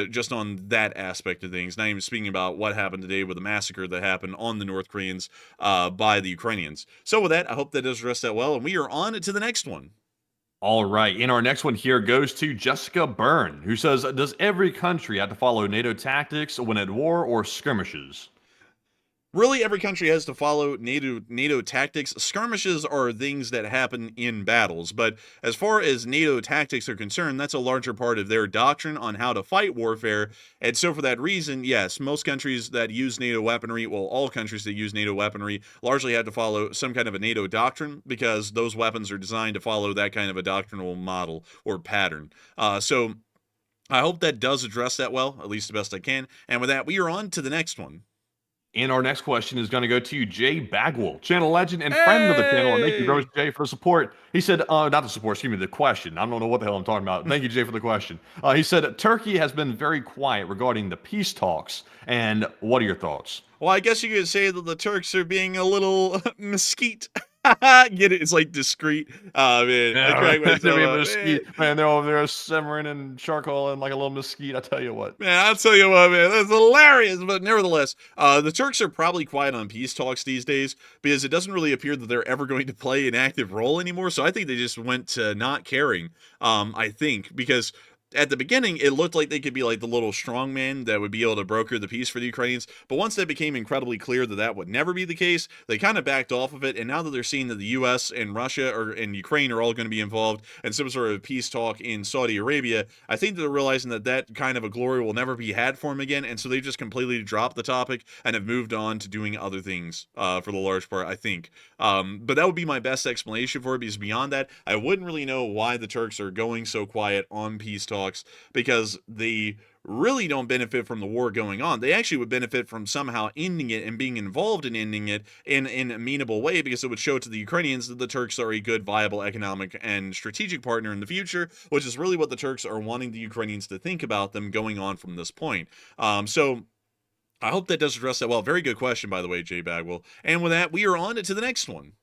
just on that aspect of things. Not even speaking about what happened today with the massacre that happened on the North Koreans by the Ukrainians. So with that, I hope that does address that well, and we are on to the next one. All right, and our next one here goes to Jessica Byrne, who says, does every country have to follow NATO tactics when at war or skirmishes? Really, every country has to follow NATO tactics. Skirmishes are things that happen in battles, but as far as NATO tactics are concerned, that's a larger part of their doctrine on how to fight warfare. And so for that reason, yes, most countries that use NATO weaponry, well, all countries that use NATO weaponry largely have to follow some kind of a NATO doctrine because those weapons are designed to follow that kind of a doctrinal model or pattern. So I hope that does address that well, at least the best I can. And with that, we are on to the next one. And our next question is going to go to you, Jay Bagwell, channel legend and friend of the channel. And thank you, Rose Jay, for support. He said, not the support, excuse me, the question. I don't know what the hell I'm talking about. Thank you, Jay, for the question. He said, Turkey has been very quiet regarding the peace talks. And what are your thoughts? Well, I guess you could say that the Turks are being a little mesquite. Get it? It's like discreet. Man, Man, they're over there simmering in charcoal and like a little mesquite. I tell you what. Man, I'll tell you what, man, that's hilarious. But nevertheless, the Turks are probably quiet on peace talks these days because it doesn't really appear that they're ever going to play an active role anymore. So I think they just went to not caring. I think because at the beginning, it looked like they could be like the little strongman that would be able to broker the peace for the Ukrainians. But once that became incredibly clear that that would never be the case, they kind of backed off of it. And now that they're seeing that the U.S. and Russia and Ukraine are all going to be involved in some sort of peace talk in Saudi Arabia, I think that they're realizing that that kind of a glory will never be had for them again. And so they just completely dropped the topic and have moved on to doing other things for the large part, I think. But that would be my best explanation for it, because beyond that, I wouldn't really know why the Turks are going so quiet on peace talks, because they really don't benefit from the war going on. They actually would benefit from somehow ending it and being involved in ending it in an amenable way, because it would show to the Ukrainians that the Turks are a good, viable economic and strategic partner in the future, which is really what the Turks are wanting the Ukrainians to think about them going on from this point. So I hope that does address that well. Very good question, by the way, Jay Bagwell. And with that, we are on to the next one.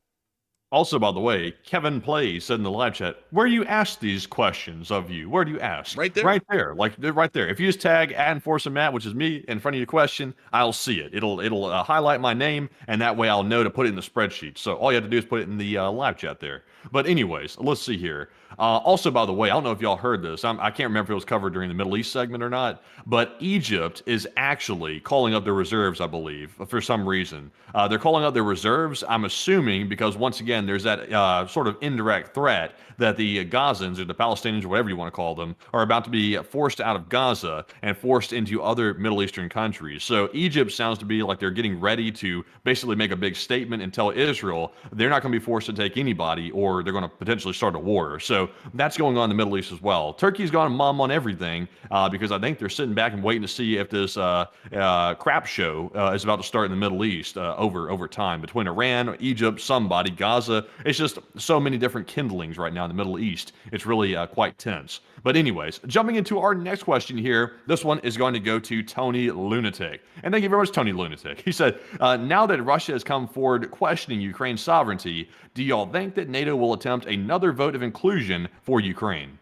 Also, by the way, Kevin Plays said in the live chat, where do you ask these questions of you? Where do you ask? Right there. Right there. Like, they're right there. If you just tag @Enforcer_Matt, which is me, in front of your question, I'll see it. It'll highlight my name, and that way I'll know to put it in the spreadsheet. So all you have to do is put it in the live chat there. But anyways, let's see here. Also, by the way, I don't know if y'all heard this. I can't remember if it was covered during the Middle East segment or not, but Egypt is actually calling up their reserves, I believe, for some reason. They're calling up their reserves, I'm assuming, because once again, there's that sort of indirect threat that the Gazans, or the Palestinians, or whatever you want to call them, are about to be forced out of Gaza and forced into other Middle Eastern countries. So Egypt sounds to be like they're getting ready to basically make a big statement and tell Israel they're not going to be forced to take anybody, or they're going to potentially start a war. So that's going on in the Middle East as well. Turkey's gone mum on everything because I think they're sitting back and waiting to see if this crap show is about to start in the Middle East over time between Iran, Egypt, somebody, Gaza. It's just so many different kindlings right now in the Middle East. It's really quite tense. But anyways, jumping into our next question here, this one is going to go to Tony Lunatic. And thank you very much, Tony Lunatic. He said, now that Russia has come forward questioning Ukraine's sovereignty, do y'all think that NATO will attempt another vote of inclusion for Ukraine?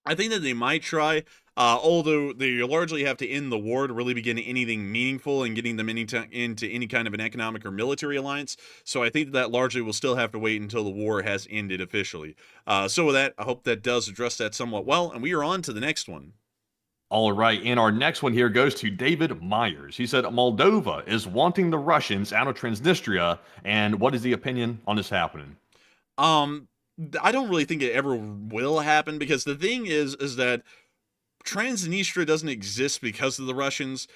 I think that they might try, although they largely have to end the war to really begin anything meaningful and getting them into any kind of an economic or military alliance. So I think that largely will still have to wait until the war has ended officially. So with that, I hope that does address that somewhat well, and we are on to the next one. All right, and our next one here goes to David Myers. He said Moldova is wanting the Russians out of Transnistria, and what is the opinion on this happening? I don't really think it ever will happen, because the thing is that Transnistria doesn't exist because of the Russians.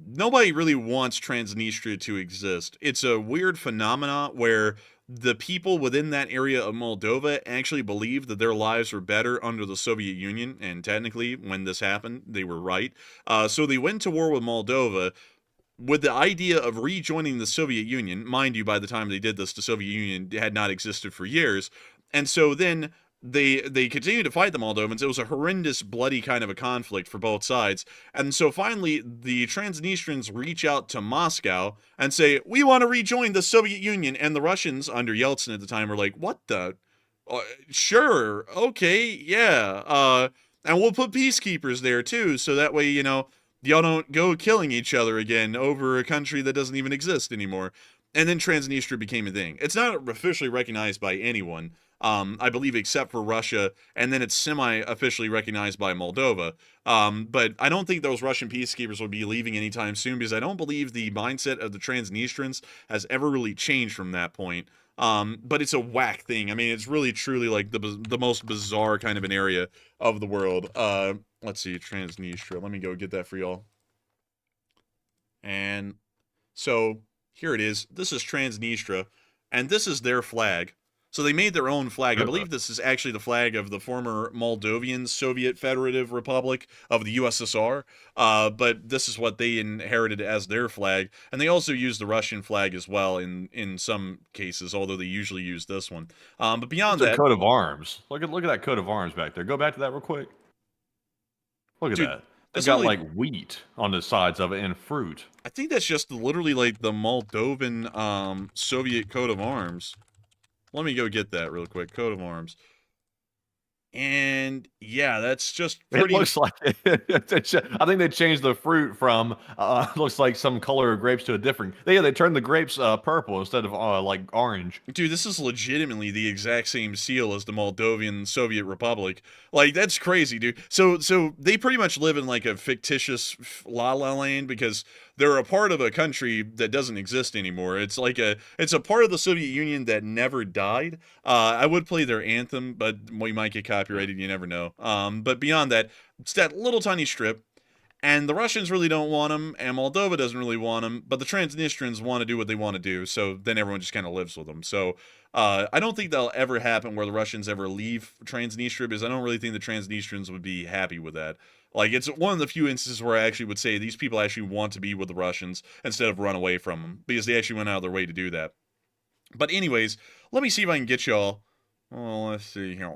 Nobody really wants Transnistria to exist. It's a weird phenomena where the people within that area of Moldova actually believe that their lives were better under the Soviet Union, and technically, when this happened, they were right. So they went to war with Moldova with the idea of rejoining the Soviet Union. Mind you, by the time they did this, the Soviet Union had not existed for years. And so then they continued to fight the Moldovans. It was a horrendous, bloody kind of a conflict for both sides. And so finally, the Transnistrians reach out to Moscow and say, we want to rejoin the Soviet Union. And the Russians, under Yeltsin at the time, were like, what the? Sure, okay, yeah. And we'll put peacekeepers there, too, so that way, y'all don't go killing each other again over a country that doesn't even exist anymore. And then Transnistria became a thing. It's not officially recognized by anyone, I believe, except for Russia, and then it's semi-officially recognized by Moldova. But I don't think those Russian peacekeepers will be leaving anytime soon, because I don't believe the mindset of the Transnistrians has ever really changed from that point. But it's a whack thing. I mean, it's really, truly like the most bizarre kind of an area of the world. Let's see, Transnistria. Let me go get that for y'all. And so here it is. This is Transnistria, and this is their flag. So they made their own flag. I believe this is actually the flag of the former Moldovan Soviet Federative Republic of the USSR. But this is what they inherited as their flag. And they also use the Russian flag as well in some cases, although they usually use this one. But beyond that, coat of arms. Look at that coat of arms back there. Go back to that real quick. Look at that. It's got like wheat on the sides of it and fruit. I think that's just literally like the Moldovan Soviet coat of arms. Let me go get that real quick. Coat of arms. And yeah, that's just It pretty. looks like I think they changed the fruit from looks like some color of grapes to a different. They turned the grapes purple instead of like orange. Dude, this is legitimately the exact same seal as the Moldovan Soviet Republic. Like, that's crazy, dude. So they pretty much live in like a fictitious la la land because they're a part of a country that doesn't exist anymore. It's a part of the Soviet Union that never died. I would play their anthem, but we might get copyrighted. You never know. But beyond that, it's that little tiny strip. And the Russians really don't want them, and Moldova doesn't really want them, but the Transnistrians want to do what they want to do, so then everyone just kind of lives with them. So I don't think that'll ever happen where the Russians ever leave Transnistria, because I don't really think the Transnistrians would be happy with that. Like, it's one of the few instances where I actually would say these people actually want to be with the Russians instead of run away from them, because they actually went out of their way to do that. But anyways, let me see if I can get y'all. Oh, let's see here.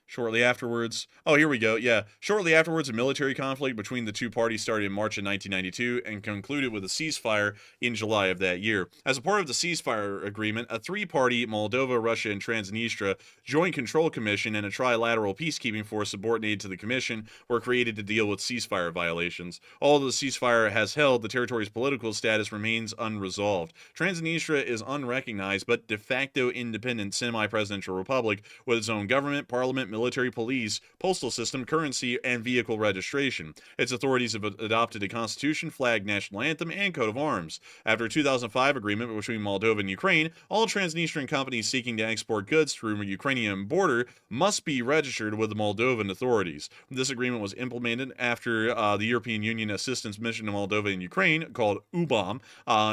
Shortly afterwards, oh, here we go. Yeah. Shortly afterwards, a military conflict between the two parties started in March of 1992 and concluded with a ceasefire in July of that year. As a part of the ceasefire agreement, a three-party Moldova, Russia, and Transnistria Joint Control Commission and a trilateral peacekeeping force subordinated to the commission were created to deal with ceasefire violations. Although the ceasefire has held, the territory's political status remains unresolved. Transnistria is unrecognized but de facto independent semi-presidential republic with its own government, parliament, military police, postal system, currency, and vehicle registration. Its authorities have adopted a constitution, flag, national anthem, and coat of arms. After a 2005 agreement between Moldova and Ukraine, all Transnistrian companies seeking to export goods through the Ukrainian border must be registered with the Moldovan authorities. This agreement was implemented after the European Union Assistance Mission to Moldova and Ukraine, called UBAM,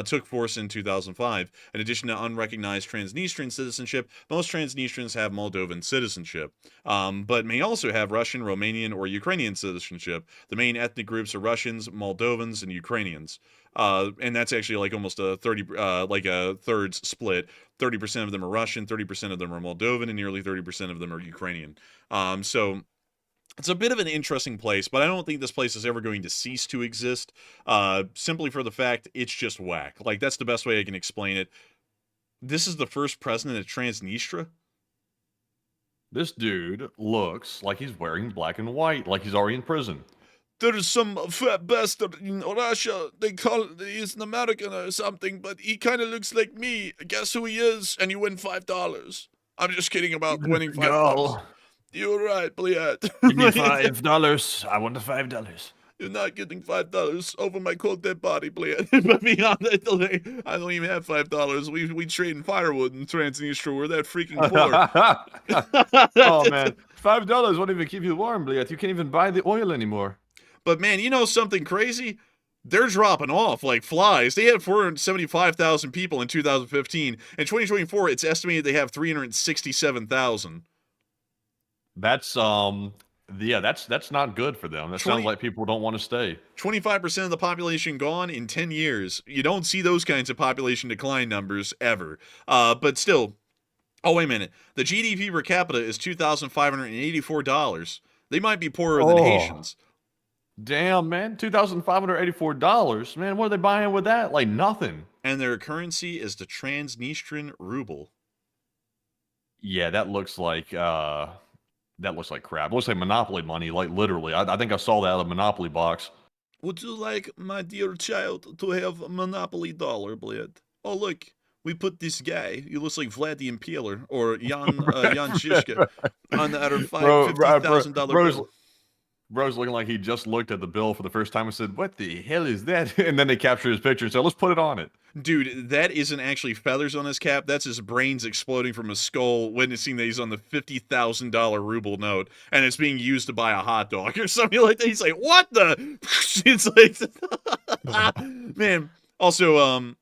took force in 2005. In addition to unrecognized Transnistrian citizenship, most Transnistrians have Moldovan citizenship. But may also have Russian, Romanian, or Ukrainian citizenship. The main ethnic groups are Russians, Moldovans, and Ukrainians. And that's actually like almost a thirds split. 30% of them are Russian, 30% of them are Moldovan, and nearly 30% of them are Ukrainian. So it's a bit of an interesting place, but I don't think this place is ever going to cease to exist, simply for the fact it's just whack. Like, that's the best way I can explain it. This is the first president of Transnistria. This dude looks like he's wearing black and white, like he's already in prison. There's some fat bastard in Russia. They call he's an American or something, but he kind of looks like me. Guess who he is? And you win $5. I'm just kidding about winning $5. Go. You're right, Bliat. Give me $5. I want the $5. You're not getting $5 over my cold dead body, Bliat. But beyond that, I don't even have $5. We trade in firewood in Transnistria. We're that freaking poor. Oh man, $5 won't even keep you warm, Bliat. You can't even buy the oil anymore. But man, you know something crazy? They're dropping off like flies. They had 475,000 people in 2015. In 2024, it's estimated they have 367,000. That's yeah, that's not good for them. That sounds like people don't want to stay. 25% of the population gone in 10 years. You don't see those kinds of population decline numbers ever. But still, oh, wait a minute. The GDP per capita is $2,584. They might be poorer than Haitians. Damn, man. $2,584. Man, what are they buying with that? Like nothing. And their currency is the Transnistrian ruble. Yeah, that looks like crap. It looks like Monopoly money, like literally. I think I saw that out of a Monopoly box. Would you like, my dear child, to have a Monopoly dollar, Bled? Oh, look, we put this guy, he looks like Vlad the Impaler, or Jan Shishka, on our $50,000 bill. Bro's looking like he just looked at the bill for the first time and said, "What the hell is that?" And then they captured his picture and said, "Let's put it on it." Dude, that isn't actually feathers on his cap. That's his brains exploding from his skull, witnessing that he's on the $50,000 ruble note, and it's being used to buy a hot dog or something like that. He's like, "What the?" It's like, man. Also,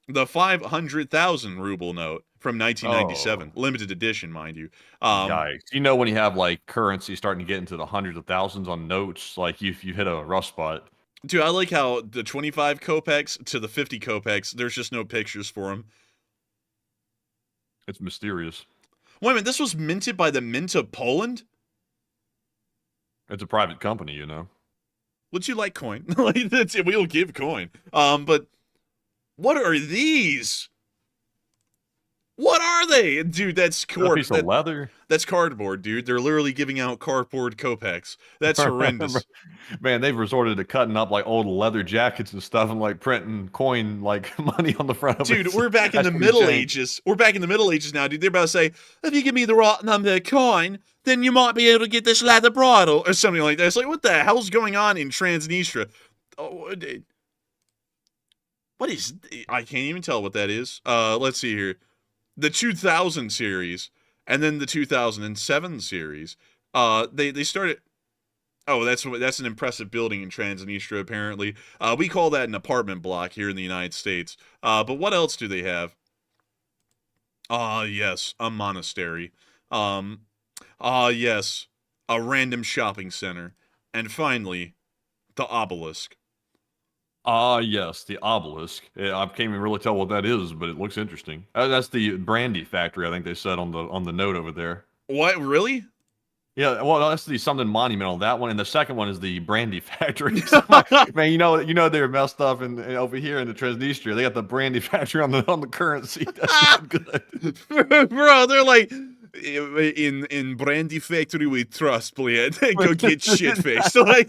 the 500,000 ruble note from 1997, limited edition, mind you. Yikes. You know when you have like currency starting to get into the hundreds of thousands on notes, like you've hit a rough spot. Dude, I like how the 25 kopecks to the 50 kopecks, there's just no pictures for them. It's mysterious. Wait a minute, this was minted by the Mint of Poland? It's a private company, you know. Would you like coin? Like, that's it. We'll give coin. But what are these? What are they? Dude, that's A piece of that, leather. that's cardboard, dude. They're literally giving out cardboard Kopecks. That's horrendous. Man, they've resorted to cutting up like old leather jackets and stuff and like printing coin like money on the front of it. Dude, we're back in That's the pretty Middle jank. Ages. We're back in the Middle Ages now, dude. They're about to say, if you give me the right number of coin, then you might be able to get this leather bridle or something like that. It's like, what the hell's going on in Transnistria? Oh, what is? I can't even tell what that is. Let's see here. The 2000 series and then the 2007 series. They started. Oh, that's an impressive building in Transnistria. Apparently, we call that an apartment block here in the United States. But what else do they have? Yes, a monastery. Yes, a random shopping center, and finally, the obelisk. Yes, the obelisk. I can't even really tell what that is, but it looks interesting. That's the brandy factory, I think they said on the note over there. What, really? Yeah, well, that's the something monument on that one, and the second one is the brandy factory. Man, you know they're messed up, and over here in the Transnistria, they got the brandy factory on the currency. That's not good. Bro, they're like, in brandy factory we trust, please. Go get shit faced. Like,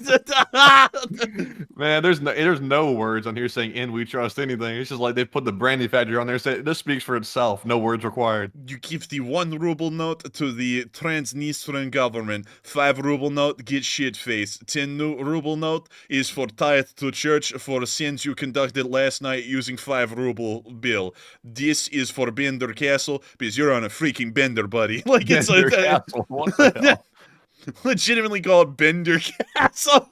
Man, there's no words on here saying "in we trust anything." It's just like they put the brandy factory on there. Say this speaks for itself. No words required. you give the 1 ruble note to the Transnistrian government. 5 ruble note, get shit faced. 10 ruble note is for tithe to church for sins you conducted last night using 5 ruble bill. This is for Bender Castle because you're on a freaking bender, buddy. Like it's Bender like Castle. What the hell? legitimately call it Bender Castle.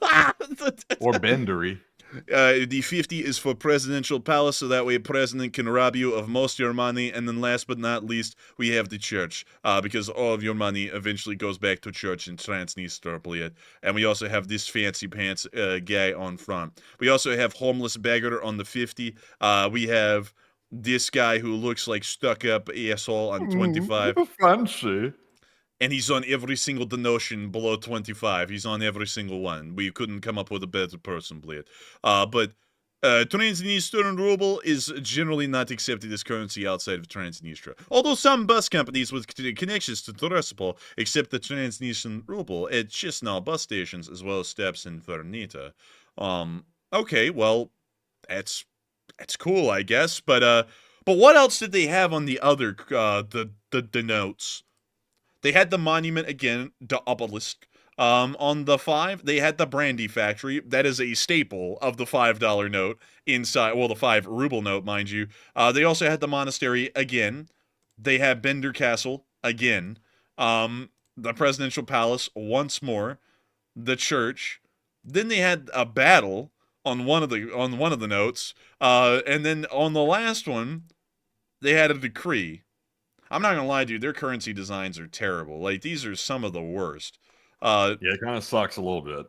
Or Bendery. The 50 is for presidential palace, so that way president can rob you of most of your money. And then last but not least, we have the church, because all of your money eventually goes back to church in Transnistria. And we also have this fancy pants guy on front. We also have homeless beggar on the 50. We have this guy who looks like stuck up asshole on 25. Fancy. And he's on every single denotion below 25. He's on every single one. We couldn't come up with a better person, Blade. But Transnistrian ruble is generally not accepted as currency outside of Transnistria. Although some bus companies with connections to Tiraspol accept the Transnistrian ruble at Chisinau bus stations as well as steps in Vernita. Okay, well, that's cool, I guess. But what else did they have on the other the notes? They had the monument again, the obelisk. On the 5, they had the brandy factory. That is a staple of the $5 note inside. Well, the 5 ruble note, mind you. They also had the monastery again. They had Bender Castle again. The presidential palace once more. The church. Then they had a battle on one of the notes. And then on the last one, they had a decree. I'm not gonna lie, dude, their currency designs are terrible. Like, these are some of the worst. Yeah, it kind of sucks a little bit.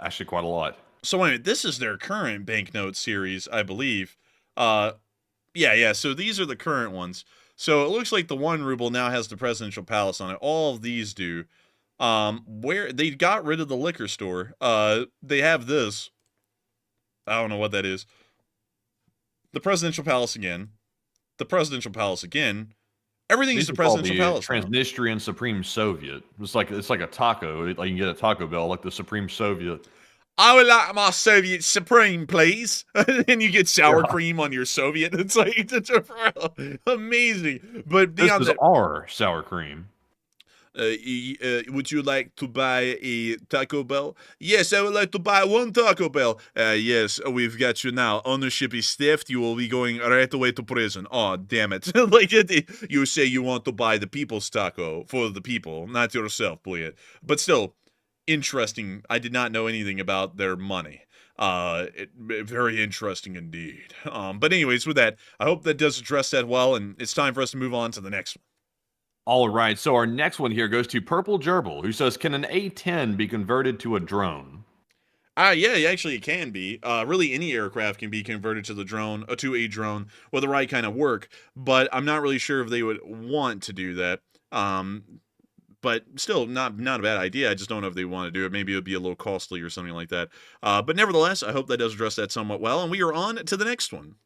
Actually, quite a lot. So wait, this is their current banknote series, I believe. Yeah, so these are the current ones. So it looks like the 1 ruble now has the presidential palace on it. All of these do. Where they got rid of the liquor store. They have this. I don't know what that is. The presidential palace again. The presidential palace again. Everything is the presidential palace. Transnistrian Supreme Soviet. It's like a taco. Like you can get a Taco Bell, like the Supreme Soviet. I would like my Soviet Supreme, please. And you get sour cream on your Soviet. It's like it's amazing. But This beyond is that, our sour cream. would you like to buy a Taco Bell? Yes, I would like to buy 1 Taco Bell. Yes, we've got you now. Ownership is theft. You will be going right away to prison. Oh, damn it. Like, you say you want to buy the people's taco for the people, not yourself, please. But still, interesting. I did not know anything about their money. Very interesting indeed. But anyways, with that, I hope that does address that well, and it's time for us to move on to the next one. All right, so our next one here goes to Purple Gerbil, who says, can an A-10 be converted to a drone? Yeah, actually it can be. Really any aircraft can be converted to a drone with the right kind of work, but I'm not really sure if they would want to do that. But still not a bad idea. I just don't know if they want to do it. Maybe it would be a little costly or something like that. But nevertheless, I hope that does address that somewhat well, and we are on to the next one.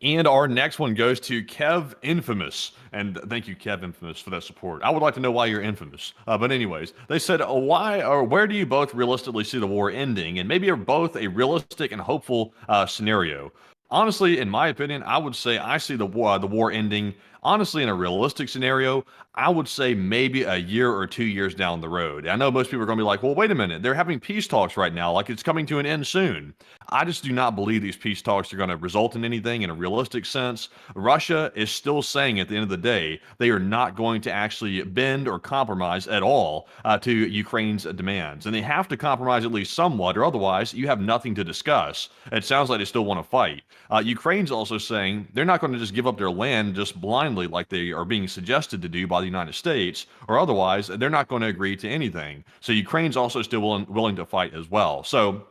And our next one goes to Kev Infamous. And thank you, Kev Infamous, for that support. I would like to know why you're infamous. But anyways, they said, why or where do you both realistically see the war ending? And maybe are both a realistic and hopeful scenario. Honestly, in my opinion, I would say I see the war ending. Honestly, in a realistic scenario, I would say maybe a year or 2 years down the road. I know most people are going to be like, well, wait a minute. They're having peace talks right now. Like it's coming to an end soon. I just do not believe these peace talks are going to result in anything in a realistic sense. Russia is still saying at the end of the day, they are not going to actually bend or compromise at all to Ukraine's demands. And they have to compromise at least somewhat, or otherwise you have nothing to discuss. It sounds like they still want to fight. Ukraine's also saying they're not going to just give up their land just blindly like they are being suggested to do by the United States, or otherwise they're not going to agree to anything. So Ukraine's also still willing to fight as well. So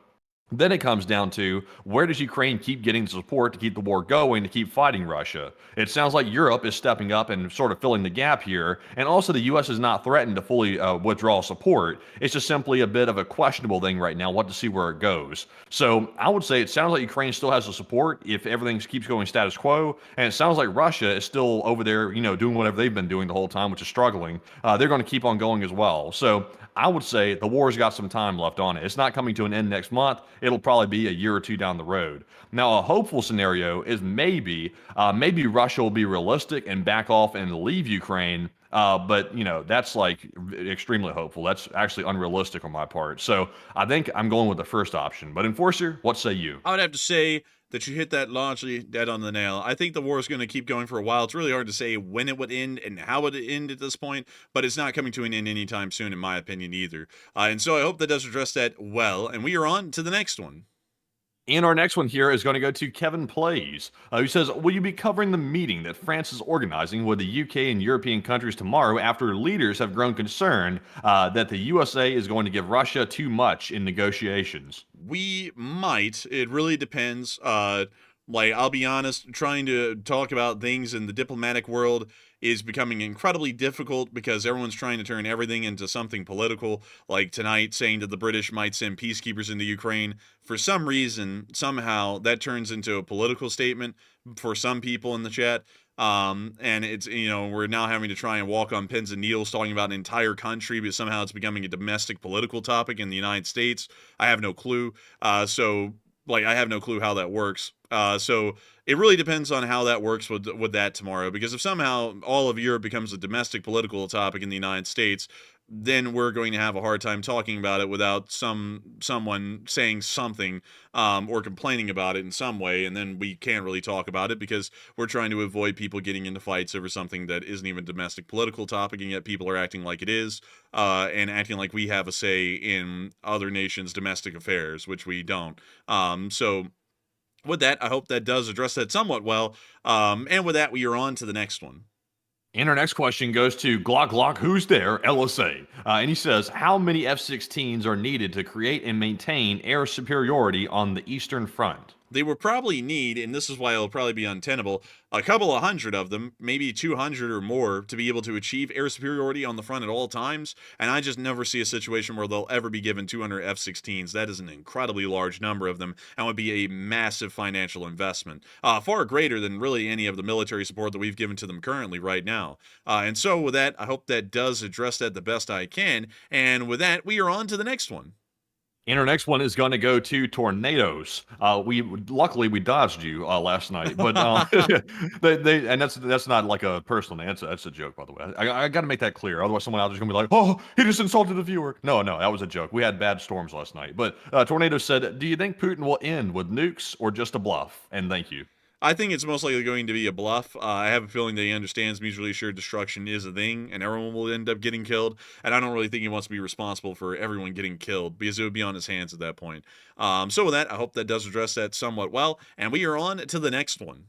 then it comes down to where does Ukraine keep getting support to keep the war going, to keep fighting Russia? It sounds like Europe is stepping up and sort of filling the gap here. And also the U.S. is not threatened to fully withdraw support. It's just simply a bit of a questionable thing right now, what to see where it goes. So I would say it sounds like Ukraine still has the support if everything keeps going status quo. And it sounds like Russia is still over there, doing whatever they've been doing the whole time, which is struggling. They're going to keep on going as well. So I would say the war's got some time left on it. It's not coming to an end next month. It'll probably be a year or two down the road. Now, a hopeful scenario is maybe Russia will be realistic and back off and leave Ukraine. But that's like extremely hopeful. That's actually unrealistic on my part. So I think I'm going with the first option. But Enforcer, what say you? I would have to say that you hit that largely dead on the nail. I think the war is going to keep going for a while. It's really hard to say when it would end and how it would end at this point, but it's not coming to an end anytime soon, in my opinion, either. And so I hope that does address that well. And we are on to the next one. And our next one here is going to go to Kevin Plays, who says, will you be covering the meeting that France is organizing with the UK and European countries tomorrow after leaders have grown concerned that the USA is going to give Russia too much in negotiations? We might. It really depends. I'll be honest, trying to talk about things in the diplomatic world is becoming incredibly difficult because everyone's trying to turn everything into something political. Like tonight, saying that the British might send peacekeepers into Ukraine. For some reason, somehow, that turns into a political statement for some people in the chat. And it's, we're now having to try and walk on pins and needles talking about an entire country, but somehow it's becoming a domestic political topic in the United States. I have no clue. I have no clue how that works. So it really depends on how that works with that tomorrow, because if somehow all of Europe becomes a domestic political topic in the United States, then we're going to have a hard time talking about it without someone saying something or complaining about it in some way, and then we can't really talk about it because we're trying to avoid people getting into fights over something that isn't even a domestic political topic, and yet people are acting like it is, and acting like we have a say in other nations' domestic affairs, which we don't. So with that, I hope that does address that somewhat well. And with that, we are on to the next one. And our next question goes to Glock Glock, who's there, LSA. And he says, how many F-16s are needed to create and maintain air superiority on the Eastern Front? They will probably need, and this is why it'll probably be untenable, a couple of hundred of them, maybe 200 or more, to be able to achieve air superiority on the front at all times. And I just never see a situation where they'll ever be given 200 F-16s. That is an incredibly large number of them and would be a massive financial investment, far greater than really any of the military support that we've given to them currently right now. And so with that, I hope that does address that the best I can. And with that, we are on to the next one. And our next one is going to go to Tornadoes. Luckily we dodged you last night, but and that's not like a personal name. That's a joke, by the way. I got to make that clear. Otherwise, someone out there's going to be like, "Oh, he just insulted the viewer." No, that was a joke. We had bad storms last night. But Tornadoes said, "Do you think Putin will end with nukes or just a bluff?" And thank you. I think it's most likely going to be a bluff. I have a feeling that he understands mutually assured destruction is a thing, and everyone will end up getting killed. And I don't really think he wants to be responsible for everyone getting killed, because it would be on his hands at that point. So with that, I hope that does address that somewhat well. And we are on to the next one.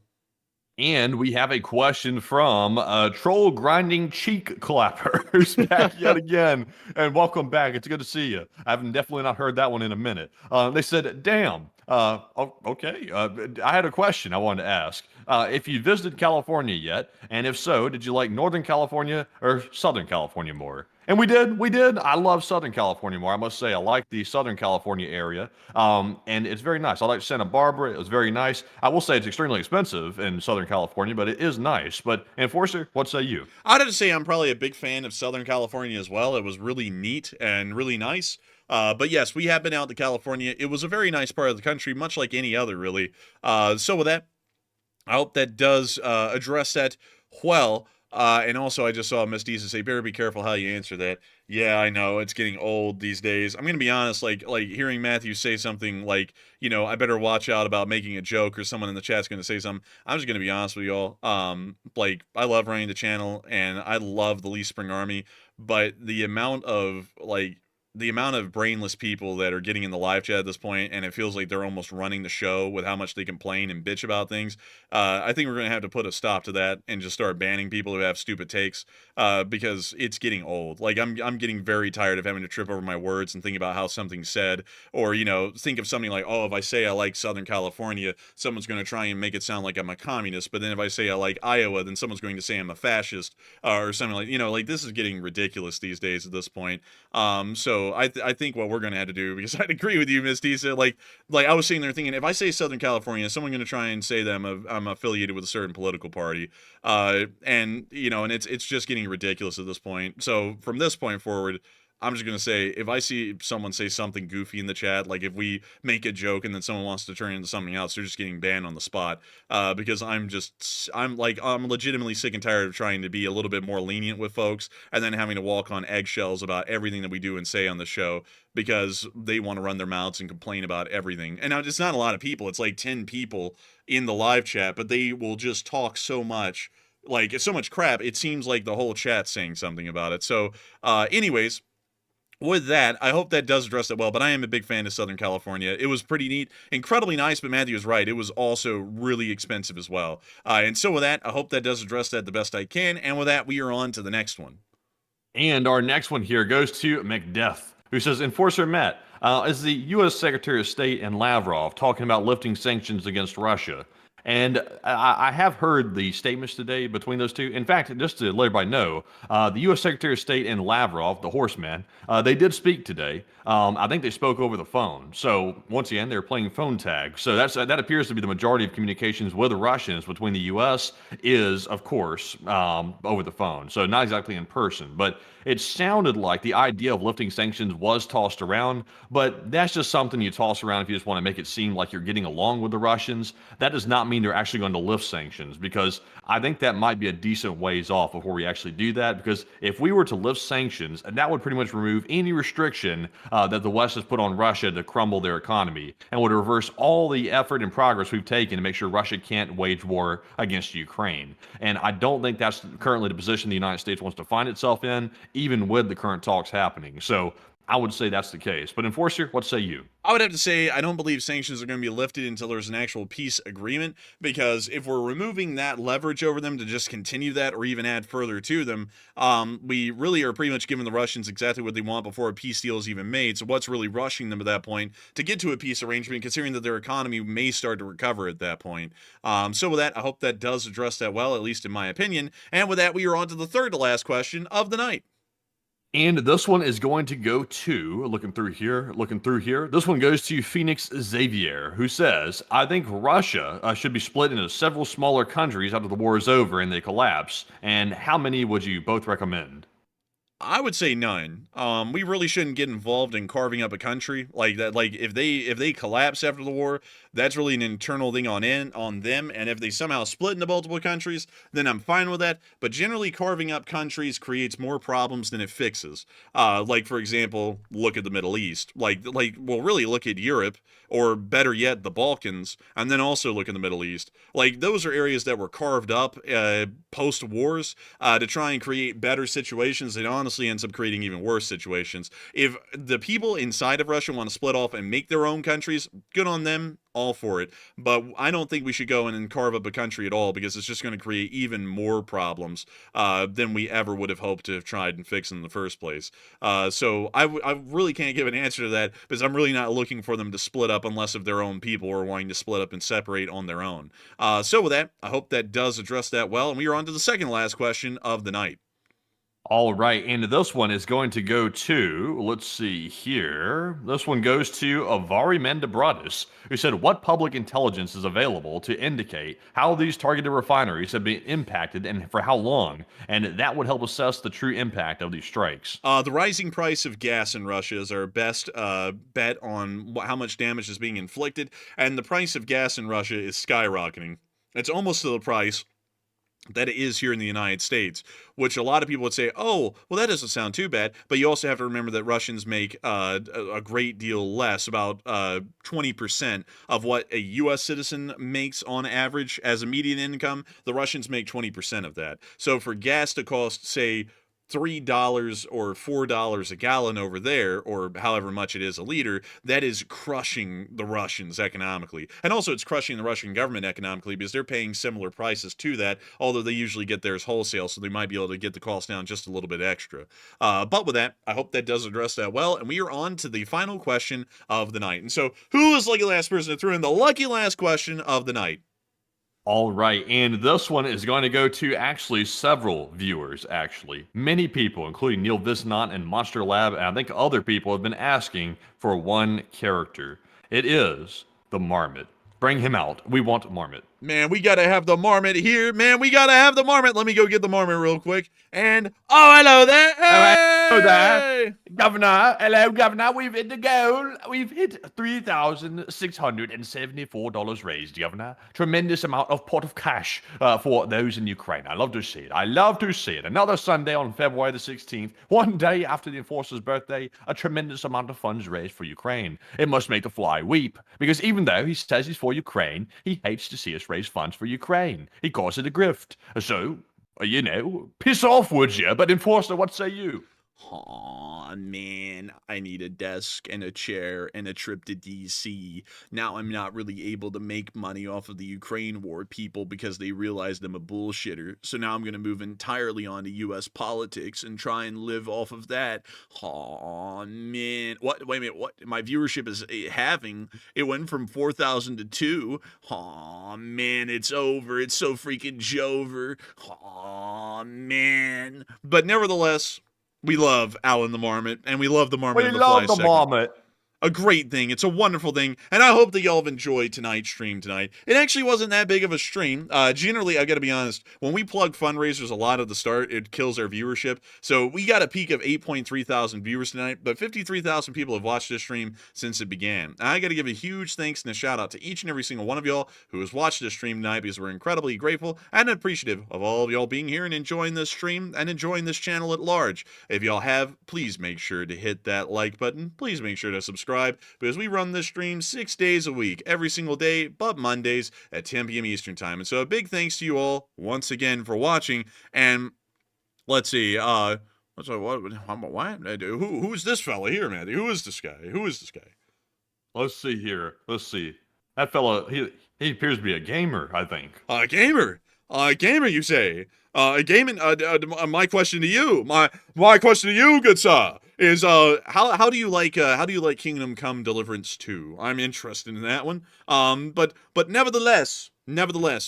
And we have a question from Troll Grinding Cheek Clapper, who's back yet again. And welcome back. It's good to see you. I've definitely not heard that one in a minute. They said, damn. Okay. I had a question I wanted to ask. If you visited California yet, and if so, did you like Northern California or Southern California more? And we did. I love Southern California more. I must say, I like the Southern California area, and it's very nice. I like Santa Barbara. It was very nice. I will say it's extremely expensive in Southern California, but it is nice. But Enforcer, what say you? I'd have to say I'm probably a big fan of Southern California as well. It was really neat and really nice. But yes, we have been out to California. It was a very nice part of the country, much like any other, really. So with that, I hope that does address that well. And also, I just saw Miss Deesa say, "Better be careful how you answer that." Yeah, I know it's getting old these days. I'm gonna be honest, like hearing Matthew say something like, I better watch out about making a joke, or someone in the chat's gonna say something. I'm just gonna be honest with y'all. I love running the channel, and I love the Lee Spring Army, but the amount of brainless people that are getting in the live chat at this point, and it feels like they're almost running the show with how much they complain and bitch about things. I think we're going to have to put a stop to that and just start banning people who have stupid takes, because it's getting old. Like, I'm getting very tired of having to trip over my words and think about how something's said, or, think of something like, oh, if I say I like Southern California, someone's going to try and make it sound like I'm a communist, but then if I say I like Iowa, then someone's going to say I'm a fascist, or something like, this is getting ridiculous these days at this point. So I think what we're going to have to do, because I'd agree with you, Miss Deesa, like I was sitting there thinking, if I say Southern California, is someone going to try and say that I'm affiliated with a certain political party? And it's just getting ridiculous at this point. So from this point forward, I'm just going to say, if I see someone say something goofy in the chat, like if we make a joke and then someone wants to turn it into something else, they're just getting banned on the spot. Because I'm legitimately sick and tired of trying to be a little bit more lenient with folks and then having to walk on eggshells about everything that we do and say on the show because they want to run their mouths and complain about everything. And now it's not a lot of people. It's like 10 people in the live chat, but they will just talk so much. Like, it's so much crap. It seems like the whole chat's saying something about it. So, anyways, with that, I hope that does address it well, but I am a big fan of Southern California. It was pretty neat, incredibly nice, but Matthew is right. It was also really expensive as well. And so with that, I hope that does address that the best I can. And with that, we are on to the next one. And our next one here goes to McDeath, who says, Enforcer Matt, is the U.S. Secretary of State and Lavrov talking about lifting sanctions against Russia? And I have heard the statements today between those two. In fact, just to let everybody know, the U.S. Secretary of State and Lavrov, the horseman, they did speak today. I think they spoke over the phone. So once again, they're playing phone tag. So that appears to be the majority of communications with the Russians between the U.S. is, of course, over the phone. So not exactly in person. But it sounded like the idea of lifting sanctions was tossed around, but that's just something you toss around if you just want to make it seem like you're getting along with the Russians. That does not mean they're actually going to lift sanctions, because I think that might be a decent ways off before we actually do that, because if we were to lift sanctions, that would pretty much remove any restriction that the West has put on Russia to crumble their economy, and would reverse all the effort and progress we've taken to make sure Russia can't wage war against Ukraine. And I don't think that's currently the position the United States wants to find itself in, even with the current talks happening. So I would say that's the case. But Enforcer, what say you? I would have to say I don't believe sanctions are going to be lifted until there's an actual peace agreement, because if we're removing that leverage over them to just continue that or even add further to them, we really are pretty much giving the Russians exactly what they want before a peace deal is even made. So what's really rushing them at that point to get to a peace arrangement, considering that their economy may start to recover at that point? So with that, I hope that does address that well, at least in my opinion. And with that, we are on to the third to last question of the night. And this one is going to go to, looking through here, this one goes to Phoenix Xavier, who says, I think Russia should be split into several smaller countries after the war is over and they collapse. And how many would you both recommend? I would say none. We really shouldn't get involved in carving up a country like that. Like if they collapse after the war, that's really an internal thing on them. And if they somehow split into multiple countries, then I'm fine with that. But generally, carving up countries creates more problems than it fixes. Like for example, look at the Middle East. Really look at Europe, or better yet, the Balkans, and then also look in the Middle East. Like those are areas that were carved up post wars to try and create better situations. That honestly ends up creating even worse situations. If the people inside of Russia want to split off and make their own countries, good on them, all for it. But I don't think we should go in and carve up a country at all, because it's just going to create even more problems than we ever would have hoped to have tried and fixed in the first place. So I really can't give an answer to that, because I'm really not looking for them to split up unless if their own people are wanting to split up and separate on their own. So with that, I hope that does address that well. And we are on to the second last question of the night. All right, and this one is going to go to, let's see here. This one goes to Avari Mendabradis, who said, what public intelligence is available to indicate how these targeted refineries have been impacted and for how long? And that would help assess the true impact of these strikes. The rising price of gas in Russia is our best bet on how much damage is being inflicted, and the price of gas in Russia is skyrocketing. It's almost to the price that it is here in the United States, which a lot of people would say, oh, well, that doesn't sound too bad. But you also have to remember that Russians make a great deal less, about 20% of what a U.S. citizen makes on average as a median income. The Russians make 20% of that. So for gas to cost, say, $3 or $4 a gallon over there, or however much it is a liter, that is crushing the Russians economically. And also it's crushing the Russian government economically because they're paying similar prices to that, although they usually get theirs wholesale, so they might be able to get the cost down just a little bit extra. But with that, I hope that does address that well, and we are on to the final question of the night. And so, who is the lucky last person to throw in the lucky last question of the night? All right, and this one is going to go to actually several viewers, actually. Many people, including Neil Visnant and Monster Lab, and I think other people have been asking for one character. It is the Marmot. Bring him out. We want Marmot. Man, we gotta have the Marmot here. Man, we gotta have the Marmot. Let me go get the Marmot real quick. And, oh, hello there. Hey! Hello there. Governor. Hello, Governor. We've hit the goal. We've hit $3,674 raised, Governor. Tremendous amount of pot of cash for those in Ukraine. I love to see it. I love to see it. Another Sunday on February the 16th, one day after the enforcer's birthday, a tremendous amount of funds raised for Ukraine. It must make the fly weep, because even though he says he's for Ukraine, he hates to see us raise funds for Ukraine. He calls it a grift. So, you know, piss off, would you? But enforcer, what say you? Aw, man, I need a desk and a chair and a trip to DC. Now I'm not really able to make money off of the Ukraine war, people, because they realized I'm a bullshitter. So now I'm going to move entirely onto U.S. politics and try and live off of that. Aw, man. What? Wait a minute. What? My viewership is halving. It went from 4,000 to 2. Aw, man, it's over. It's so freaking jover. Aw, man. But nevertheless, we love Alan the Marmot, and we love the Marmot We in the love Fly the segment. Marmot. A great thing. It's a wonderful thing, and I hope that y'all have enjoyed tonight's stream tonight. It actually wasn't that big of a stream. Generally, I gotta be honest, when we plug fundraisers a lot at the start, it kills our viewership. So we got a peak of 8.3 thousand viewers tonight, but 53,000 people have watched this stream since it began. And I gotta give a huge thanks and a shout out to each and every single one of y'all who has watched this stream tonight, because we're incredibly grateful and appreciative of all of y'all being here and enjoying this stream and enjoying this channel at large. If y'all have, please make sure to hit that like button. Please make sure to subscribe, because we run this stream 6 days a week, every single day, but Mondays at 10 p.m. Eastern Time. And so a big thanks to you all once again for watching. And let's see, who's this fella here, man? Who is this guy? Who is this guy? Let's see here. Let's see. That fella, he appears to be a gamer, I think. A gamer, you say? Gaming. My question to you, my question to you, good sir, is how do you like Kingdom Come Deliverance 2? I'm interested in that one. But nevertheless,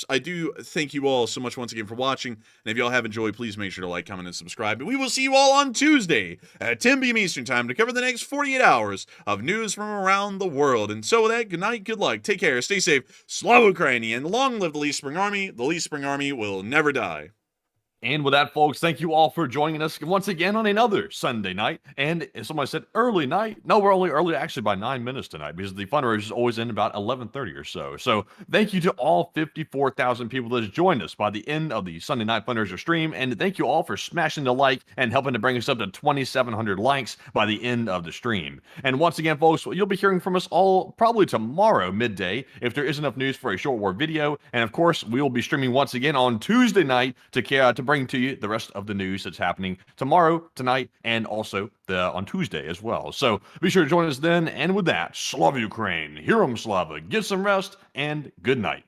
I do thank you all so much once again for watching. And if y'all have enjoyed, please make sure to like, comment, and subscribe. And we will see you all on Tuesday at 10 p.m. Eastern Time to cover the next 48 hours of news from around the world. And so with that, good night, good luck, take care, stay safe, Slava Ukraini, and long live the Lee Spring Army. The Lee Spring Army will never die. And with that, folks, thank you all for joining us once again on another Sunday night. And somebody said early night. No, we're only early actually by 9 minutes tonight, because the fundraisers always end about 11:30 or so. So thank you to all 54,000 people that has joined us by the end of the Sunday night fundraiser stream. And thank you all for smashing the like and helping to bring us up to 2,700 likes by the end of the stream. And once again, folks, you'll be hearing from us all probably tomorrow midday if there is enough news for a short war video. And of course, we will be streaming once again on Tuesday night to bring to you the rest of the news that's happening tomorrow, tonight, and also on Tuesday as well. So be sure to join us then. And with that, Slava Ukraine, Herom Slava, get some rest, and good night.